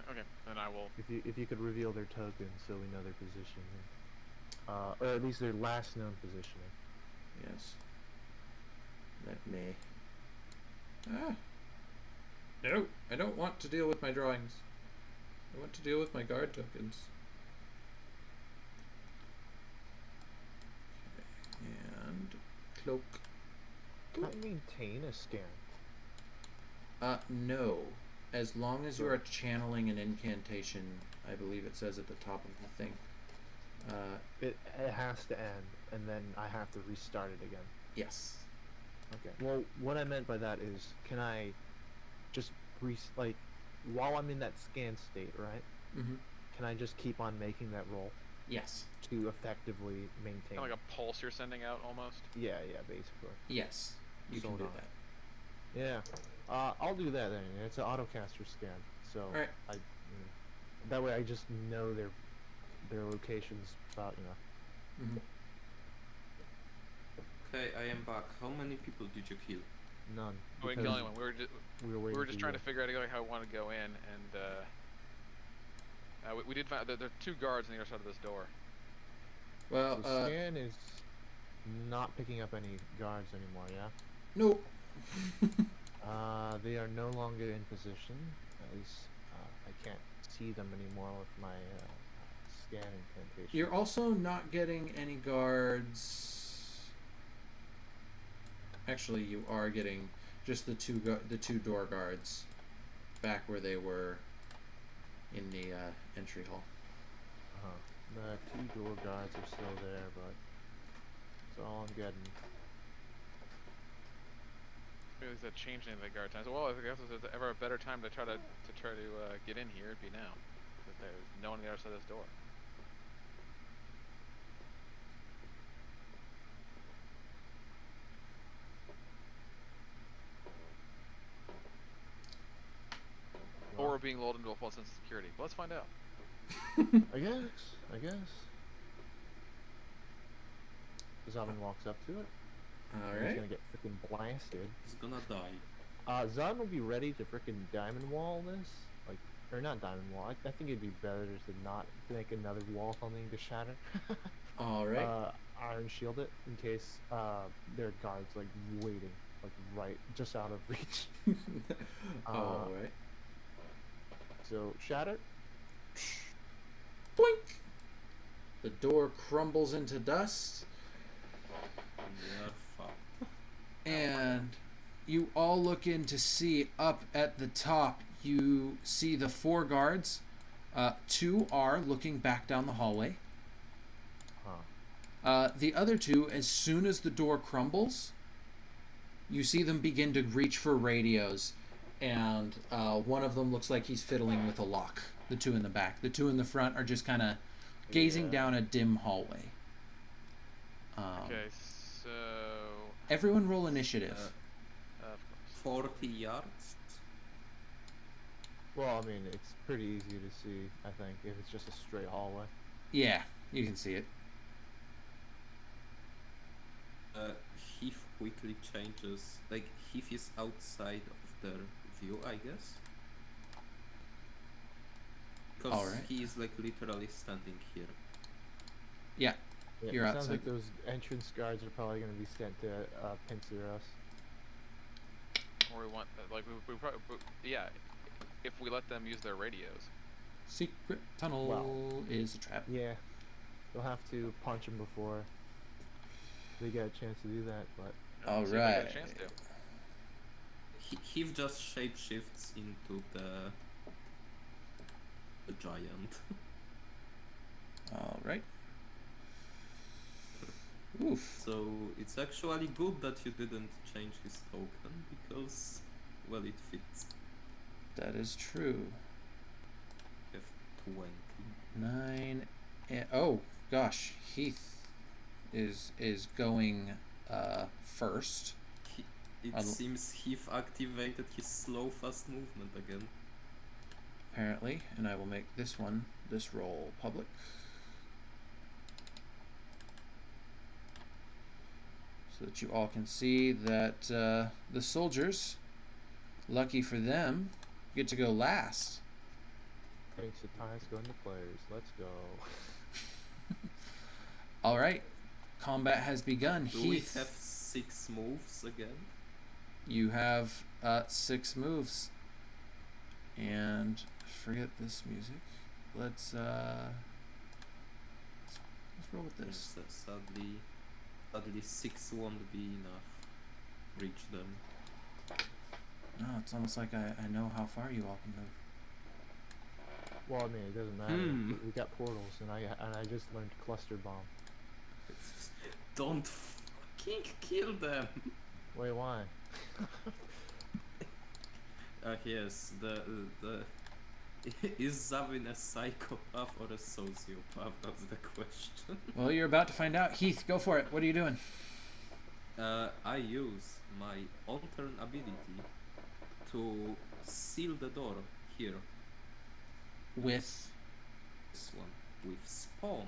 Okay, then I will. If you could reveal their tokens so we know their position, or at least their last known positioning. Yes. Let me. No, I don't want to deal with my drawings. I want to deal with my guard tokens. Okay. And Cloak. Can I maintain a scan? No. As long as you are channeling an incantation, I believe it says at the top of the thing. It has to end, and then I have to restart it again. Yes. Okay. Well, what I meant by that is, can I just while I'm in that scan state, right? Mm-hmm. Can I just keep on making that roll Yes. to effectively maintain? Kind of like a pulse you're sending out almost. Yeah, basically. Yes. You can Sold do on. that. Yeah. I'll do that then. It's an autocaster scan, so Alright. that way I just know their locations about Mm-hmm. Okay, I am back. How many people did you kill? none. We didn't kill anyone. We We were just trying to figure out exactly how we want to go in, and we did find there are 2 guards on the other side of this door. Well, The scan is not picking up any guards anymore. Yeah. nope. They are no longer in position. At least I can't see them anymore with my scan incantation. You're also not getting any guards. Actually, you are getting just the two door guards back where they were in the entry hall. The 2 door guards are still there, but that's all I'm getting. Maybe there's a change in the guard time. So, well, I guess if there's ever a better time to try to get in here, it'd be now. But there's no one on the other side of this door. Or we're being lulled into a false sense of security. But let's find out. I guess. Zaman walks up to it. All He's right. gonna get freaking blasted. He's gonna die. Zaman will be ready to freaking diamond wall this, like, or not diamond wall. I think it'd be better to not make another wall something to shatter. All right. Iron shield it in case there are guards like waiting, like right just out of reach. All right. So shatter. Boink. The door crumbles into dust, Yeah, fuck. and you all look in to see up at the top. You see the 4 guards. 2 are looking back down the hallway. The other 2, as soon as the door crumbles, you see them begin to reach for radios, and one of them looks like he's fiddling with a lock. The 2 in the back. The 2 in the front are just kind of gazing down a dim hallway. Okay, so Everyone roll initiative. of course. 40 yards. Well, I mean, it's pretty easy to see. I think if it's just a straight hallway. Yeah, you can see it. Heath quickly changes. Like, Heath is outside of their view, I guess. Because Alright. he is, like, literally standing here. Yeah. Yeah, You're it sounds outside. like those entrance guards are probably going to be sent to pincer us. Or we want like we probably yeah, if we let them use their radios. Secret tunnel Well. is a trap. Yeah, they'll have to punch them before they get a chance to do that. But All See if they get a right. chance to. Heath just shapeshifts into the giant. All right. Oof. So it's actually good that you didn't change his token because, well, it fits. That is true. You have 20. 9. Oh gosh, Heath is going first. It I'll- seems Heath activated his slow fast movement again. Apparently, and I will make this roll public. So that you all can see that the soldiers, lucky for them, get to go last. thanks to ties going to players. Let's go. All right, combat has begun. Do we Heath, have 6 moves again? you have 6 moves, and forget this music. Let's roll with this. Yes, sadly 6 won't be enough. Reach them. No, it's almost like I know how far you all can move. Well, I mean, it doesn't matter. We got portals, and I just learned cluster bomb. Don't fucking kill them! Wait, why? Yes, the is Zavin a psychopath or a sociopath? That's the question. Well, you're about to find out. Heath, go for it. What are you doing? I use my altern ability to seal the door here. With. This one with spawn.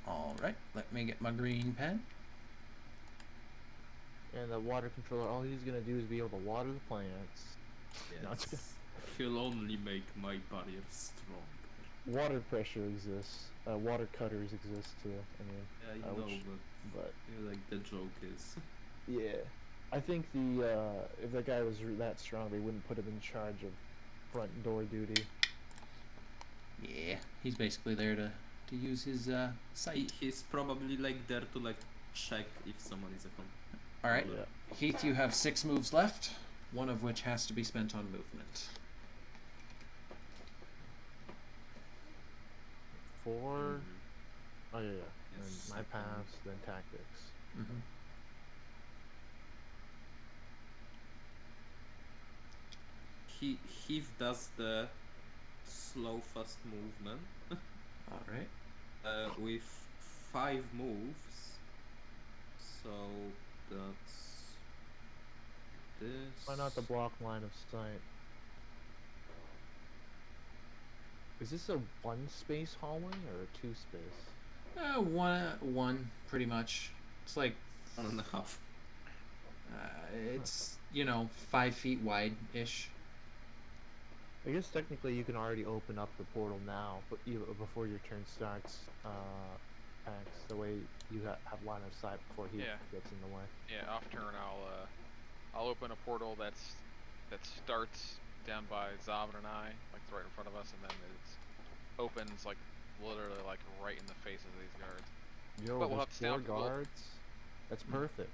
All right. Let me get my green pen. And the water controller, all he's gonna do is be able to water the plants. No, it's Yes. He'll only make my barrier stronger. Water pressure exists. Water cutters exist too. I mean, I know, which- but like the joke is. yeah, I think if the guy was that strong, they wouldn't put him in charge of front door duty. Yeah. He's basically there to use his sight. He's probably like there to like check if someone is a con. All right. Yeah. Heath, you have 6 moves left, one of which has to be spent on movement. 4. Oh yeah, yeah. Yes, And my second. paths, then tactics. Mm-hmm. Heath does the slow fast movement All right. with 5 moves. So that's this. Why not the block line of sight? Is this a 1 space hallway or a 2 space? One, pretty much. It's like 1.5. it's 5 feet wide ish. I guess technically you can already open up the portal now, but before your turn starts, Pax. The way you have line of sight before he Yeah. gets in the way. Yeah, off turn I'll open a portal that starts down by Zavin and I, like right in front of us, and then it opens like literally like right in the face of these guards. Yo, But we'll there's have to 4 sound people. guards. That's perfect.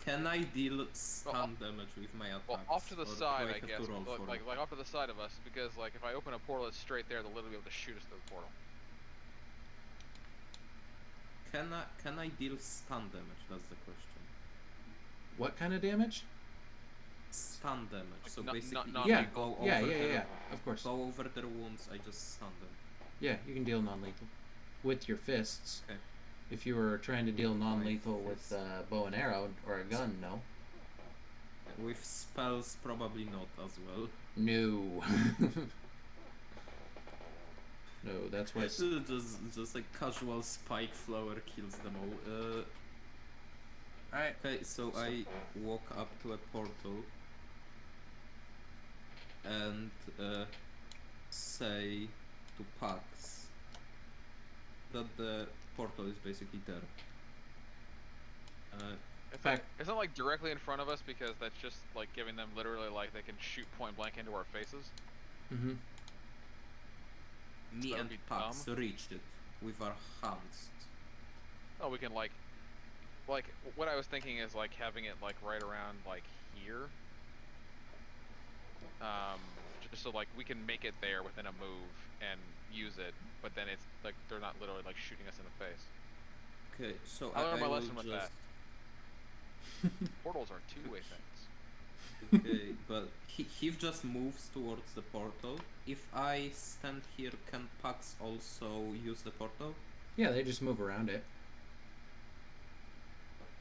Can I deal stun damage with my attacks? Well, off to the or do side, I have to guess. roll for Like it? off to the side of us, because like if I open a portal that's straight there, they'll literally be able to shoot us through the portal. Can I deal stun damage? That's the question. What kind of damage? Stun damage. Like So not- basically, not if Yeah. I go over Yeah, their, of course. go over their wounds, I just stun them. Yeah, you can deal non-lethal with your fists. Okay. If you were trying to deal non-lethal with fists. bow and arrow or a gun, no. With spells, probably not as well. No. No, that's why. Just like casual spike flower kills them all. Alright. Okay, so I walk up to a portal and say to Pax that the portal is basically there. It's not like directly in front of us, because that's just like giving them literally like they can shoot point blank into our faces. Mm-hmm. Me That would and be Pax reached it with our hands. Oh, we can like what I was thinking is like having it like right around like here. Just so like we can make it there within a move and use it, but then it's like they're not literally like shooting us in the face. Okay, so I learned my will lesson with just... Portals are two-way things. Okay, but he just moves towards the portal. If I stand here, can Pax also use the portal? Yeah, they just move around it.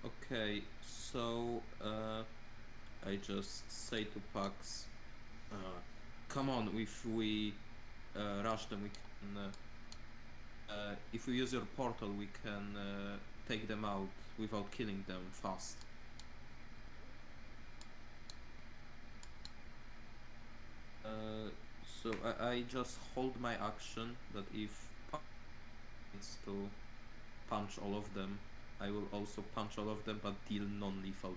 Okay, so I just say to Pax, come on, if we rush them, we can. If we use your portal, we can take them out without killing them fast. So I just hold my action that if Pax needs to punch all of them, I will also punch all of them, but deal non-lethal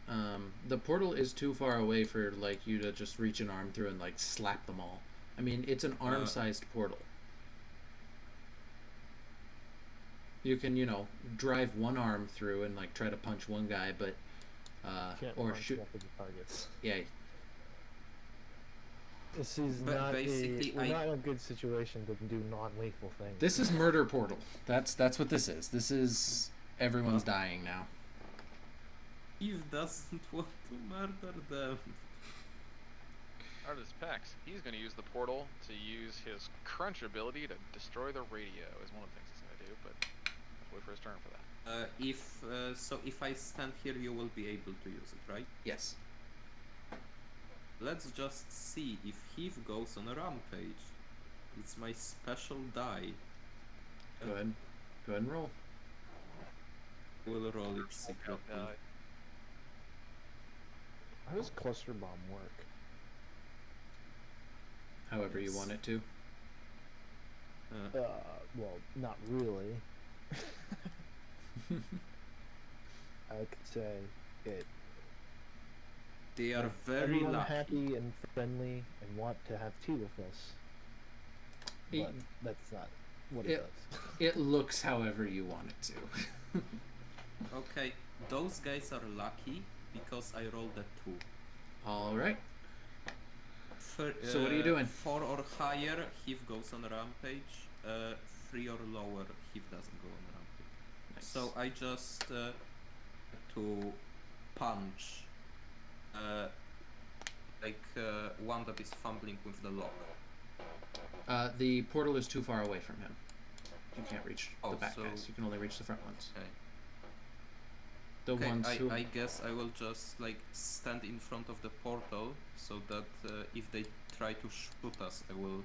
damage. The portal is too far away for like you to just reach an arm through and like slap them all. I mean, it's an arm-sized portal. You can, drive one arm through and like try to punch one guy, but Can't or punch shoot. multiple targets. Yeah, This is But not basically, we're not in a good situation to do non-lethal things. this is murder portal. That's what this is. This is everyone's dying now. Eve doesn't want to murder them. Artist Pax, he's going to use the portal to use his crunch ability to destroy the radio, is one of the things he's going to do, but let's wait for his turn for that. If I stand here, you will be able to use it, right? Yes. Let's just see if Heath goes on a rampage. It's my special die. Go ahead. Go ahead and roll. We'll roll it secretly. How does cluster bomb work? However you want it to. Well, not really. I could say it. They are Make very everyone lucky. happy and friendly and want to have tea with us. It- But that's not what it does. It looks however you want it to. Okay, those guys are lucky because I rolled a 2. All right. So what are you doing? 4 or higher, Heath goes on a rampage. 3 or lower, Heath doesn't go on a rampage. Nice. So I just to punch one that is fumbling with the lock. The portal is too far away from him. You can't reach Oh, the back so- guys. You can only reach the front ones. Okay. The ones who. I guess I will just like stand in front of the portal so that if they try to shoot us, I will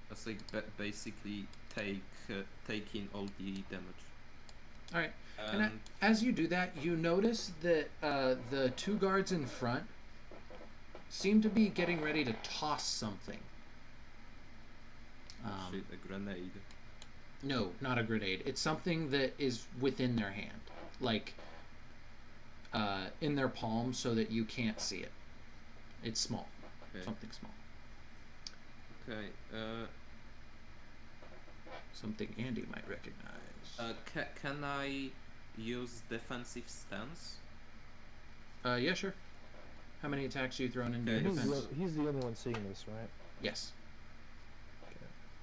That's like basically taking all the damage. All right. And as you do that, you notice that the two guards in front seem to be getting ready to toss something. Shit, a grenade. No, not a grenade. It's something that is within their hand, like in their palm, so that you can't see it. It's small. Okay. Something small. Okay. Something Andy might recognize. Can I use defensive stance? Yeah, sure. How many attacks are you throwing into your Okay. defense? He's the only one seeing this, right? Yes.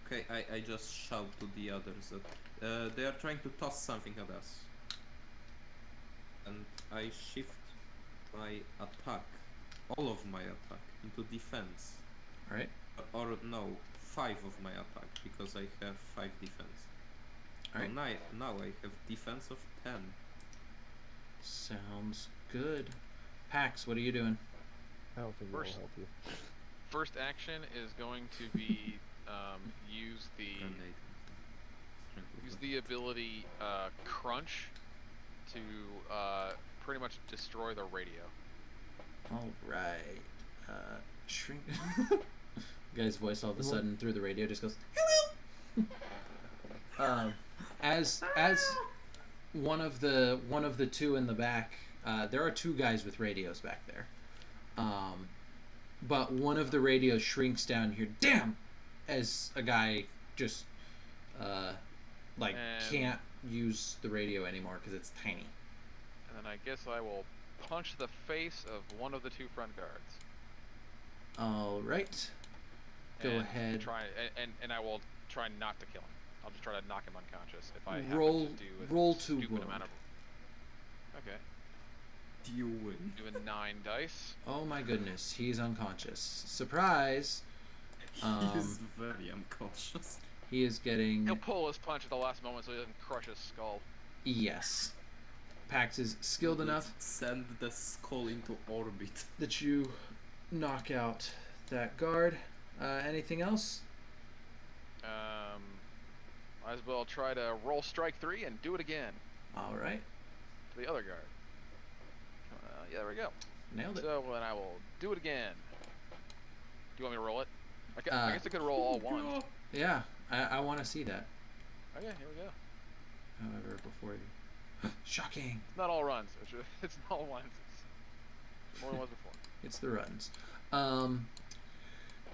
Okay, I just shout to the others that they are trying to toss something at us. And I shift my attack, all of my attack, into defense. All right. Or no, 5 of my attack, because I have 5 defense. All right. So now I have defense of 10. Sounds good. Pax, what are you doing? I don't think that'll First- help you. First action is going to be use Grenade. the ability crunch to pretty much destroy the radio. All right. Shrink. Guy's voice all of a sudden through the radio just goes, "Hello." As one of the two in the back, there are two guys with radios back there. But one of the radios shrinks down here. Damn! As a guy just And- can't use the radio anymore because it's tiny. And then I guess I will punch the face of one of the two front guards. All right. Go and ahead. Try and I will try not to kill him. I'll just try to knock him unconscious if I Roll- happen to do a roll to stupid wound. amount of. Okay. You win. Doing 9 dice. Oh my goodness, he's unconscious. Surprise! He is very unconscious. He is getting He'll pull his punch at the last moment so he doesn't crush his skull. yes. Pax is skilled enough Send the skull into orbit. that you knock out that guard. Anything else? Might as well try to roll strike 3 and do it again All right, to the other guard. Yeah, there we go. nailed it. So then I will do it again. Do you want me to roll it? I guess I could roll all ones. Yeah, I want to see that. Okay, here we go. However, before you, shocking. It's not all runs. It's not all ones. It's more than once before. It's the runs.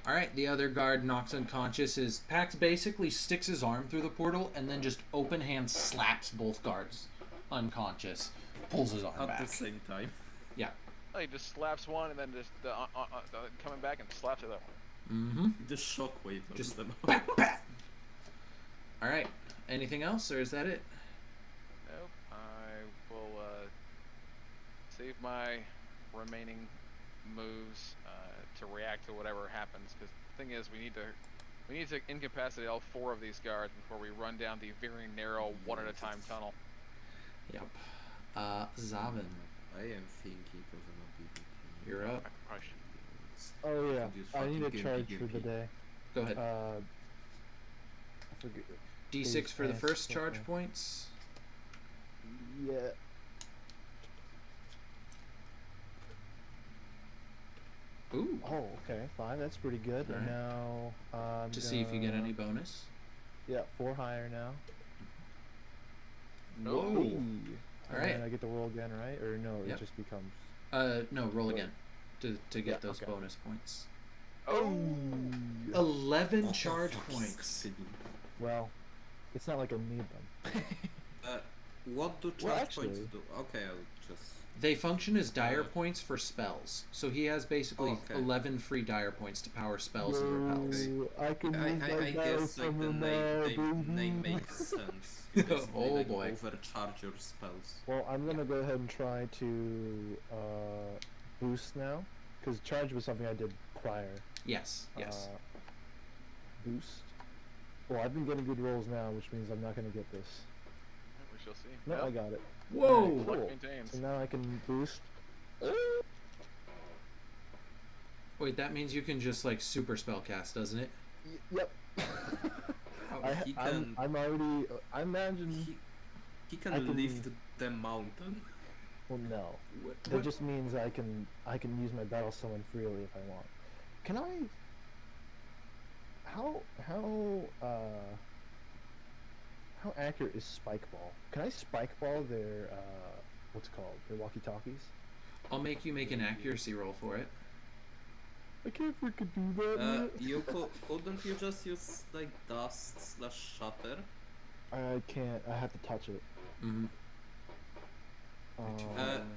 All right, the other guard knocks unconscious. As Pax basically sticks his arm through the portal and then just open hand slaps both guards unconscious, pulls his arm At back. the same time. Yeah. Oh, he just slaps one and then just coming back and slaps the other one. Mm-hmm. The shockwave of Just them. Bat, bat. All right. Anything else, or is that it? Nope. I will save my remaining moves to react to whatever happens. Because the thing is, we need to incapacitate all 4 of these guards before we run down the very narrow, one at a time tunnel. Yep. Zavin, I am thinking of an ability. you're up. I probably should. Oh yeah, Use I need a fucking charge gimpy for the gimpy. day. Go ahead. I forget. D6 for the pass, first charge okay. points. Yeah. Ooh. Oh, okay, 5. That's pretty good. And Alright. now I'm To see if you get gonna- any bonus. Yeah, 4 higher now. Whoa. Hey. All And right. then I get to roll again, right? Or no, Yep. it just becomes. No, roll again to get Yeah, those okay. bonus points. Oh! 11 charge points. Well, it's not like I need them. What do Well, charge points actually- do? Okay, I'll just. They function as dire Uh, points for spells. So he has basically okay. 11 free dire points to power spells and repels. No, I can I use my guess like from the name name. makes sense. You basically, Oh, like, boy. overcharge your spells. Well, I'm gonna go ahead and try to boost now, because charge was something I did prior. Yes, yes. Boost. Well, I've been getting good rolls now, which means I'm not gonna get this. We shall see. No, Yep. I got it. Whoa! Alright, Luck cool. maintains. So now I can boost. Wait, that means you can just like super spell cast, doesn't it? Yep. Oh, I, he I'm, can. I'm already. I imagine. He can I can- lift the mountain. Well, no. What, That just means I can use my battle summon freely if I want. Can I? How accurate is Spike Ball? Can I Spike Ball their what's it called, their walkie-talkies? I'll make you make an accuracy roll for it. I can't freaking do that. man. You couldn't you just use like dust / shatter? I can't. I have to touch it. Mm-hmm.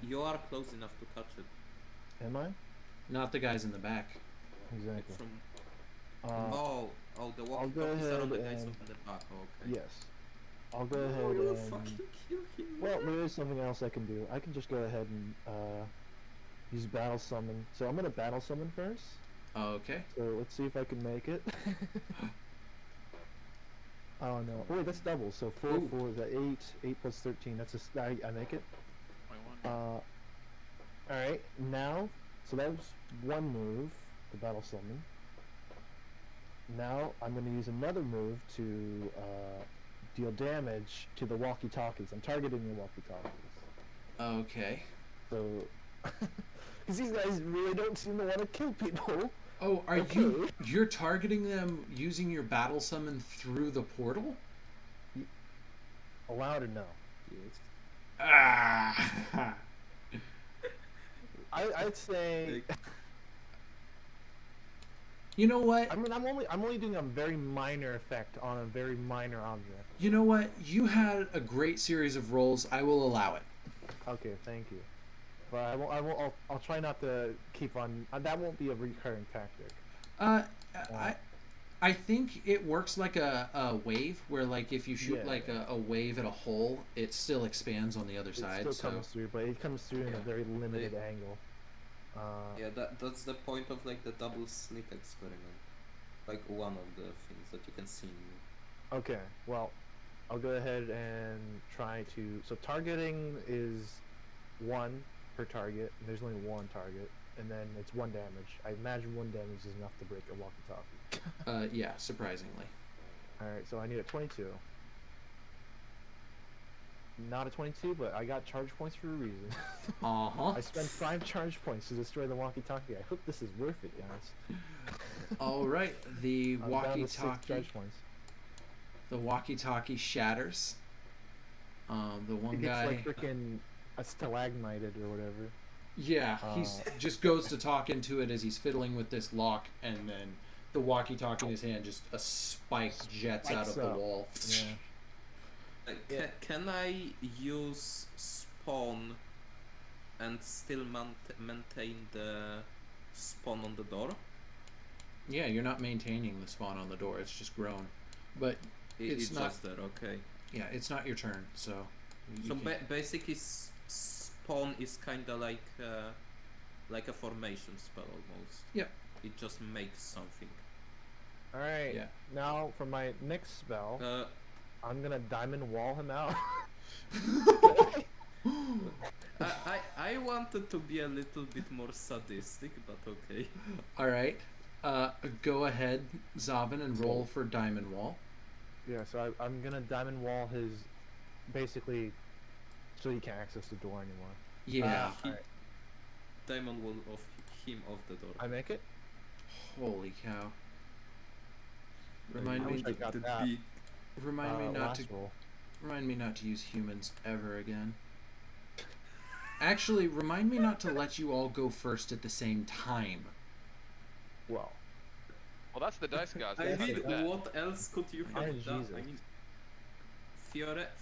You are close enough to touch it. Am I? Not the guys in the back. Exactly. From Uh, the I'll go walkie-talkies are on the ahead guys and- on the back. Okay. Yes. I'll go ahead Oh, you'll and. fucking kill him. Well, man. there is something else I can do. I can just go ahead and use battle summon. So I'm gonna battle summon first. Okay. So let's see if I can make it. Oh no! Wait, that's double. So 4, Ooh. 4 is that 8? 8 plus 13. That's I make it. 21. All right. Now, so that was one move, the battle summon. Now I'm going to use another move to deal damage to the walkie-talkies. I'm targeting the walkie-talkies. Okay. So, because these guys really don't seem to want to kill people. Oh, Okay. you're targeting them using your battle summon through the portal? Allowed or no? Yes. Ah. I'd say. You know what? I mean, I'm only doing a very minor effect on a very minor object. You know what? You had a great series of rolls. I will allow it. Okay, thank you. But I'll try not to keep on. That won't be a recurring tactic. I think it works like a wave, where like if you shoot Yeah. like a wave at a hole, it still expands on the other It side. still So comes through, but it comes through in a Yeah. very limited angle. Yeah, that's the point of like the double slit experiment. Like one of the things that you can see. Okay, well, I'll go ahead and try to. So targeting is 1 per target. And there's only 1 target, and then it's 1 damage. I imagine 1 damage is enough to break a walkie-talkie. yeah, surprisingly. All right, so I need a 22. Not a 22, but I got charge points for a reason. Uh-huh. I spent 5 charge points to destroy the walkie-talkie. I hope this is worth it, guys. All right, the I'm down to 6 walkie-talkie. charge points. The walkie-talkie shatters. The one It gets guy. like freaking a stalagmited or whatever. Yeah, he's just goes to talk into it as he's fiddling with this lock, and then the walkie-talkie in his hand, just a spike jets out of Spikes the up. wall. Yeah. Ca Can I use spawn and still maintain the spawn on the door? Yeah, you're not maintaining the spawn on the door; it's just grown. But It's It's not- just there, okay. yeah, it's not your turn, so. you So can- basically, spawn is kind of like a formation spell almost. Yep. It just makes something. All right. Yeah. Now for my next spell, I'm gonna diamond wall him out. I wanted to be a little bit more sadistic, but okay. All right. Go ahead, Zavin, and roll for Diamond Wall. Yeah. So I'm gonna diamond wall his, basically, so he can't access the door anymore. Yeah. Alright. Diamond wall of him off the door. I make it. Holy cow. I Remind me. wish I got the that. big Remind me not to. last roll. Remind me not to use humans ever again. Actually, remind me not to let you all go first at the same time. Well, Well, that's the dice gods. I They mean, did that. what else could you have Iron done? Jesus. I mean,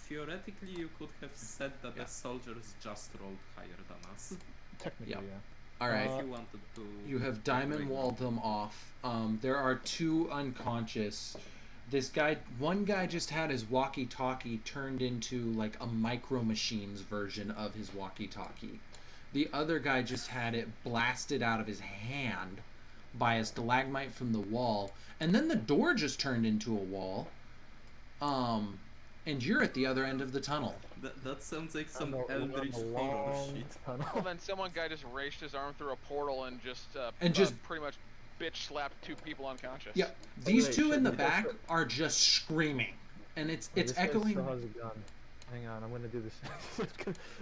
theoretically, you could have said that Yeah. the soldiers just rolled higher than us. technically, Yeah. yeah. All right. If you wanted to. You have diamond break walled them off. There are 2 unconscious. One guy just had his walkie-talkie turned into like a Micro Machines version of his walkie-talkie. The other guy just had it blasted out of his hand by a stalagmite from the wall, and then the door just turned into a wall. And you're at the other end of the tunnel. That sounds like some I'm a Eldritch horror long shit. Well, tunnel. then some guy just raced his arm through a portal and just And just- pretty much bitch slapped 2 people unconscious. Yeah, these wait, two in the should- back are just screaming, and it's This guy echoing. still has a gun. Hang on, I'm gonna do this.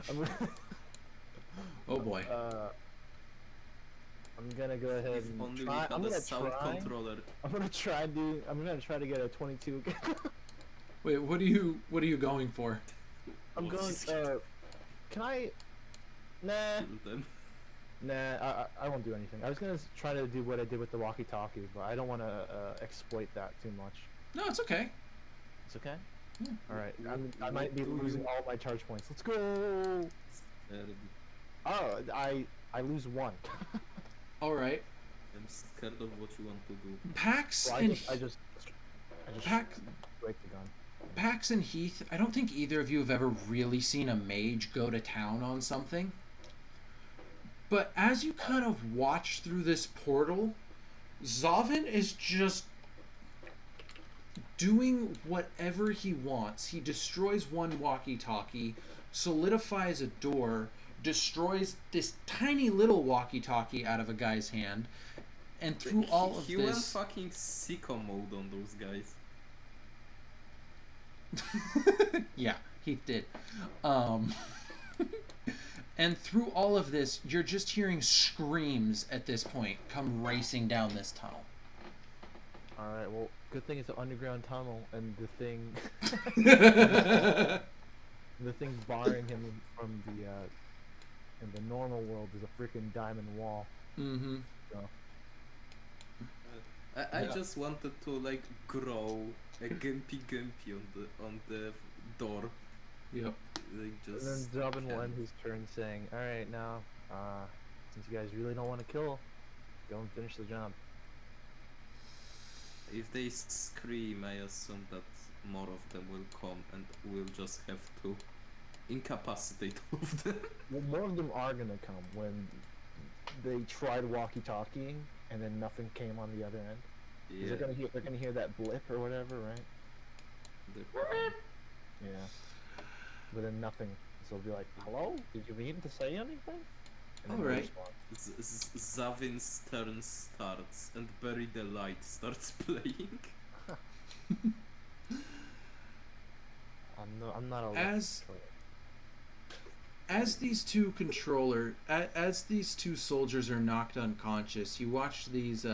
I'm gonna, Oh boy. I'm gonna go ahead If and only we try. had I'm a gonna sound try. controller. I'm gonna try to get a 22 again. Wait, what are you going for? I'm going. Can I? Nah. Kill them. Nah. I won't do anything. I was gonna try to do what I did with the walkie-talkie, but I don't want to exploit that too much. No, it's okay. It's okay. Yeah. All right. I might be losing all my charge points. Let's go. Oh, I lose 1. All right. I'm scared of what you want to do. Pax Well, and I just Pax, break the gun. Pax and Heath, I don't think either of you have ever really seen a mage go to town on something. But as you kind of watch through this portal, Zavin is just doing whatever he wants. He destroys one walkie-talkie, solidifies a door, destroys this tiny little walkie-talkie out of a guy's hand, and through all of he went this... fucking sicko mode on those guys. Yeah, he did. And through all of this, you're just hearing screams at this point come racing down this tunnel. All right. Well, good thing it's an underground tunnel, and the thing, the thing barring him from the in the normal world is a freaking diamond wall. Mm-hmm. So, I Yeah. just wanted to like grow a gimpy on the door. Yep. Like and just. then Robin will can- end his turn saying, "All right, now, since you guys really don't want to kill, go and finish the job." If they scream, I assume that more of them will come, and we'll just have to incapacitate all of them. Well, more of them are gonna come when they tried walkie-talkieing and then nothing came on the other end. 'Cause Yeah. They're gonna hear that blip or whatever, right? the- Yeah. But then nothing. So they'll be like, "Hello? Did you mean to say anything?" And then no Alright. response. Zavin's turn starts, and Bury the Light starts playing. I'm not a As- controller. As these two soldiers are knocked unconscious, you watch these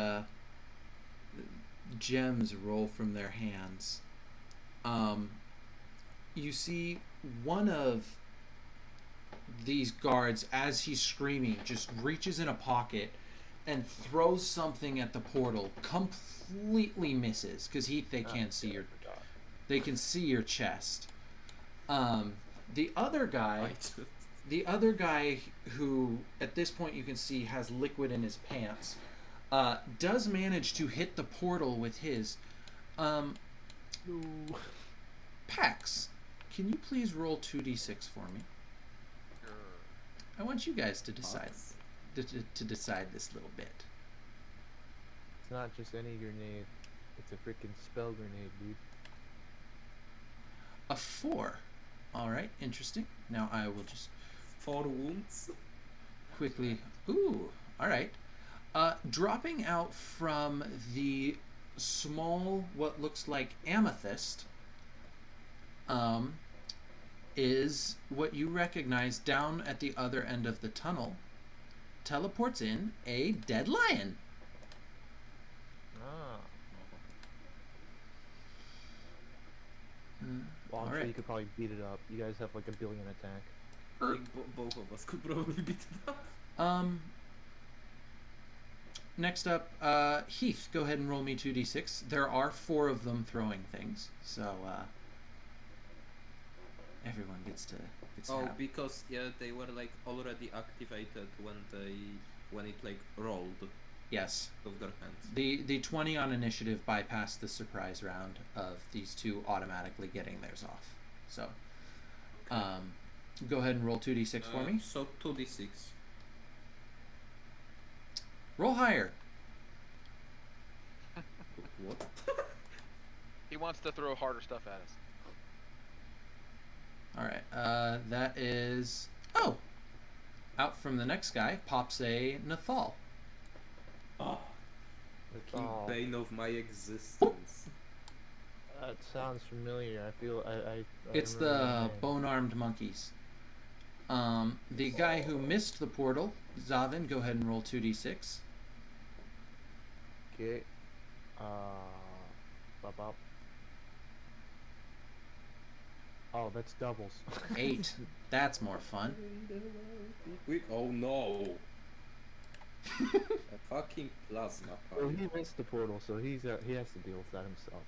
gems roll from their hands. You see one of these guards, as he's screaming, just reaches in a pocket and throws something at the portal. Completely misses because they can't see your. They can see your chest. The other guy. The other guy, who at this point you can see has liquid in his pants, does manage to hit the portal with his. Ooh. Pax, can you please roll 2d6 for me? I want you guys to decide to decide this little bit. It's not just any grenade. It's a freaking spell grenade, dude. A 4. All right, interesting. Now I will just 4 wounds. quickly. Ooh, all right. Dropping out from the small, what looks like amethyst, is what you recognize down at the other end of the tunnel. Teleports in a dead lion. Ah. Well, I'm All sure right. you could probably beat it up. You guys have like a billion attack. I think both of us could probably beat it up. Next up, Heath, go ahead and roll me 2d6. There are 4 of them throwing things, so everyone gets to Oh, have. because yeah, they were like already activated when it like rolled Yes. with their hands. The 20 on initiative bypassed the surprise round of these two automatically getting theirs off. So, go ahead and roll 2d6 for me. So 2d6. Roll higher. What? He wants to throw harder stuff at us. All right. That is out from the next guy pops a Nathal. Ah, Fucking Oh. bane of my existence. That sounds familiar. I feel I It's remember the name. bone-armed monkeys. The guy who missed the portal, Zavin, go ahead and roll 2d6. Okay. Bop. Oh, that's doubles. 8. That's more fun. Oh no! A fucking plasma Well, pipe. he missed the portal, so he has to deal with that himself.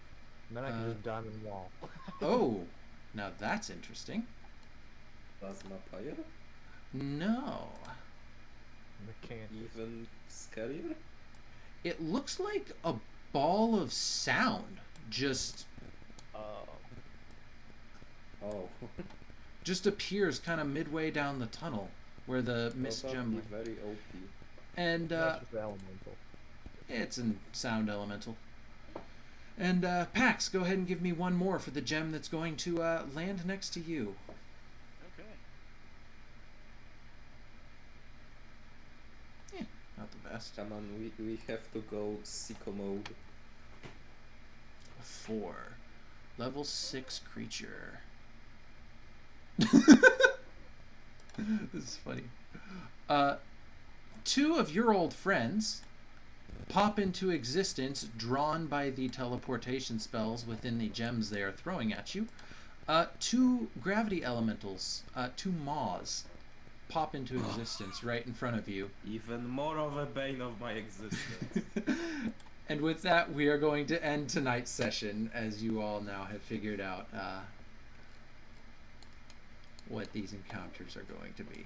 And then I can just diamond wall. Oh, now that's interesting. Plasma pyre? No. Mechanic. Even scarier? It looks like a ball of sound. Just Oh. just appears kind of midway down the tunnel where the mist Probably gem went. very OP. And That's just elemental. it's a sound elemental. And Pax, go ahead and give me one more for the gem that's going to land next to you. Okay. Yeah, not the best. Come on, we have to go sicko mode. 4. Level 6 creature. This is funny. 2 of your old friends pop into existence, drawn by the teleportation spells within the gems they are throwing at you. 2 gravity elementals, 2 maws, pop into existence right in front of you. Even more of a bane of my existence. And with that, we are going to end tonight's session, as you all now have figured out what these encounters are going to be.